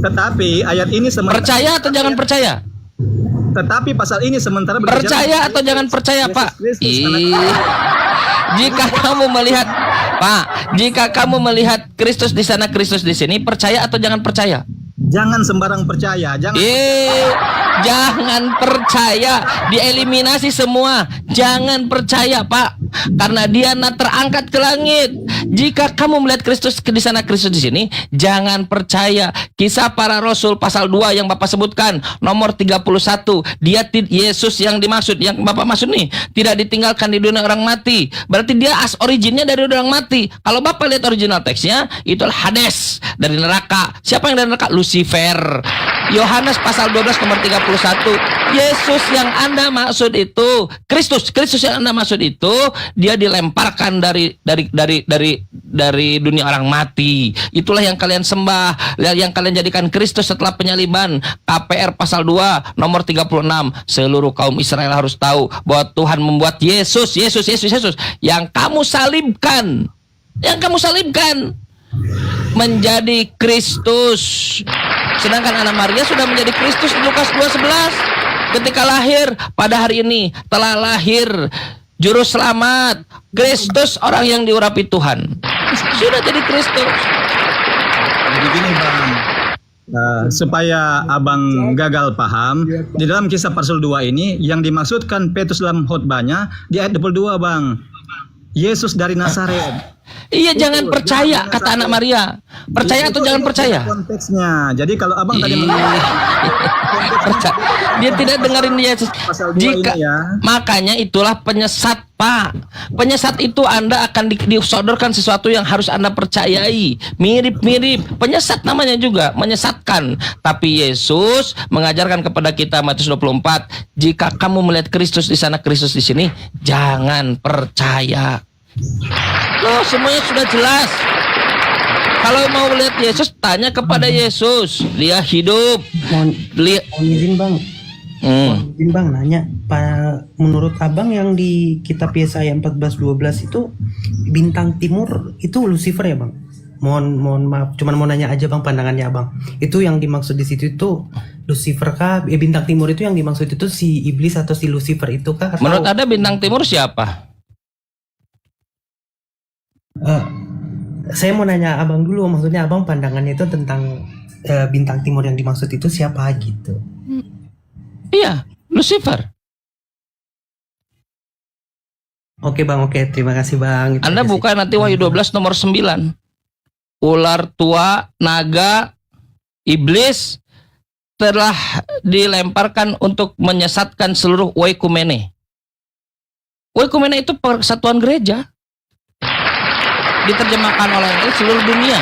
Tetapi ayat ini percaya atau jangan percaya? Tetapi pasal ini sementara percaya atau jangan percaya, Pak? Jika kamu melihat Kristus di sana, Kristus di sini, percaya atau jangan percaya? Jangan sembarang percaya, jangan percaya, dieliminasi semua. Jangan percaya, Pak, karena dia terangkat ke langit. Jika kamu melihat Kristus di sana, Kristus di sini, jangan percaya. Kisah Para Rasul pasal 2 yang Bapak sebutkan, nomor 31, dia Yesus yang dimaksud, yang Bapak maksud nih, tidak ditinggalkan di dunia orang mati. Berarti dia originnya dari orang mati. Kalau Bapak lihat original teksnya, itulah Hades, dari neraka. Siapa yang dari neraka? Lucifer. Yohanes pasal 12 nomor 31, Yesus yang Anda maksud itu, Kristus yang Anda maksud itu, dia dilemparkan dari dunia orang mati. Itulah yang kalian sembah, yang kalian jadikan Kristus setelah penyaliban. KPR pasal 2 nomor 36, seluruh kaum Israel harus tahu bahwa Tuhan membuat Yesus yang kamu salibkan menjadi Kristus. Sedangkan anak Maria sudah menjadi Kristus di Lukas 2:11. Ketika lahir, pada hari ini telah lahir Juru Selamat, Kristus, orang yang diurapi Tuhan. Sudah jadi Kristus. Jadi gini Bang, supaya abang gagal paham, di dalam kisah pasal 2 ini yang dimaksudkan Petrus dalam khotbahnya di ayat 22 Bang, Yesus dari Nazaret. Iya, jangan percaya kata anak Maria. Percaya atau jangan percaya? Konteksnya. Jadi kalau abang tadi dia tidak dengerin Yesus. Makanya itulah penyesat, Pak. Penyesat itu Anda akan disodorkan sesuatu yang harus Anda percayai. Mirip-mirip. Penyesat namanya juga, menyesatkan. Tapi Yesus mengajarkan kepada kita Matius 24, jika kamu melihat Kristus di sana, Kristus di sini, jangan percaya. Loh, semuanya sudah jelas. Kalau mau lihat Yesus, tanya kepada Yesus. Dia hidup. Mohon izin Bang. Izin Bang nanya. menurut abang yang di kitab Yesaya 14:12 itu bintang timur itu Lucifer ya bang? Mohon maaf, cuman mau nanya aja bang pandangannya abang. Itu yang dimaksud di situ itu Lucifer kah? Bintang timur itu yang dimaksud itu si iblis atau si Lucifer itu kah? Menurut Anda bintang timur siapa? Saya mau nanya abang dulu, maksudnya abang pandangannya itu tentang bintang timur yang dimaksud itu siapa gitu? Iya, Lucifer. Oke bang, oke, terima kasih bang. Itu Anda aja sih. buka nanti Wahyu 12 nomor 9. Ular tua, naga, iblis telah dilemparkan untuk menyesatkan seluruh oikumene. Oikumene itu persatuan gereja. Diterjemahkan oleh seluruh dunia.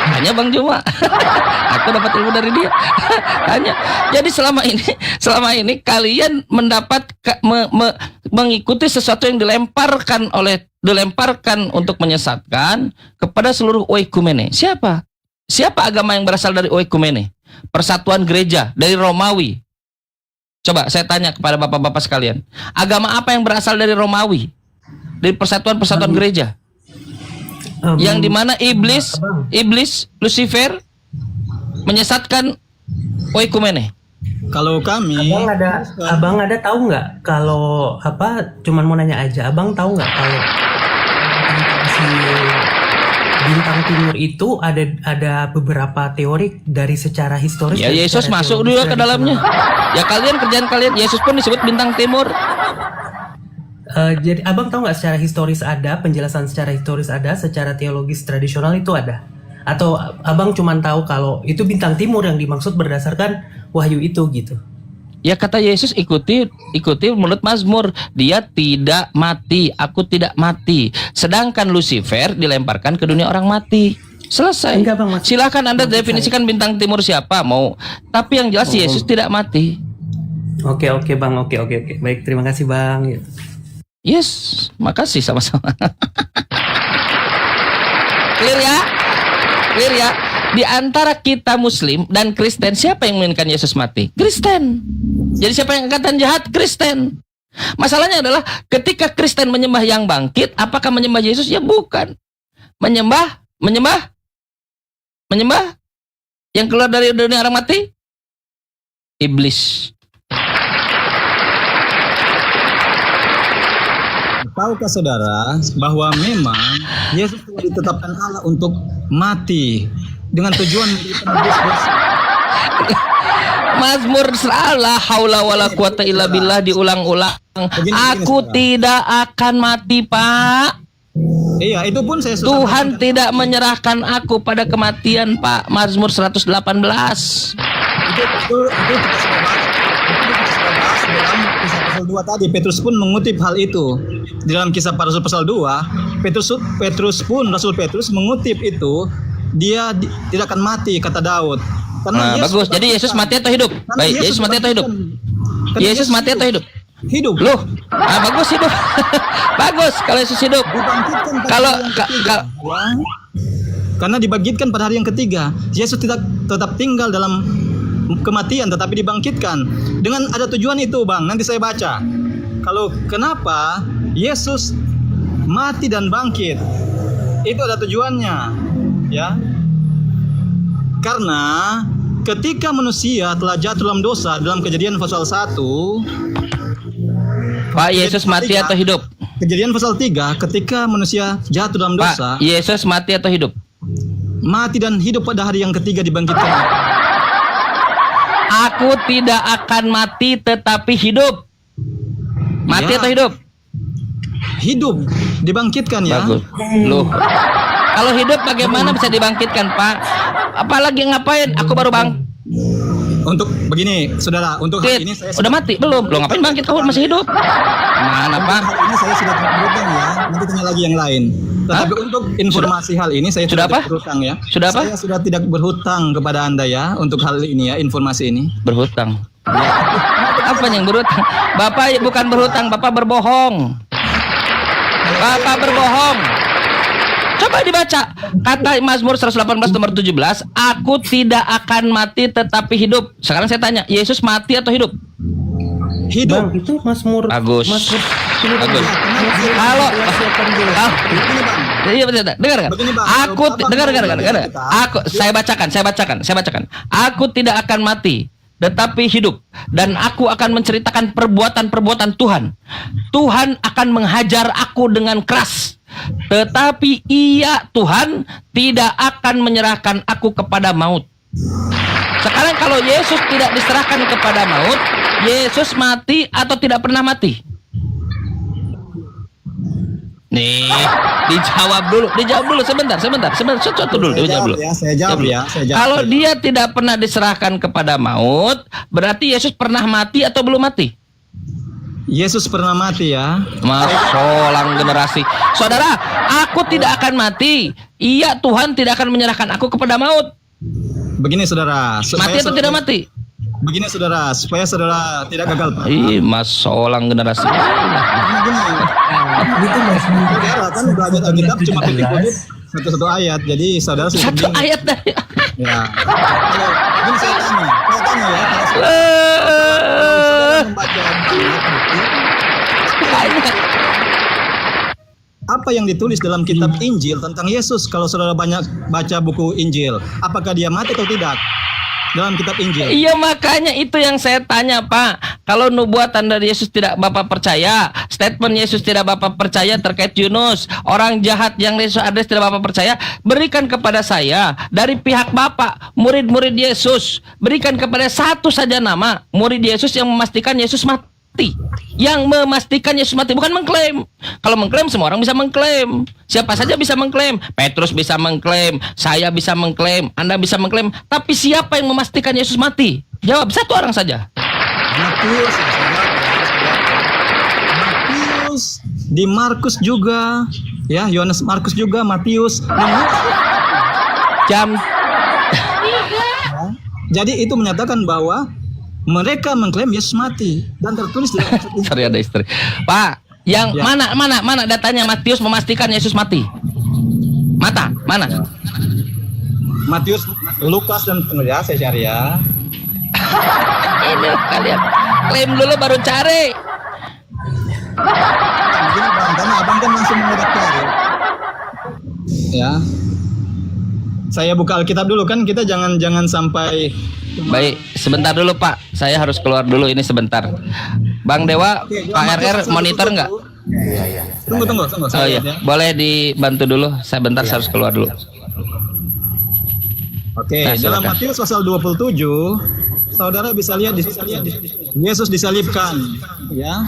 Hanya Bang Juma. Aku dapat ilmu dari dia. Hanya. Jadi selama ini kalian mendapat mengikuti sesuatu yang dilemparkan untuk menyesatkan kepada seluruh oikumene. Siapa agama yang berasal dari oikumene? Persatuan gereja dari Romawi. Coba saya tanya kepada bapak-bapak sekalian. Agama apa yang berasal dari Romawi? Dari persatuan gereja? Yang dimana iblis Lucifer menyesatkan oikumene. Kalau kami, abang ada tahu nggak kalau cuman mau nanya aja, abang tahu nggak kalau si bintang timur itu ada beberapa teori dari secara historis. Ya Yesus masuk juga ke dalamnya. Ya kerjaan kalian Yesus pun disebut bintang timur. Jadi abang tahu nggak secara historis ada penjelasan secara historis ada, secara teologis tradisional itu ada? Atau abang cuma tahu kalau itu bintang timur yang dimaksud berdasarkan wahyu itu gitu? Ya kata Yesus ikuti menurut Mazmur, dia tidak mati, aku tidak mati. Sedangkan Lucifer dilemparkan ke dunia orang mati. Selesai. Enggak, bang, Silakan Anda definisikan bintang timur siapa mau. Tapi yang jelas Yesus tidak mati. Oke bang, oke. Baik, terima kasih bang. Yes, makasih sama-sama. Clear ya? Di antara kita Muslim dan Kristen, siapa yang menginginkan Yesus mati? Kristen. Jadi siapa yang angkatan jahat? Kristen. Masalahnya adalah ketika Kristen menyembah yang bangkit, apakah menyembah Yesus? Ya bukan. Menyembah yang keluar dari dunia orang mati? Iblis. tahukah saudara bahwa memang Yesus telah ditetapkan Allah untuk mati dengan tujuan menjadi penebus dosa. Mazmur la haula wala quwata illa billah diulang-ulang. Aku tidak akan mati, Pak. Iya, itu pun saya sudah Tuhan tidak menyerahkan aku pada kematian, Pak. Mazmur 118. Itu kita sudah bahas. Dalam kisah pasal 2 tadi, Petrus pun mengutip hal itu. Di dalam kisah Rasul pasal 2, Rasul Petrus mengutip itu, dia tidak akan mati, kata Daud. Nah, bagus. Jadi Yesus mati atau hidup? Baik, Yesus mati atau hidup? Yesus mati atau hidup? Hidup. Loh, bagus hidup. Bagus kalau Yesus hidup. Karena dibangkitkan pada hari yang ketiga. Yesus tidak tetap tinggal dalam kematian tetapi dibangkitkan. Dengan ada tujuan itu, Bang. Nanti saya baca. Kalau kenapa Yesus mati dan bangkit? Itu ada tujuannya, ya. Karena ketika manusia telah jatuh dalam dosa dalam Kejadian pasal 1, Pak, Yesus mati atau hidup? Kejadian pasal 3, ketika manusia jatuh dalam dosa, Pak, Yesus mati atau hidup? Mati dan hidup pada hari yang ketiga dibangkitkan. Aku tidak akan mati tetapi hidup. Mati Ya. atau hidup? Hidup dibangkitkan, ya. Bagus. Loh. Kalau hidup bagaimana bisa dibangkitkan, Pak? Apalagi ngapain? Aku baru Untuk begini, saudara, untuk hal ini saya udah mati belum? Lo ngapain bangkit? Kamu masih hidup? Mana, Pak? hal ini saya sudah berhutang, ya. Nanti tanya lagi yang lain. Tetapi untuk informasi hal ini saya Sudah apa? tidak berhutang, ya. Sudah apa? Saya sudah tidak berhutang kepada Anda, ya, untuk hal ini, ya, informasi ini. Berhutang. Apa yang berhutang? Bapak bukan berhutang, Bapak berbohong. Bapak berbohong. Coba dibaca. Kata Mazmur 118 nomor 17, aku tidak akan mati tetapi hidup. Sekarang saya tanya, Yesus mati atau hidup? hidup. Bang, itu Mazmur Bagus. Mazmur Bagus. Kalau iya betul. Dengar kan? Begini, Bang. Aku Bapak dengar. kita- Aku saya bacakan. Aku tidak akan mati, tetapi hidup, dan aku akan menceritakan perbuatan-perbuatan Tuhan. Tuhan akan menghajar aku dengan keras, tetapi Ia Tuhan tidak akan menyerahkan aku kepada maut. Sekarang kalau Yesus tidak diserahkan kepada maut, Yesus mati atau tidak pernah mati? Nih, dijawab dulu sebentar, sesuatu dulu, dijawab dulu. Saya jawab ya. Kalau dia tidak pernah diserahkan kepada maut, berarti Yesus pernah mati atau belum mati? Yesus pernah mati ya. Masolang generasi. Saudara, aku tidak akan mati. Iya, Tuhan tidak akan menyerahkan aku kepada maut. Begini saudara, Mati atau tidak mati? Begini saudara, supaya saudara tidak gagal. Ih, masolang generasi. Saudara kan belajar Alkitab cuma kutip-kutip satu ayat, jadi saudara sudah Satu ayat dah. Ya. Kalau begini saya tanya ya, kalau saudara membaca apa yang ditulis dalam kitab Injil tentang Yesus? Kalau saudara banyak baca buku Injil, apakah dia mati atau tidak dalam kitab Injil? Iya, makanya itu yang saya tanya, Pak. Kalau nubuatan dari Yesus tidak Bapak percaya, statement Yesus tidak Bapak percaya terkait Yunus, orang jahat yang Yesus address tidak Bapak percaya, berikan kepada saya dari pihak Bapak, murid-murid Yesus, berikan kepada satu saja nama murid Yesus yang memastikan Yesus mati. Yang memastikan Yesus mati, bukan mengklaim. Kalau mengklaim semua orang bisa mengklaim. Siapa saja bisa mengklaim. Petrus bisa mengklaim, saya bisa mengklaim, Anda bisa mengklaim. Tapi siapa yang memastikan Yesus mati? Jawab satu orang saja. Matius, di Markus juga, ya Yohanes Markus juga, Matius. Jam. Jadi itu menyatakan bahwa mereka mengklaim Yesus mati dan tertulis di dalam Sorry, ada istri. Pak, yang Ya. mana datanya Matius memastikan Yesus mati? Mana? Matius, Lukas dan ya saya cari ya. Ini kalian klaim dulu baru cari. Begini Bang, karena abang kan langsung mendadak cari. Ya. Saya buka Alkitab dulu kan, kita jangan sampai. Baik, sebentar dulu Pak. Saya harus keluar dulu ini sebentar. Bang Dewa, Pak RR monitor nggak? Tunggu. Oh iya, boleh dibantu dulu. Saya bentar, saya harus keluar dulu. Oke, Nah, dalam silakan. Matius pasal 27, saudara bisa lihat di Yesus disalibkan, ya.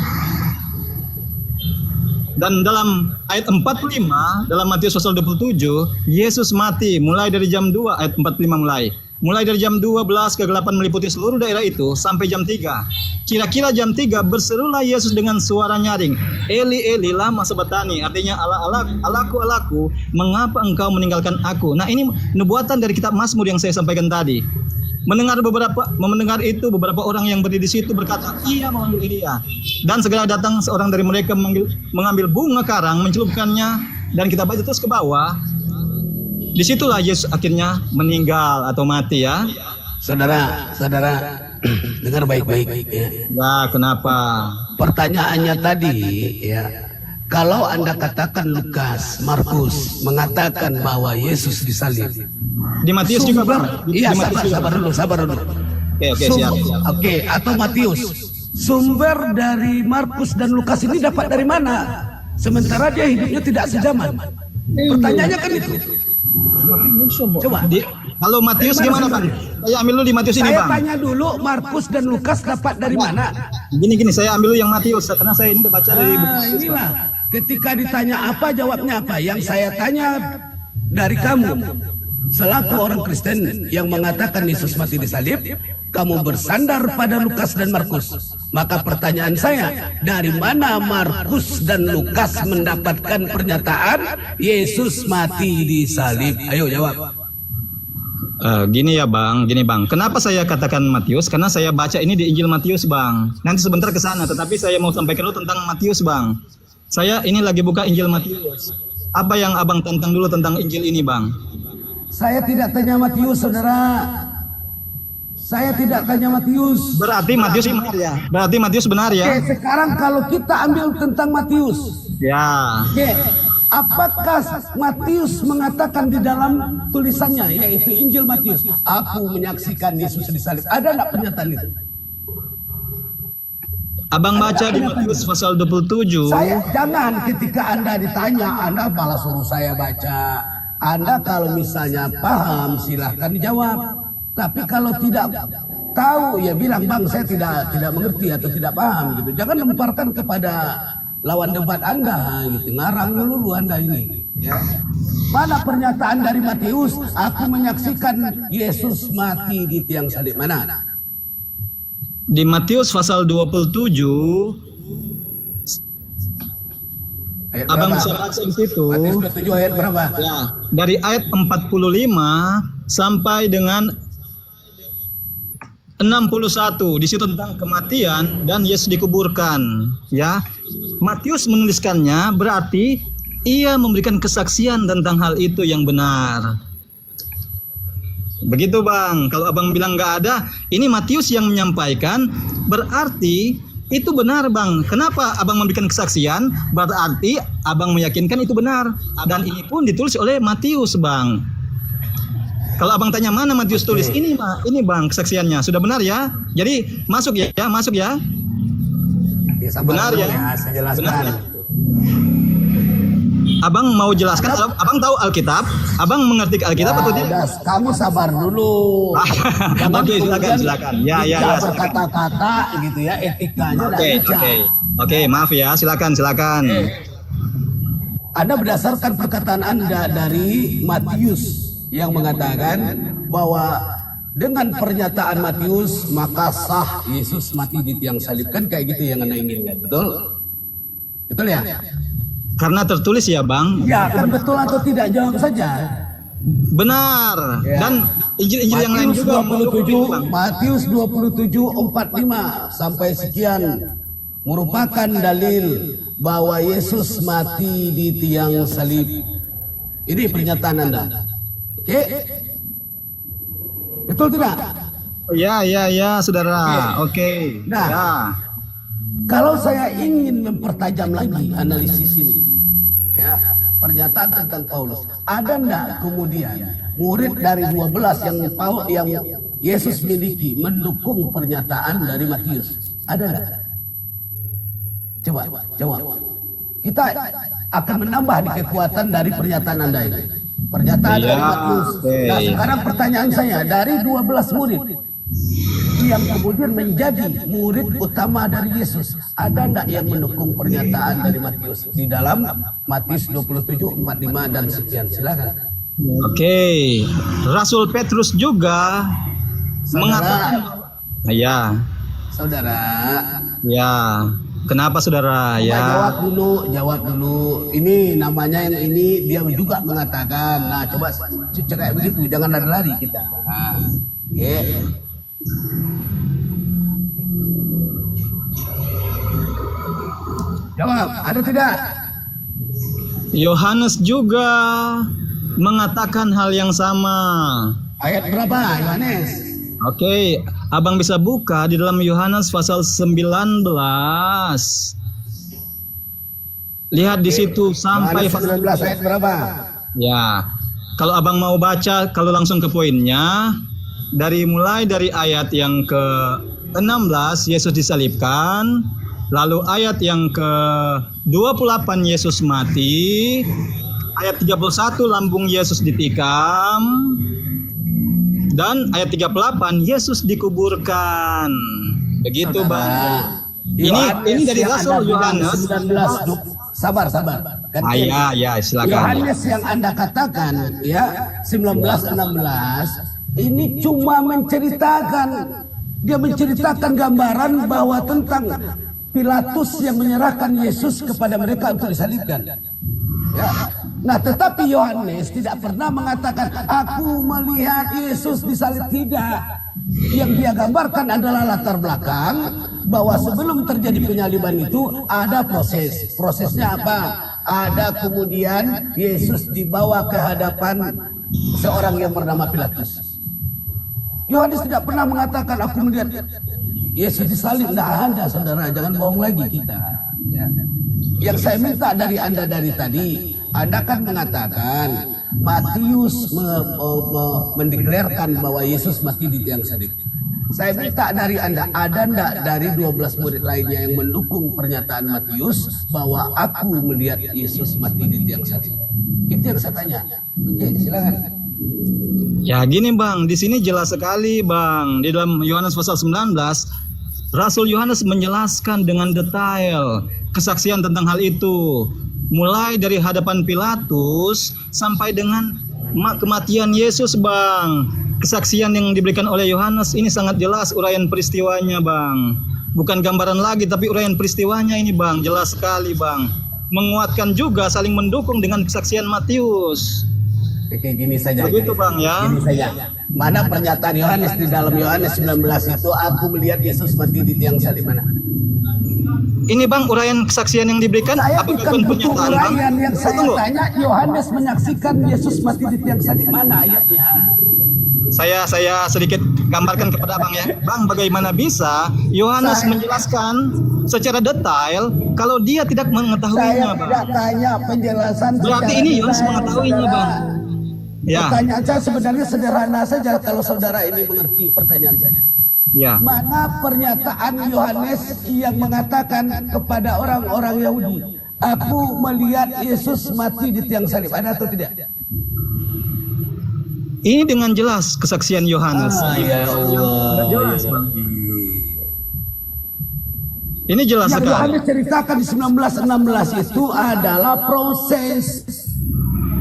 Dan dalam ayat 45, dalam Matius pasal 27, Yesus mati mulai dari jam 2, ayat 45 mulai. Mulai dari jam 12 kegelapan meliputi seluruh daerah itu sampai jam 3. Kira-kira jam 3 berserulah Yesus dengan suara nyaring, Eli Eli lama sabatani, artinya Allahku, mengapa engkau meninggalkan aku? Nah, ini nubuatan dari kitab Mazmur yang saya sampaikan tadi. Mendengar itu beberapa orang yang berdiri di situ berkata, ia memanggil Elia. Dan segera datang seorang dari mereka mengambil bunga karang, mencelupkannya, dan kita baca terus ke bawah. Disitulah Yesus akhirnya meninggal atau mati ya. Saudara, dengar baik-baik ya. Ya, kenapa? Pertanyaannya tadi ya, kalau Anda katakan Lukas, Markus mengatakan bahwa Yesus disalib. Di Matius juga, Bang. Iya, Di Matius juga. sabar dulu. Oke, siap. Oke, atau Matius. Sumber dari Markus dan Lukas ini dapat dari mana? Sementara dia hidupnya tidak sejaman. Pertanyaannya kan itu. Coba. Halo Matius gimana, Bang? Saya ambil dulu di Matius ini, Saya Bang. tanya dulu Markus dan Lukas dapat dari mana? Gini, saya ambil dulu yang Matius karena saya ini udah baca dari buku Matius, Bang. Inilah ketika ditanya apa jawabnya apa. Yang saya tanya dari kamu selaku orang Kristen yang mengatakan Yesus mati disalib, kamu bersandar pada Lukas dan Markus. Maka pertanyaan saya, dari mana Markus dan Lukas mendapatkan pernyataan Yesus mati disalib? Ayo jawab. Gini Bang. Kenapa saya katakan Matius? Karena saya baca ini di Injil Matius, Bang. Nanti sebentar ke sana, tetapi saya mau sampaikan dulu tentang Matius, Bang. Saya ini lagi buka Injil Matius. Apa yang Abang tentang dulu tentang Injil ini, Bang? Saya tidak tanya Matius, saudara. Saya tidak tanya Matius. Berarti Matius benar ya? Berarti Matius benar ya? Oke, sekarang kalau kita ambil tentang Matius. Ya. Oke, apakah Matius mengatakan di dalam tulisannya, yaitu Injil Matius, aku menyaksikan Yesus disalib. Ada enggak pernyataan itu? Abang baca di Matius pasal 27. Saya jangan ketika Anda ditanya, Anda malah suruh saya baca. Anda kalau misalnya paham silahkan dijawab. Tapi kalau tidak tahu ya bilang, Bang saya tidak mengerti atau tidak paham gitu. Jangan lemparkan kepada lawan debat Anda gitu. Ngarang dulu Anda ini. Ya. Mana pernyataan dari Matius? Aku menyaksikan Yesus mati di tiang salib. Mana? Di Matius pasal 27. Ayat Abang berapa? bisa baca di situ. Matius 27 ayat berapa? Ya, dari ayat 45 sampai dengan 61. Di situ tentang kematian dan Yesus dikuburkan, ya. Matius menuliskannya berarti ia memberikan kesaksian tentang hal itu yang benar. Begitu Bang, kalau Abang bilang nggak ada, ini Matius yang menyampaikan, berarti itu benar Bang. Kenapa Abang memberikan kesaksian? Berarti Abang meyakinkan itu benar. Dan ini pun ditulis oleh Matius Bang. Kalau Abang tanya mana Matius tulis, ini Bang kesaksiannya, sudah benar ya? Jadi masuk ya, masuk ya. Benar ya? Saya jelaskan. Benar ya? Abang mau jelaskan, Abang tahu Alkitab? Abang mengerti Alkitab atau tidak? Kamu sabar dulu. Oke, silakan. Ya. Berkata-kata gitu ya, etikanya. Oke, maaf ya, silakan. Anda berdasarkan perkataan Anda dari Matius yang mengatakan bahwa dengan pernyataan Matius maka sah Yesus mati di tiang salib, kan kayak gitu yang Anda inginkan, betul? Betul ya? Karena tertulis ya Bang. Ya, kan betul atau tidak, jawab saja. Benar. Ya. Dan Injil-Injil yang lain juga. Matius 27:45 sampai sekian merupakan dalil bahwa Yesus mati di tiang salib. Ini pernyataan Anda. Oke? Betul tidak? Ya, saudara. Oke. Nah, Ya. kalau saya ingin mempertajam lagi analisis ini, ya, pernyataan tentang Paulus, ada enggak kemudian murid dari 12 yang Yesus miliki mendukung pernyataan dari Matius? Ada enggak? Coba jawab. Kita akan menambah di kekuatan dari pernyataan Anda ini. Pernyataan dari Matius. Nah, sekarang pertanyaan saya, dari 12 murid yang kemudian menjadi murid utama dari Yesus, ada enggak yang mendukung pernyataan dari Matius di dalam Matius 27:45 dan sekian? Silakan. Oke. Rasul Petrus juga mengatakan, ya. Saudara. Ya. Kenapa saudara? Ya. Jawab dulu. Ini namanya yang ini dia juga mengatakan. Nah, coba cerai begitu, jangan lari-lari kita. Nah, jawab, ada tidak? Yohanes juga mengatakan hal yang sama. Ayat berapa, Yohanes? Oke, Abang bisa buka di dalam Yohanes pasal 19. Lihat di situ sampai Yohanes 19 ayat berapa? Ya. Kalau Abang mau baca, kalau langsung ke poinnya, mulai dari ayat yang ke-16 Yesus disalibkan, lalu ayat yang ke-28 Yesus mati, ayat 31 lambung Yesus ditikam, dan ayat 38 Yesus dikuburkan. Begitu Bang. Ini dari Rasul Yohanes 19. Sabar. Ya, silakan. Yohanes yang Anda katakan ya 19:16 ini cuma menceritakan gambaran bahwa tentang Pilatus yang menyerahkan Yesus kepada mereka untuk disalibkan. Ya. Nah, tetapi Yohanes tidak pernah mengatakan aku melihat Yesus disalib, tidak. Yang dia gambarkan adalah latar belakang bahwa sebelum terjadi penyaliban itu ada proses. Prosesnya apa? Ada kemudian Yesus dibawa ke hadapan seorang yang bernama Pilatus. Yohanes tidak pernah mengatakan aku melihat Yesus disalib. Tidak ada, saudara. Jangan bohong lagi kita. Ya. Yang saya minta dari Anda dari tadi, Anda kan mengatakan Matius mendeklarkan bahwa Yesus mati di tiang salib. Saya minta dari Anda, ada enggak dari 12 murid lainnya yang mendukung pernyataan Matius bahwa aku melihat Yesus mati di tiang salib? Itu yang saya tanya. Oke, silakan. Ya gini Bang, di sini jelas sekali Bang. Di dalam Yohanes pasal 19, Rasul Yohanes menjelaskan dengan detail kesaksian tentang hal itu. Mulai dari hadapan Pilatus sampai dengan kematian Yesus Bang. Kesaksian yang diberikan oleh Yohanes ini sangat jelas uraian peristiwanya Bang. Bukan gambaran lagi tapi uraian peristiwanya ini Bang. Jelas sekali Bang. Menguatkan juga saling mendukung dengan kesaksian Matius. Oke, gini saja. Begitu Bang ya. Gini saja. Mana pernyataan Yohanes di dalam Yohanes 19 itu aku melihat Yesus mati di tiang salib mana? Ini Bang uraian kesaksian yang diberikan. Saya Apakah bukan butuh pernyataan Bang? uraian yang saya tanya. Yohanes menyaksikan Yesus mati di tiang salib mana ayatnya? Saya sedikit gambarkan kepada Abang ya. Bang, bagaimana bisa Yohanes menjelaskan secara detail kalau dia tidak mengetahuinya, Saya Bang? tidak tanya penjelasan. Berarti ini Yohanes mengetahuinya, Bang. Ya. Pertanyaan saya sebenarnya sederhana saja kalau saudara ini mengerti pertanyaan saya. Ya. Mana pernyataan Yohanes yang mengatakan kepada orang-orang Yahudi, aku melihat Yesus mati di tiang salib, ada atau tidak? Ini dengan jelas kesaksian Yohanes. Ya Allah. Jelas, Bang. Ini jelas Yang sekali. Yohanes ceritakan di 19:16 itu adalah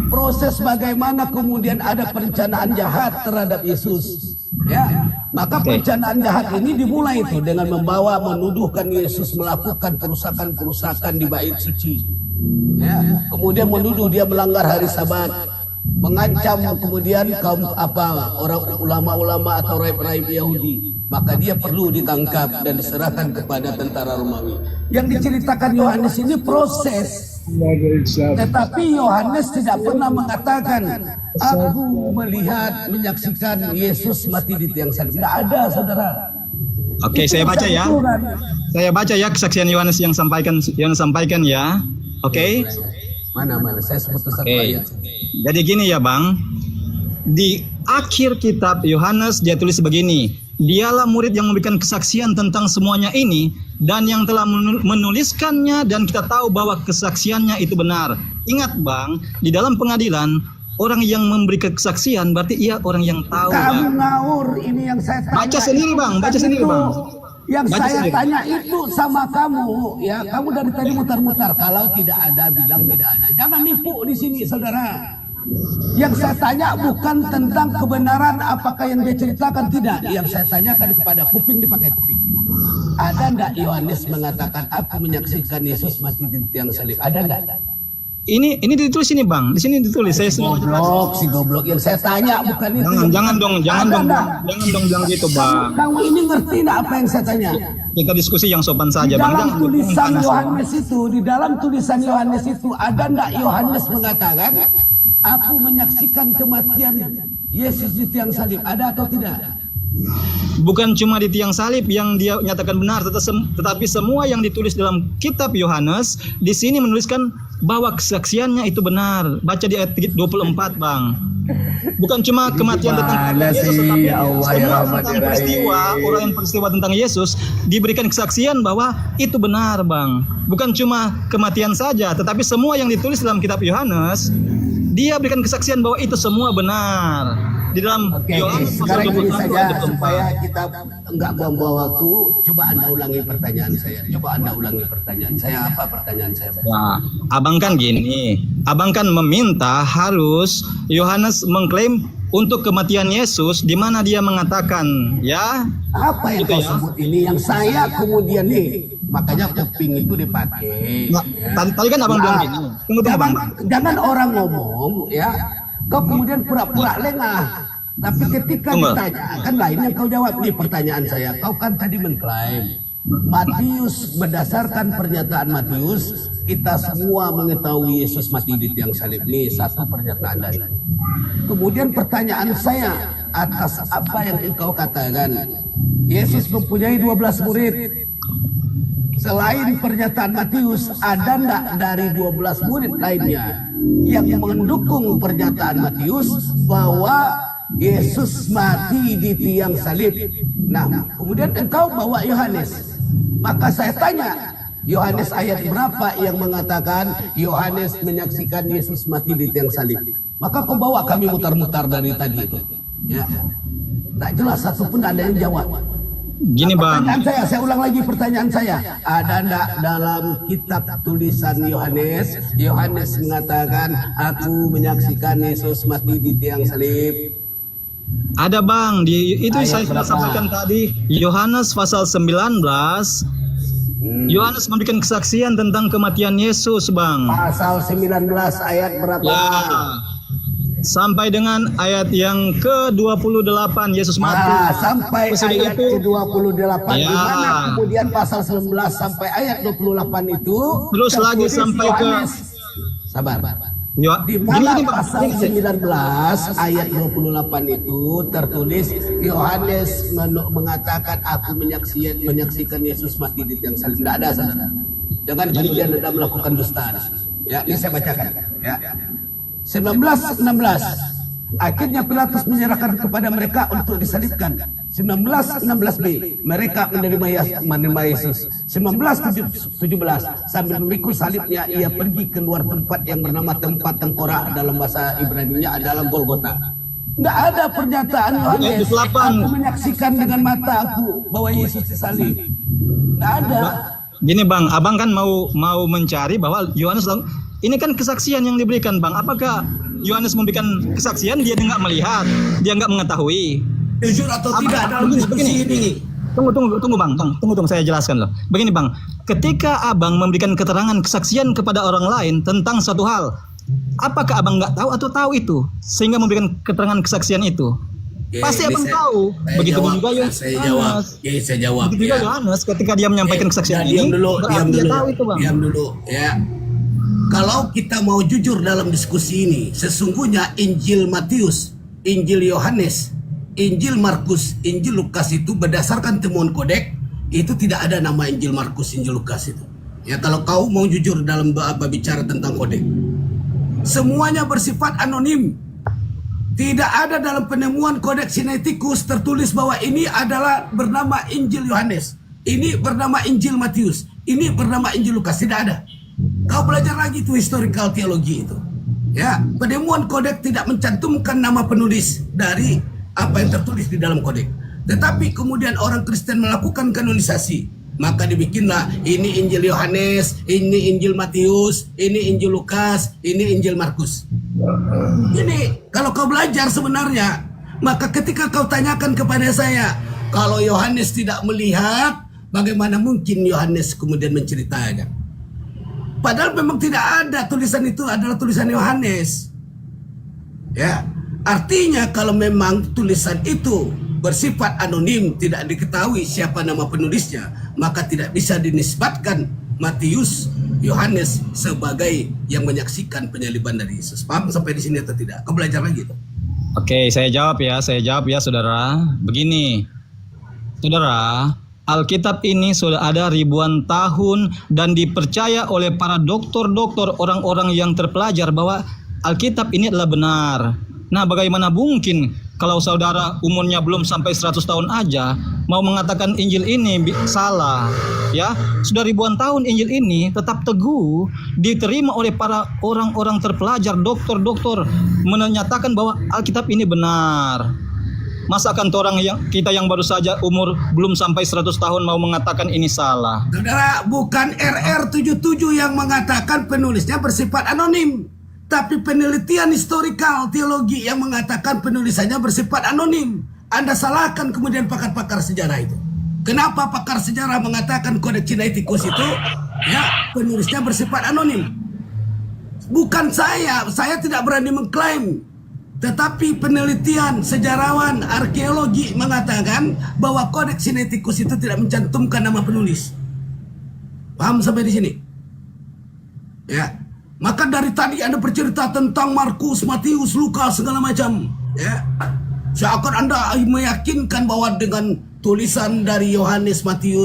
proses bagaimana kemudian ada perencanaan jahat terhadap Yesus. Ya, maka perencanaan jahat ini dimulai itu dengan menuduhkan Yesus melakukan kerusakan-kerusakan di bait suci. Ya, kemudian menuduh dia melanggar hari Sabat, mengancam kemudian kaum orang ulama-ulama atau raib-raib Yahudi, maka dia perlu ditangkap dan diserahkan kepada tentara Romawi. Yang diceritakan Yohanes ini proses. Tetapi Yohanes tidak pernah mengatakan aku melihat menyaksikan Yesus mati di tiang salib. Tidak ada, saudara. Oke, saya baca ya. Saya baca ya kesaksian Yohanes yang sampaikan ya. Oke. Mana saya sebut satu ayat. Jadi gini ya Bang. Di akhir kitab Yohanes dia tulis begini. Dialah murid yang memberikan kesaksian tentang semuanya ini dan yang telah menuliskannya dan kita tahu bahwa kesaksiannya itu benar. Ingat Bang, di dalam pengadilan orang yang memberi kesaksian berarti ia orang yang tahu. Kamu Bang. ngawur, ini yang saya tanya. Baca sendiri Bang, baca sendiri Bang. Yang Baca saya sendiri. tanya itu sama kamu, ya kamu dari tadi mutar-mutar. Kalau tidak ada, bilang tidak ada. Jangan nipu di sini, saudara. Yang saya tanya bukan tentang kebenaran apakah yang dia ceritakan, tidak. Yang saya tanyakan kepada kuping dipakai kuping. Ada enggak Yohanes mengatakan aku menyaksikan Yesus mati di tiang salib? Ada enggak? Ini ditulis ini Bang, di sini ditulis. Saya semua Si goblok yang saya tanya bukan itu. Jangan dong bilang gitu Bang. Kamu ini ngerti enggak apa yang saya tanya? Kita diskusi yang sopan saja Di Bang. dalam Jangan tulisan panas. Yohanes itu, di dalam tulisan Yohanes itu ada enggak Yohanes mengatakan aku menyaksikan kematian Yesus di tiang salib? Ada atau tidak? Bukan cuma di tiang salib yang dia nyatakan benar, tetapi semua yang ditulis dalam kitab Yohanes di sini menuliskan bahwa kesaksiannya itu benar. Baca di ayat 24 Bang. Bukan cuma kematian tentang Yesus, tetapi semua tentang peristiwa tentang Yesus diberikan kesaksian bahwa itu benar Bang. Bukan cuma kematian saja, tetapi semua yang ditulis dalam kitab Yohanes dia berikan kesaksian bahwa itu semua benar. Di dalam Yohanes Sekarang pasal ini 21 saja ayat 24. supaya kita enggak buang-buang waktu. Coba Anda ulangi pertanyaan saya. Apa pertanyaan saya? Ya, abang kan gini, abang kan meminta harus Yohanes mengklaim untuk kematian Yesus di mana dia mengatakan, ya. Apa yang Gitu kau ya. sebut ini yang saya kemudian nih, makanya kuping itu dipakai. Nah, tadi kan abang bilang gini. Tunggu Bang. Jangan orang ngomong ya, kau kemudian pura-pura lengah. Tapi ketika Tunggu. ditanya, kan lain yang kau jawab nih pertanyaan saya. Kau kan tadi mengklaim Matius, berdasarkan pernyataan Matius, kita semua mengetahui Yesus mati di tiang salib. Ini satu pernyataan dari. Kemudian pertanyaan saya, atas apa yang engkau katakan. Yesus mempunyai 12 murid. Selain pernyataan Matius, ada enggak dari 12 murid lainnya yang mendukung pernyataan Matius bahwa Yesus mati di tiang salib? Nah, kemudian engkau bawa Yohanes. Maka saya tanya, Yohanes ayat berapa yang mengatakan Yohanes menyaksikan Yesus mati di tiang salib? Maka kau bawa, kami mutar-mutar dari tadi itu. Ya, tak jelas satupun ada yang jawab. Gini Bang, Pertanyaan saya ulang lagi pertanyaan saya. Ada enggak dalam kitab tulisan Yohanes, Yohanes mengatakan, aku menyaksikan Yesus mati di tiang salib? ada Bang, itu Ayat saya sudah berapa? sampaikan tadi, Yohanes pasal 19, Yohanes memberikan kesaksian tentang kematian Yesus Bang. Pasal 19 ayat berapa? Ya, sampai dengan ayat yang ke-28 Yesus mati. Nah, sampai Sesudah ayat itu, ke-28 di Ya. mana kemudian pasal 19 sampai ayat 28 itu Terus lagi tertulis sampai ke- Yohanes. Sabar. Di Gini, mana Bang. pasal 19 ayat 28 itu tertulis Yohanes mengatakan aku menyaksikan Yesus mati di tiang salib. Tidak ada, saudara. Jangan kemudian Anda melakukan dusta. Ya, ini saya bacakan. Ya. 19:16. Akhirnya Pilatus menyerahkan kepada mereka untuk disalibkan. 19:16b. Mereka menerima Yesus. 19:17. Sambil memikul salibnya, ia pergi ke luar tempat yang bernama tempat tengkorak, dalam bahasa Ibrani-nya adalah Golgota. Tidak ada pernyataan Yohanes, aku menyaksikan dengan mata aku bahwa Yesus disalib. Tidak ada. Gini Bang, Abang kan mau mencari bahwa Yohanes ini kan kesaksian yang diberikan Bang. Apakah Yohanes memberikan kesaksian dia nggak melihat, dia nggak mengetahui? Jujur atau tidak dalam diskusi ini? Tunggu Bang, tunggu saya jelaskan loh. Begini Bang, ketika Abang memberikan keterangan kesaksian kepada orang lain tentang suatu hal, apakah Abang nggak tahu atau tahu itu sehingga memberikan keterangan kesaksian itu? Pasti Abang tahu. Begitu juga Yohanes. Saya jawab. Begitu juga Yohanes ketika dia menyampaikan kesaksian ini, berarti dia tahu itu Bang. Diam dulu, ya. Kalau kita mau jujur dalam diskusi ini, sesungguhnya Injil Matius, Injil Yohanes, Injil Markus, Injil Lukas itu berdasarkan temuan kodek, itu tidak ada nama Injil Markus, Injil Lukas itu. Ya, kalau kau mau jujur dalam bicara tentang kodek. Semuanya bersifat anonim. Tidak ada dalam penemuan kodeks Sinaiticus tertulis bahwa ini adalah bernama Injil Yohanes, ini bernama Injil Matius, ini bernama Injil Lukas. Tidak ada. Kau belajar lagi itu historical teologi itu. Ya, penemuan kodek tidak mencantumkan nama penulis dari apa yang tertulis di dalam kodek. Tetapi kemudian orang Kristen melakukan kanonisasi. Maka dibikinlah ini Injil Yohanes, ini Injil Matius, ini Injil Lukas, ini Injil Markus. Ini kalau kau belajar sebenarnya, maka ketika kau tanyakan kepada saya, kalau Yohanes tidak melihat, bagaimana mungkin Yohanes kemudian menceritakan? Padahal memang tidak ada tulisan itu adalah tulisan Yohanes. Ya, artinya kalau memang tulisan itu bersifat anonim, tidak diketahui siapa nama penulisnya, maka tidak bisa dinisbatkan Matius, Yohanes sebagai yang menyaksikan penyaliban dari Yesus. Paham sampai di sini atau tidak? Kau belajar lagi tuh. Oke, saya jawab ya saudara. Begini, saudara, Alkitab ini sudah ada ribuan tahun dan dipercaya oleh para doktor-doktor, orang-orang yang terpelajar bahwa Alkitab ini adalah benar. Nah, bagaimana mungkin kalau saudara umurnya belum sampai 100 tahun aja mau mengatakan Injil ini salah? Ya, sudah ribuan tahun Injil ini tetap teguh diterima oleh para orang-orang terpelajar, doktor-doktor menyatakan bahwa Alkitab ini benar. Masa akan kita yang baru saja umur belum sampai 100 tahun mau mengatakan ini salah? Saudara, bukan RR77 yang mengatakan penulisnya bersifat anonim, tapi penelitian historikal teologi yang mengatakan penulisannya bersifat anonim. Anda salahkan kemudian pakar-pakar sejarah itu. Kenapa pakar sejarah mengatakan Kodeks Sinaiticus itu ya penulisnya bersifat anonim? Bukan saya tidak berani mengklaim. Tetapi penelitian sejarawan arkeologi mengatakan bahwa Kodeks Sinaiticus itu tidak mencantumkan nama penulis. Paham sampai di sini? Ya. Maka dari tadi Anda bercerita tentang Markus, Matius, Lukas segala macam, ya. Seakan Anda meyakinkan bahwa dengan tulisan dari Yohanes, Matius,